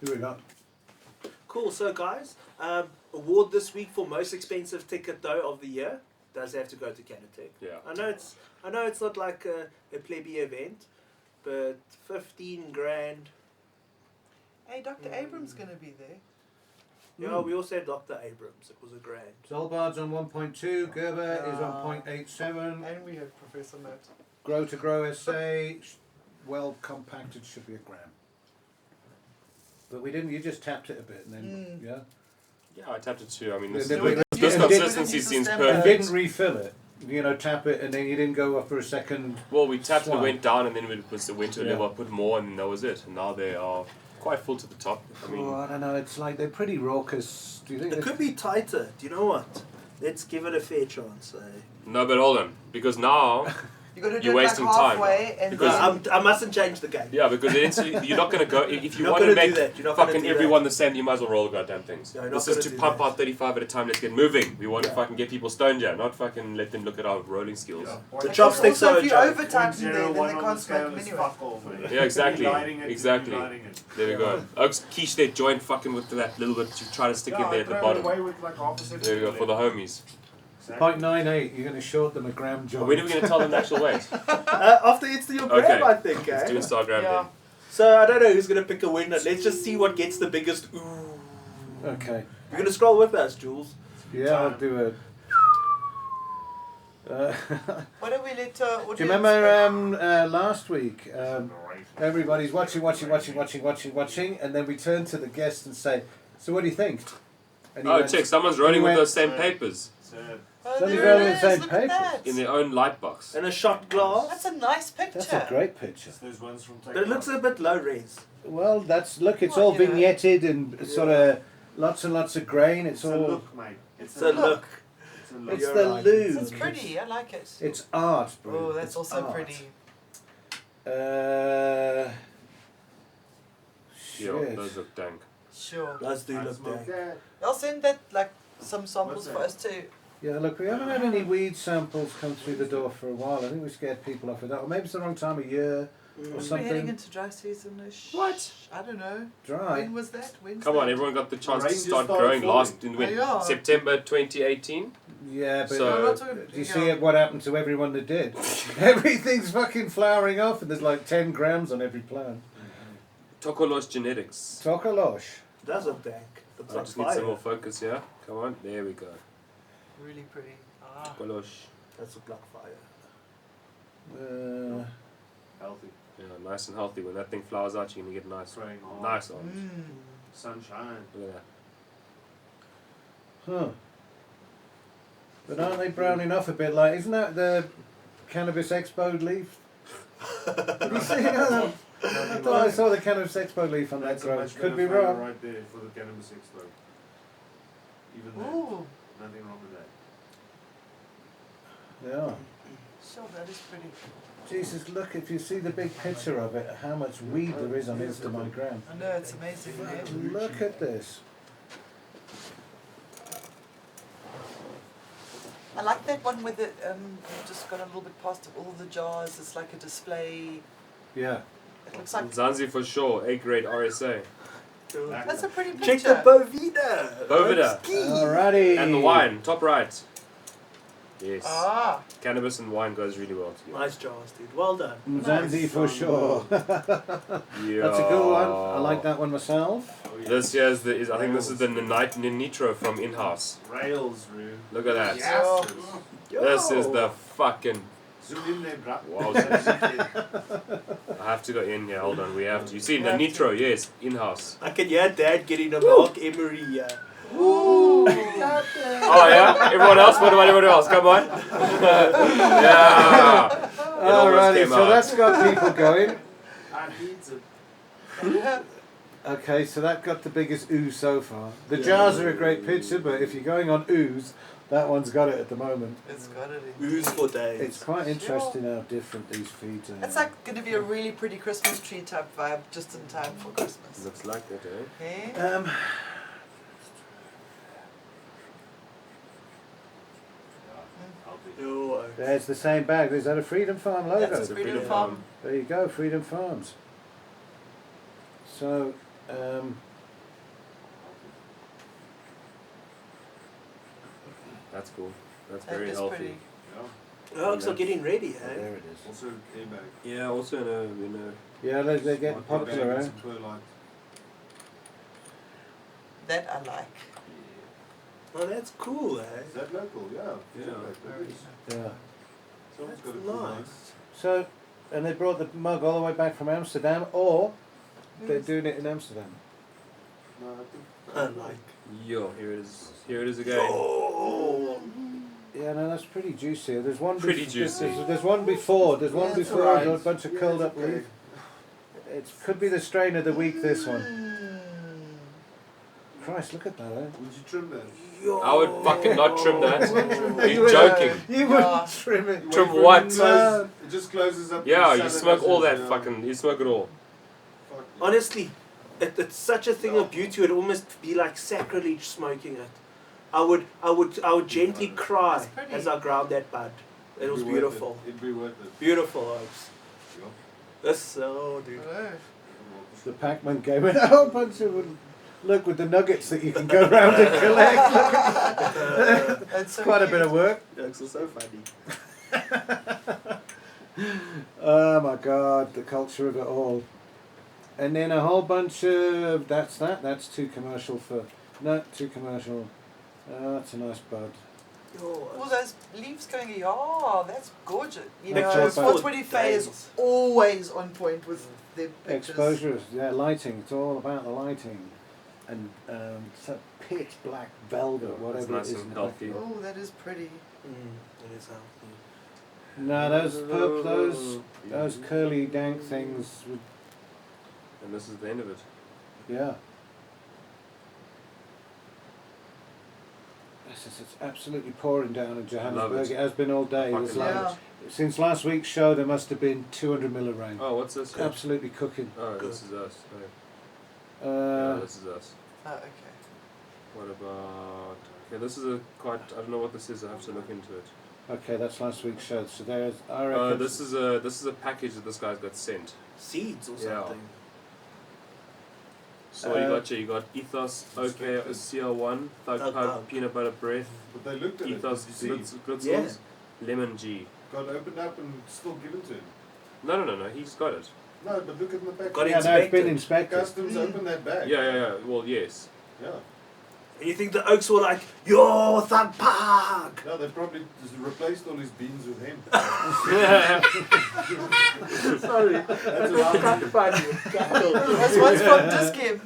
Who we got? Cool. So, guys, award this week for most expensive ticket though of the year does have to go to Canatech. Yeah. I know it's not like a plebby event, but 15 grand. Hey, Dr. Abrams gonna be there. Yeah, we also had Dr. Abrams. It was a grand. Zolbard's on 1.2. Gerber is Yeah. on 0.87. And we have Professor Matt. Grow to Grow SA, well compacted, should be a gram. But we didn't. You just tapped it a bit, and then Mm. Yeah, I tapped it too. I mean, this, Yeah, is, we- this yeah, consistency we- seems we- And perfect. didn't refill it. You know, tap it, and then you didn't go up for a second. Well, we tapped it, Swine. it went down, and then it went to a Yeah. level. I put more, and that was it. And now they are quite full to the top. I mean, I don't know. It's like they're pretty raucous. Do you think? It could be tighter. Do you know what? Let's give it a fair chance. no, but hold on, because now, You gotta do You're it wasting like time. halfway and Because- I mustn't change the game. yeah, because it's, you're not going to go. If you You're not want to gonna do make that. You're not gonna fucking do everyone the same, you might as well roll the goddamn things. Yeah, you're This not is gonna to do pump that. out 35 at a time. Let's get moving. We want to Yeah. fucking get people stoned here, not fucking let them look at our rolling skills. Yeah. The Like, chopsticks also, are if a you joke. overtime them, then 0.01 they on can't the smoke scale them is anyway. fuck all, mate. Yeah, exactly. Lighting it, Exactly. lighting it. There we go. Oaks quiche their joint fucking with that little bit to try to stick in there at the bottom. Away with like half a There we go, for the homies. Exactly. 0.98. You're going to short them a gram, John. When are we going to tell them the actual weight? After it's your grab, Okay. I think. Let's do Eh? Instagram Yeah. then. So I don't know who's gonna pick a winner. Let's just see what gets the biggest ooh. Okay. You're gonna scroll with us, Jules. Yeah, I'll do a. What do we let Do audience you remember pick? last week? Everybody's watching, and then we turn to the guest and say, "So what do you think?" And he Oh, went, check, someone's rolling he with went- those same papers Oh, Somebody's there rolling it the is, same look at that. papers. in their own light box. And a shot glass. That's a nice picture. That's a great picture. Those ones from But it looks a bit low res. Well, look. It's Well, all you know. vignetted and sort of lots and lots of grain. It's It's a all. look, mate. It's a look. It's a look. It's You're the right. lube. It's pretty. I like it. It's art, bro. Oh, that's It's also art. pretty. Yeah, Shit. those look dank. Sure. Those do I look smoke dank. that. I'll send that like some samples What's for us too. Yeah, look, we haven't had any weed samples come through the door for a while. I think we scared people off with that. Or maybe it's the wrong time of year or We're heading something. into dry season-ish. What? I don't know. Dry. When was that? When's Come on, that? everyone got the chance to Rangers start started growing falling. last in when? Yeah. September 2018. Yeah, but So- I'm not talking- do you yeah. see what happened to everyone that did? Everything's fucking flowering off, and there's like 10 grams on every plant. Tokolos Genetics. Tokolosh. It does look dank. Looks I like just need some fire. more focus here. Come on, there we go. Really pretty. Ah. Tokolos. That's look like fire. Healthy. Yeah, nice and healthy. When that thing flowers out, you're gonna get nice, Spraying hard. nice orange. Mm. Sunshine. Look at that. Huh. But aren't they browning off a bit? Like, isn't that the Cannabis Expo leaf? Did you see that? I thought I saw the Cannabis Expo leaf on that That's a grow. much Could be better photo wrong. right there for the Cannabis Expo. Even that. Ooh. Nothing wrong with that. Yeah. Sure, that is pretty. Jesus, look, if you see the big picture of it, how much weed there is on Instagram. I know, it's amazing. Yeah. Look at this. I like that one with the you just got a little bit past all the jars. It's like a display. Yeah. It looks like Zanzi for sure, A grade RSA. that's a pretty picture. Check the Bovida. Bovida. Alrighty. And the wine, top right. Yes. Ah, Cannabis and wine goes really well together. Nice jars, dude. Well done. Zanzi for sure. Yeah. That's a good one. I like that one myself. This here is I think this is the Nitro from In-House. Rails, Roo. Look at that. Yes. This is the fucking... Zoom in there, bruh. Wow. I have to go in here, hold on, we have to. You see, the Nitro, yes, In-House. I can hear Dad getting a Marc Emery. Oh yeah? Everyone else? What about everyone else? Come on. Yeah. It almost Alrighty, came so out. that's got people going. I need to. Okay, so that got the biggest ooze so far. The jars are a great picture, but if you're going on ooze, that one's got it at the moment. it's got it. Ooze for days. It's quite interesting how different these feeds are. It's like going to be a really pretty Christmas tree type vibe, just in time for Christmas. Looks like it, eh? Okay. Oh, There's the same bag. Is that a Freedom Farm logo? That's a Freedom Farm. There you go, Freedom Farms. So, That's cool. That's That very is healthy. pretty. Oaks are getting ready, oh, eh? there it is. Also, airbag. Yeah, also in a Yeah, they're getting Airbag popular, and eh? some perlite. That I like. Oh, that's cool, eh? Is that local? Yeah. Yeah. That is. Yeah. Someone's That's got a cool one. nice. So, and they brought the mug all the way back from Amsterdam, or they're doing it in Amsterdam. No, I think. I like. Yo, here it is. Here it is again. Oh, Yeah, no, that's pretty juicy. There's one. Pretty juicy. There's one before. There's one That's before. alright. There's a bunch of Yeah, curled it's up okay. leaf. It could be the strain of the week. This one. Christ, look at that. Eh? Would you trim that? yo. I would fucking not trim that. You You're joking. You wouldn't trim it. You Trim wait for it what? to close- It just closes up. Yeah, the you salad smoke all as that is, fucking, you smoke it all. Fuck yeah. Honestly, it's such a thing of beauty. It would almost be like sacrilege smoking it. I would gently cry That's pretty. as I ground that bud. It It'd was be worth beautiful. It'd be worth it. Beautiful, Oaks. Yeah. This, oh, dude. The Pac-Man game and a whole bunch of them. Look with the nuggets that you can go around and collect. That's so Quite a cute. bit of work. Oaks are so funny. Oh my God, the culture of it all. And then a whole bunch of that's too commercial for too commercial. That's a nice bud. All those leaves going, yeah, that's gorgeous. You know, Picture about 420 Faye is always on point with their pictures. Exposures, yeah, lighting. It's all about the lighting, and so pitch black velvet, whatever It's it nice is. and in the healthy. back. Oh, that is pretty. It is healthy. No, those curly dank things. Would, And this is the end of it. yeah. It's absolutely pouring down in Love Johannesburg. it. It has been all day. I There's fucking like, love Yeah. since last week's show, there must have been 200 mil of rain. Oh, what's this? here? Absolutely cooking. Oh, this is us. Oh, Uh, yeah, this is us. Oh, okay. What about... Okay, this is a quite... I don't know what this is. I have to look into it. okay, that's last week's show. So there's, I reckon. This is a package that this guy's got sent. Seeds or Yeah. something. So what you got Ethos, OK, CL1, Thug Thug Pug, Pug. Peanut Butter Breath, But they looked at Ethos, it. Did you see? Glitzels, Lemon G. Got opened up and still given to him. No, he's got it. No, but look at the back. Got yeah, no, it's been inspected. inspected. Customs opened that bag. Yeah, well, yes. Yeah. And you think the Oaks were like, yo, Thug Pug! No, they probably just replaced all his beans with him. Sorry. That's around. That's one's from Diskim.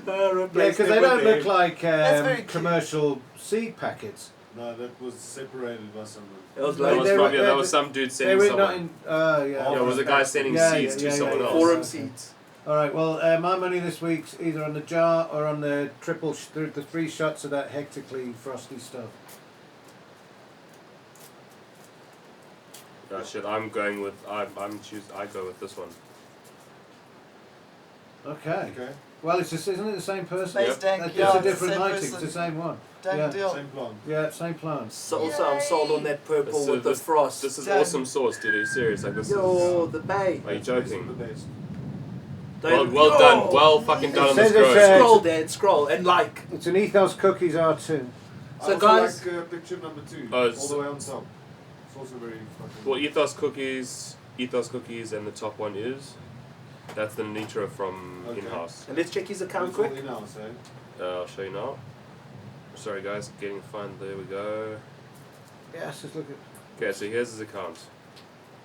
Yeah, because they don't look like That's very cute. commercial seed packets. No, that was separated by someone. It was They- That like was they were- probably, they- that was some dude They sending were someone. not in. Yeah. Yeah, it was a guy sending Yeah, seeds yeah, to someone yeah. else. forum seeds. All right. Well, my money this week's either on the jar or on the the 3 shots of that hectically frosty stuff. Oh shit, I'm going with I go with this one. Okay. Okay. Well, it's just isn't it the same person? Space Yep. Dank, That's yeah, just a it's the different same lighting. person. It's the same one. Dang Yeah. deal. Same plant. Yeah, same plants. So also, I'm sold on that purple This with is- the frost. This is Done. awesome sauce, dude. Are you serious? Like this Yo, is. the bay. Are you That's the best joking? of the best. Well done. Well fucking done on this says it's, grow. Scroll, Dad, scroll, and like. It's an Ethos Cookies R2. So I also guys- like picture number 2, Oh, all it's- the way on top. It's also very fucking. Well, Ethos cookies, and the top one is. That's the Nitra from Okay. in-house. And let's check his account It's all quick. in-house, eh? I'll show you now. Sorry guys, getting fine. There we go. Yes, just look at. Okay, so here's his account.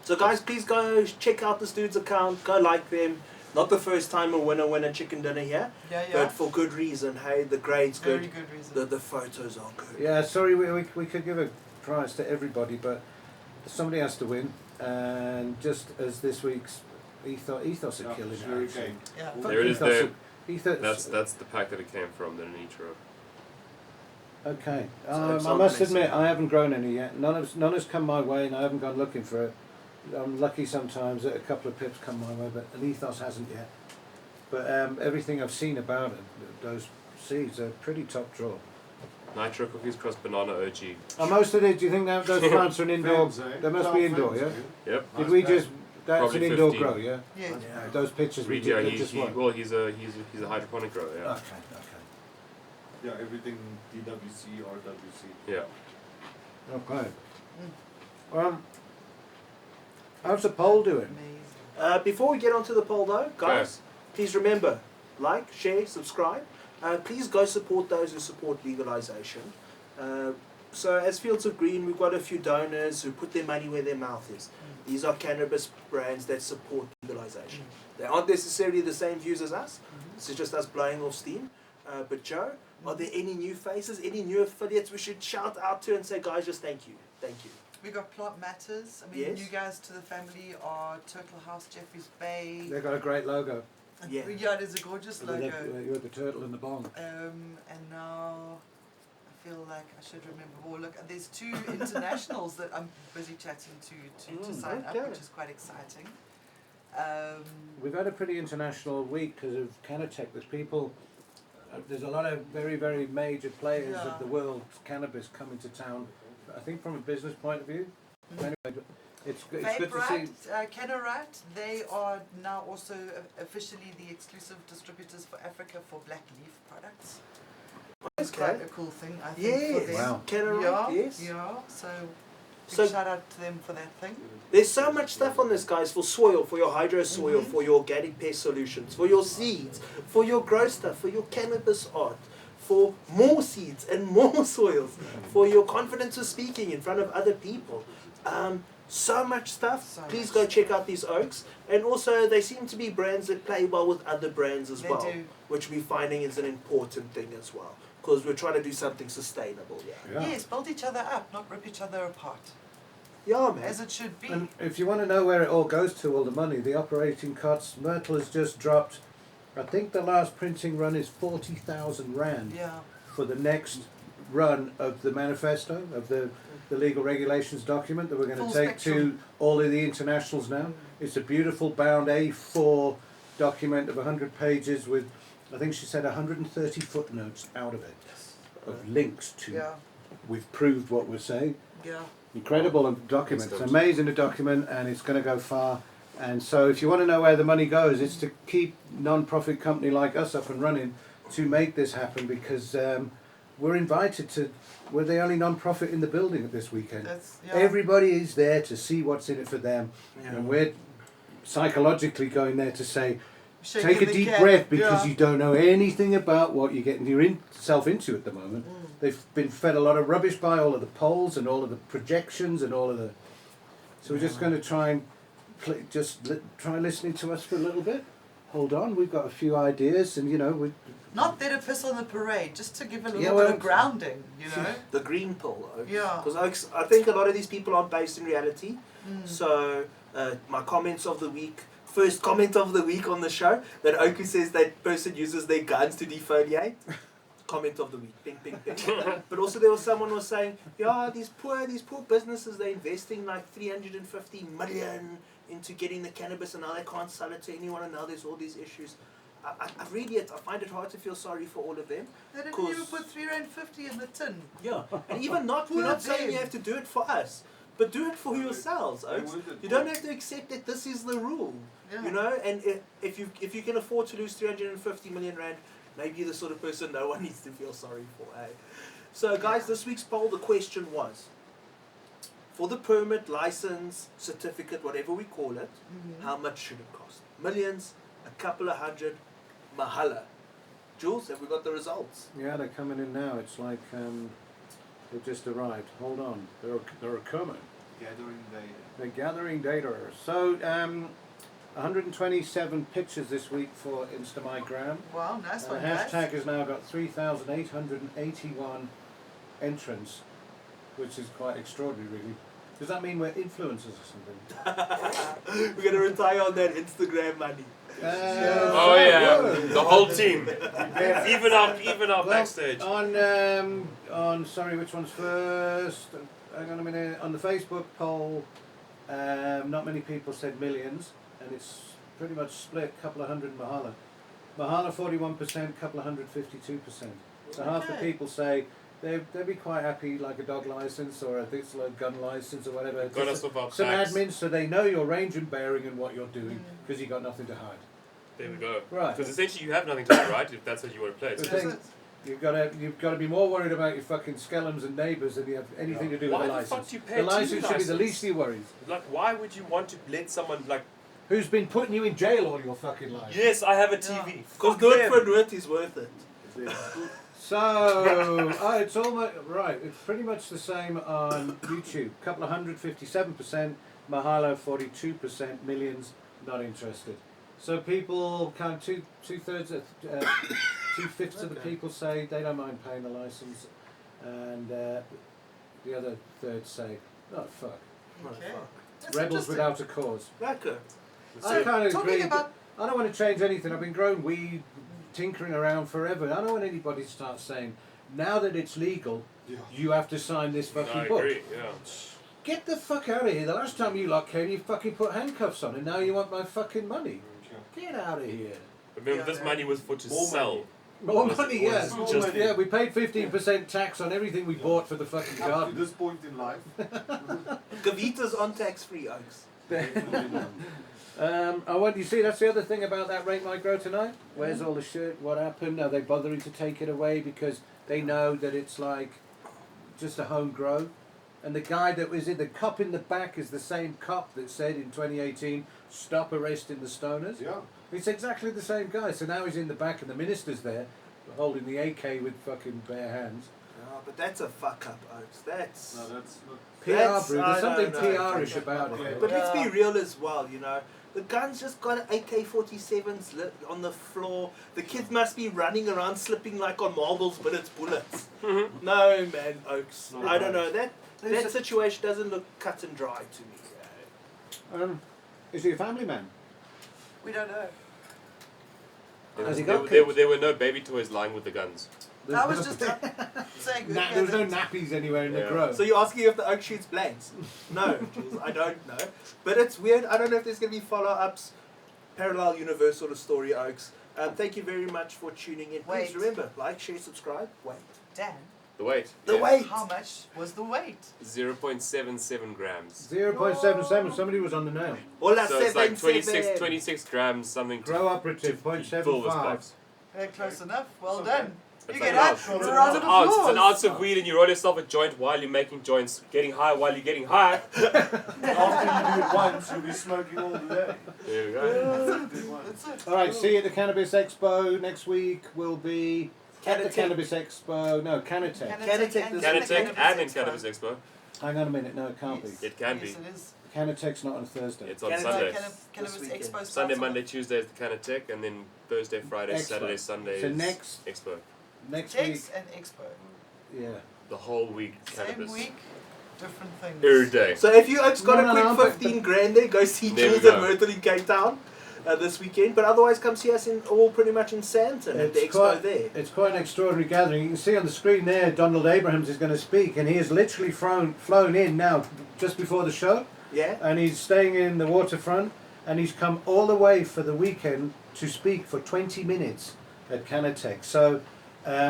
So guys, please go check out this dude's account. Go like them. Not the first time a winner chicken dinner here, Yeah, yeah. but for good reason. Hey, the grade's Very good. good reason. The photos are good. Yeah, sorry, we could give a prize to everybody, but somebody has to win. And just as this week's Ethos are killing it. Sugar actually. cane. Yeah. Fuck There it is Ethos there. are- Ethos. That's the pack that it came from, the Nitra. Okay. So it's I on must this. admit, I haven't grown any yet. None has come my way, and I haven't gone looking for it. I'm lucky sometimes that a couple of pips come my way, but an Ethos hasn't yet. But everything I've seen about it, those seeds are pretty top draw. Nitra cookies cross banana OG. And most of it, do you think that those plants are an indoor? Fans, eh? They must be indoor, yeah. Yep. Did Nice we pack. just? That's Probably an indoor 15. grow, yeah. Yeah. Those pictures we Yeah, did, they he, just he, weren't. well, he's a hydroponic grower. Yeah. Okay. Yeah, everything DWC, RWC. Yeah. Okay. How's the poll doing? Amazing. Before we get onto the poll though, guys, please remember, like, share, subscribe. Please go support those who support legalization. So as Fields of Green, we've got a few donors who put their money where their mouth is. These are cannabis brands that support legalization. They aren't necessarily the same views as us. This is just us blowing off steam. But Joe, are there any new faces, any new affiliates we should shout out to and say, guys, just thank you. Thank you. We got Plant Matters. I mean, Yes. new guys to the family are Turtle House, Jeffreys Bay. They've got a great logo. Yeah. Yeah, it is a gorgeous With logo. you had the turtle and the bong. And now I feel like I should remember more. Look, there's 2 internationals that I'm busy chatting to sign okay. up, which is quite exciting. We've had a pretty international week because of Canatech. There's people, there's a lot of very, very major players Yeah. of the world cannabis coming to town. I think from a business point of view. Anyway, it's good to see. Vape Cannarat, they are now also officially the exclusive distributors for Africa for Black Leaf products. It's Okay. quite a cool thing, I think, Yes. for them. Wow. Canada, Yeah, yes. yeah. So, big So- shout out to them for that thing. There's so much stuff on this, guys, for soil, for your hydro soil, for your organic pest solutions, for your seeds, for your grow stuff, for your cannabis art, for more seeds and more soils, for your confidence of speaking in front of other people. So much stuff. So Please much go stuff. check out these oaks. And also, they seem to be brands that play well with other brands as They well, do. which we're finding is an important thing as well. Because we're trying to do something sustainable, yeah. Yeah. Yes, build each other up, not rip each other apart, Yeah, man. as it should be. And if you want to know where it all goes to, all the money, the operating costs, Myrtle has just dropped, I think the last printing run is 40,000 Rand Yeah. for the next run of the manifesto, of the legal regulations document that we're going Full to take to spectrum. all of the internationals now. It's a beautiful bound A4 document of 100 pages with, I think she said 130 footnotes out of it, of links to, Yeah. we've proved what we're saying. Yeah. Incredible document. It's Excellent. amazing a document, and it's going to go far. And so, if you want to know where the money goes, it's to keep non-profit company like us up and running to make this happen. Because we're invited to. We're the only non-profit in the building at this weekend. That's yeah. Everybody is there to see what's in it for them, Yeah. and we're psychologically going there to say, Shaking take a the deep cat. breath because Yeah. you don't know anything about what you're getting yourself into at the moment. They've been fed a lot of rubbish by all of the polls and all of the projections and all of the. So we're just going to try and try listening to us for a little bit. Hold on, we've got a few ideas, and we. Not there to piss on the parade, just to give a little Yeah, bit well, of grounding, you know. The green pill, Oaks. Yeah. Because Oaks, I think a lot of these people aren't based in reality. So my comments of the week, first comment of the week on the show, that Oku says that person uses their guns to defoliate. Comment of the week, ping, ping, ping. But also there was someone was saying, yeah, these poor businesses, they're investing like 350 million into getting the cannabis, and now they can't sell it to anyone, and now there's all these issues. I really, I find it hard to feel sorry for all of them. They didn't 'Cause- even put £3.50 in the tin. Yeah, and even not, we're Poor not saying them. you have to do it for us, but do it for yourselves, They Oaks. wanted You more. don't have to accept that this is the rule, Yeah. you know. And if you can afford to lose 350 million rand, maybe you're the sort of person no one needs to feel sorry for. Eh? So, guys, this week's poll, the question was: for the permit, license, certificate, whatever we call it, how much should it cost? Millions, a couple of hundred, mahala. Jules, have we got the results? Yeah, they're coming in now. It's like they've just arrived. Hold on, they're coming. Gathering data. They're gathering data. So 127 pictures this week for Instagram. Wow, nice The one, guys. hashtag has now got 3,881 entrants, which is quite extraordinary, really. Does that mean we're influencers or something? We're going to retire on that Instagram money. Oh yeah, the whole team, even our backstage. On sorry, which one's first? Hang on a minute. On the Facebook poll, not many people said millions, and it's pretty much split. Couple of hundred Mahala. Mahala 41%, couple of hundred 52%. So half the Okay. people say they'd be quite happy, like a dog license or a this like gun license or whatever. Got Just us off our some backs. admin, so they know your range and bearing and what you're doing, because you got nothing to hide. There we go. Right. Because essentially you have nothing to do, right? If that's how you want to play it. The So thing- You've got to be more worried about your fucking skellums and neighbours than you have anything to do Why with the the fuck license. do you pay The a license TV should be the license? least of your worries. like, why would you want to let someone like? Who's been putting you in jail all your fucking life? Yes, I have a TV. Because Fuck do it them. for Nwit is worth it. So, it's almost right. It's pretty much the same on YouTube. Couple of hundred, 57%. Mahalo, 42%. Millions, not interested. So people kind of two-fifths of the people say they don't mind paying the license, and the other third say, oh fuck, Okay. That's rebels interesting. without a cause. Lekker. I kind of Talking agree. about I don't want to change anything. I've been growing weed, tinkering around forever. I don't want anybody to start saying, now that it's legal, Yeah. you have to sign this fucking I book. agree. Yeah. Get the fuck out of here. The last time you lot came, you fucking put handcuffs on, and now you want my fucking money. Get out of here. Remember, this money was for to More sell. money. More Was- money, was yes. more just- money. Yeah, we paid 15% tax on everything we bought for the fucking Up to garden. this point in life, Gavita's on tax-free, Oaks. I want you see. That's the other thing about that Rate My Grow tonight. Where's all the shit? What happened? Are they bothering to take it away because they know that it's like just a home grow? And the guy that was in the cop in the back is the same cop that said in 2018, "Stop arresting the stoners." yeah. It's exactly the same guy. So now he's in the back, and the minister's there, holding the AK with fucking bare hands. No, but that's a fuck-up, Oaks. That's... No, that's not. PR, That's- bro. I There's something know, PR-ish about okay. it. But let's be real as well, you know. The gun's just got AK-47s lit on the floor. The kids must be running around slipping like on marbles, but it's bullets. No, man, Oaks. No, I don't right. know. That situation doesn't look cut and dry to me. Is he a family man? we don't know. Has he got There kids? were no baby toys lying with the guns. I was just saying. There was no nappies anywhere in the Yeah. grow. So you're asking if the Oak shoots blanks? No, Jules, I don't know. But it's weird. I don't know if there's going to be follow-ups, parallel universe sort of story, Oaks. Thank you very much for tuning in. Please Wait. remember, like, share, subscribe. Wait. Dan, The weight. The weight. how much was the weight? 0.77 grams. 0.77. Somebody was on the nail. Hola, So it's like 77. 26 grams, something to Grow operative. fill this 0.75. box. Close enough. Well Okay. done. It's You like get an out. ounce. A It's round an of ounce. It's an applause. ounce of weed, and you roll yourself a joint while you're making joints, getting high while you're getting high. After you do it once, you'll be smoking all the day. There we go. That's it. All right. See you at the Cannabis Expo next week. We'll be at the Canatech. Cannabis Expo. No, Canatech. Canatech and Canatech and in Expo. Cannabis Expo. Hang on a minute. No, it can't Yes. be. It can Yes, be. it is. Canatech's not on a Thursday. It's on Cannabis Sunday. Cannabis weekend. Expo starts Sunday, on Monday, Tuesday is the Canatech, and then Thursday, Friday, Expo. Saturday, Sunday So is next- Expo. Next Tex week. and Expo. Yeah. The whole week cannabis. Same week, different things. Every day. So if you Oaks got No, a no, quick but- 15 grand there, go see There we Jules and go. Myrtle in Cape Town this weekend. But otherwise, come see us in all pretty much in Sandton at the expo there. It's quite an extraordinary gathering. You can see on the screen there, Donald Abrahams is going to speak, and he has literally flown in now just before the show, Yeah? and he's staying in the waterfront, and he's come all the way for the weekend to speak for 20 minutes at Canatech. So quite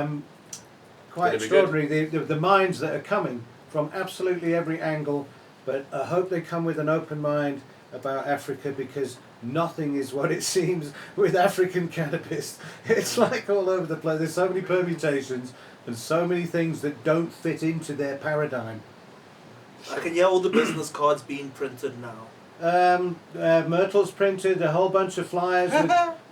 Gonna be extraordinary, the minds that are coming from absolutely every angle, but I hope they come with an open mind about Africa, because nothing is what it seems with African cannabis. It's like all over the place. There's so many permutations and so many things that don't fit into their paradigm. I can hear all the business cards being printed now. Myrtle's printed a whole bunch of flyers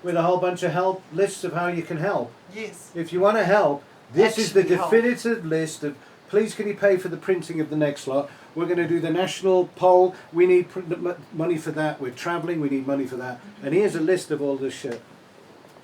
with a whole bunch of help lists of how you can help. Yes. If you want to help, this is the Actually help. definitive list of, please can you pay for the printing of the next lot. We're going to do the national poll. We need money for that. We're travelling. We need money for that. And here's a list of all this shit.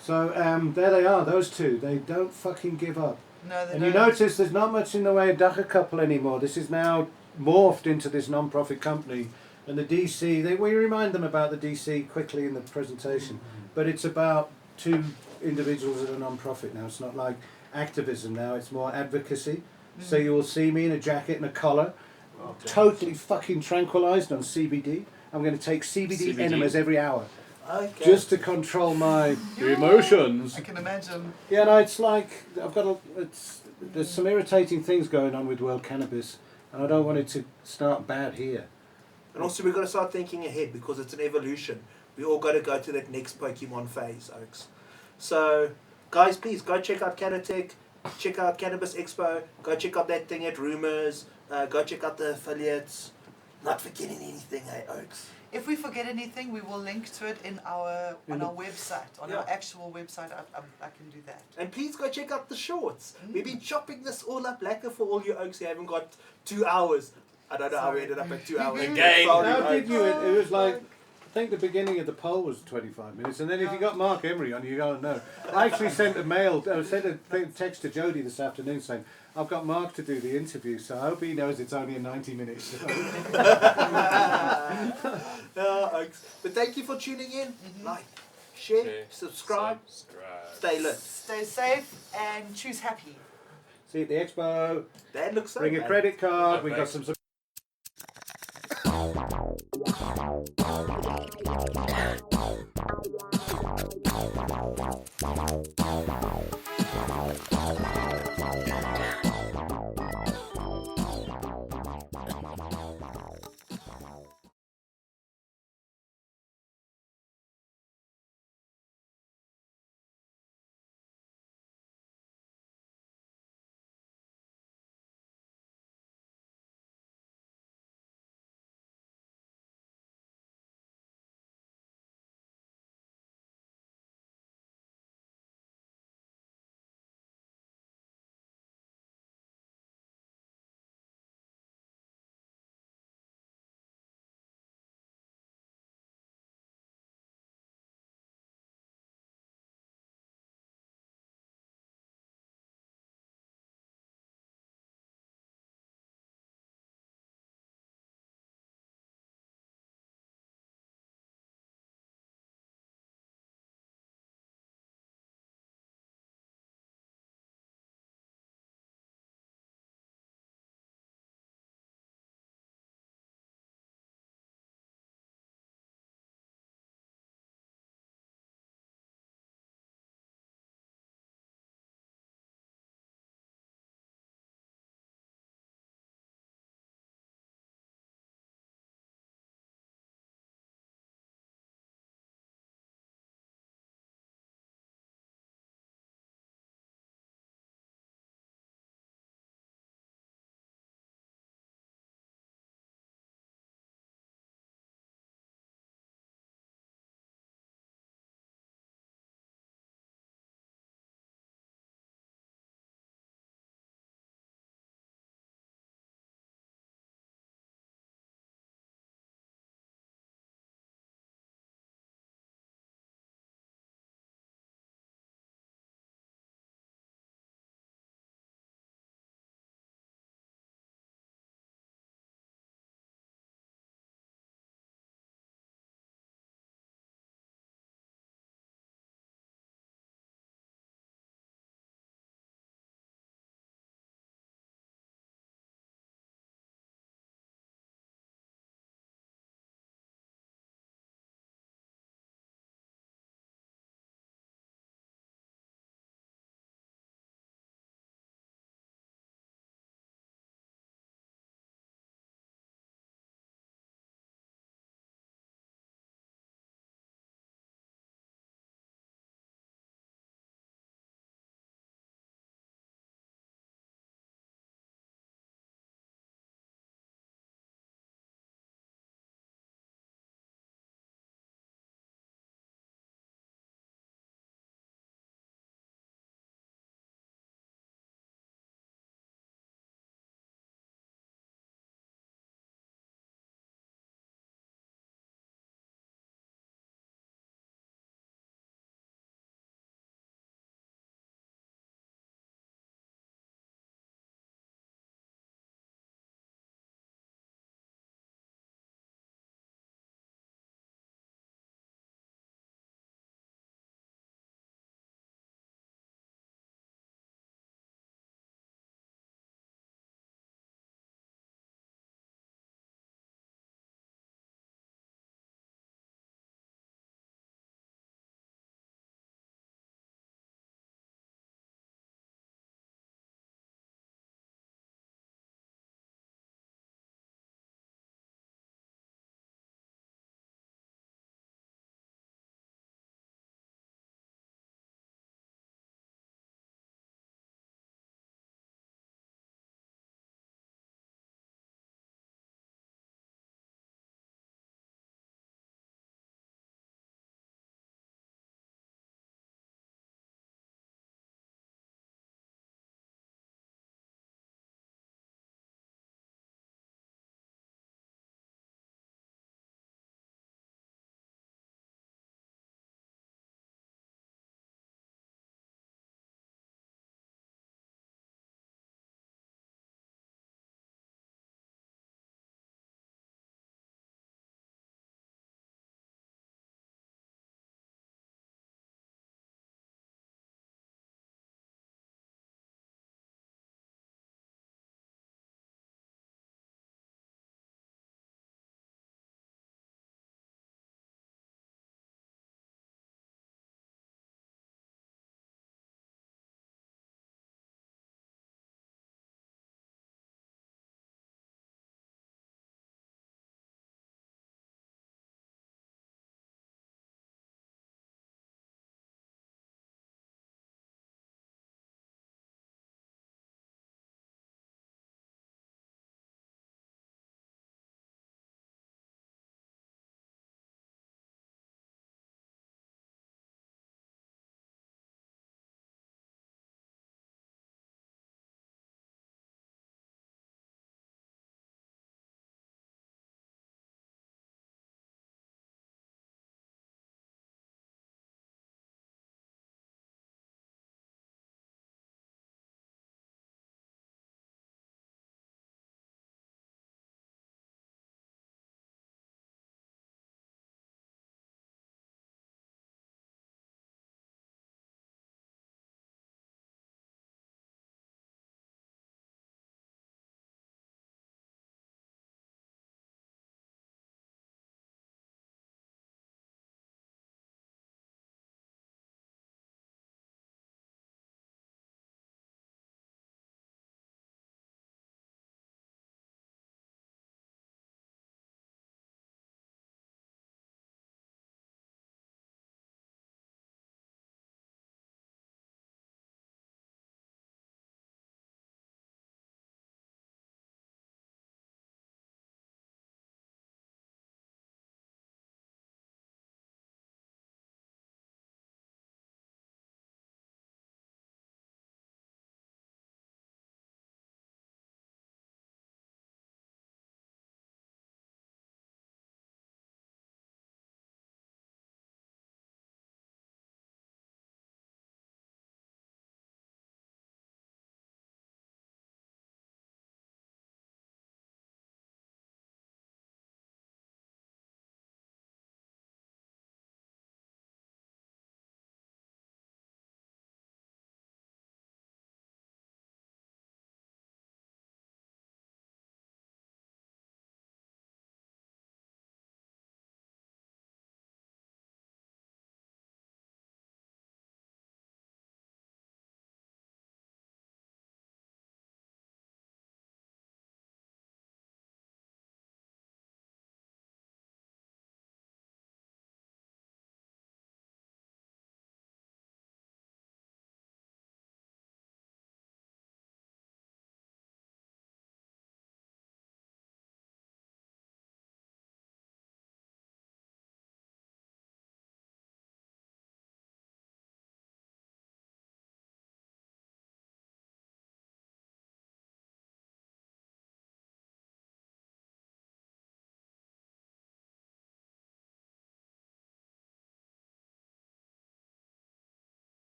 So there they are, those two. They don't fucking give up. No, they And don't. you notice there's not much in the way of Dagga couple anymore. This is now morphed into this non-profit company. And the DC, we remind them about the DC quickly in the presentation. But it's about two individuals that are non-profit now. It's not like activism now, it's more advocacy. So you will see me in a jacket and a collar, totally fucking tranquilized on CBD. I'm going to take CBD enemas every hour. Okay. Just to control my emotions. I can imagine. Yeah, no, it's like there's some irritating things going on with world cannabis, and I don't want it to start bad here. And also we've got to start thinking ahead, because it's an evolution. We all got to go to that next Pokemon phase, Oaks. So, guys, please go check out Canatech, check out Cannabis Expo, go check out that thing at Rumors, go check out the affiliates. Not forgetting anything, hey, Oaks. If we forget anything, we will link to it on our website, on our actual website. I can do that. And please go check out the shorts. We've been chopping this all up lacquer for all you Oaks who haven't got 2 hours. I don't know how we ended up at 2 hours. Again. Sorry, How did Oaks. you? It was like, I think the beginning of the poll was 25 minutes, and then if you got Marc Emery on, you go, no. I actually sent a text to Jody this afternoon saying, I've got Marc to do the interview, so I hope he knows it's only a 90-minute show. Oaks. But thank you for tuning in. Like, share, subscribe, stay lit. Stay safe and choose happy. See you at the expo. That looks so Bring a bad. credit card. No, We got thanks. some.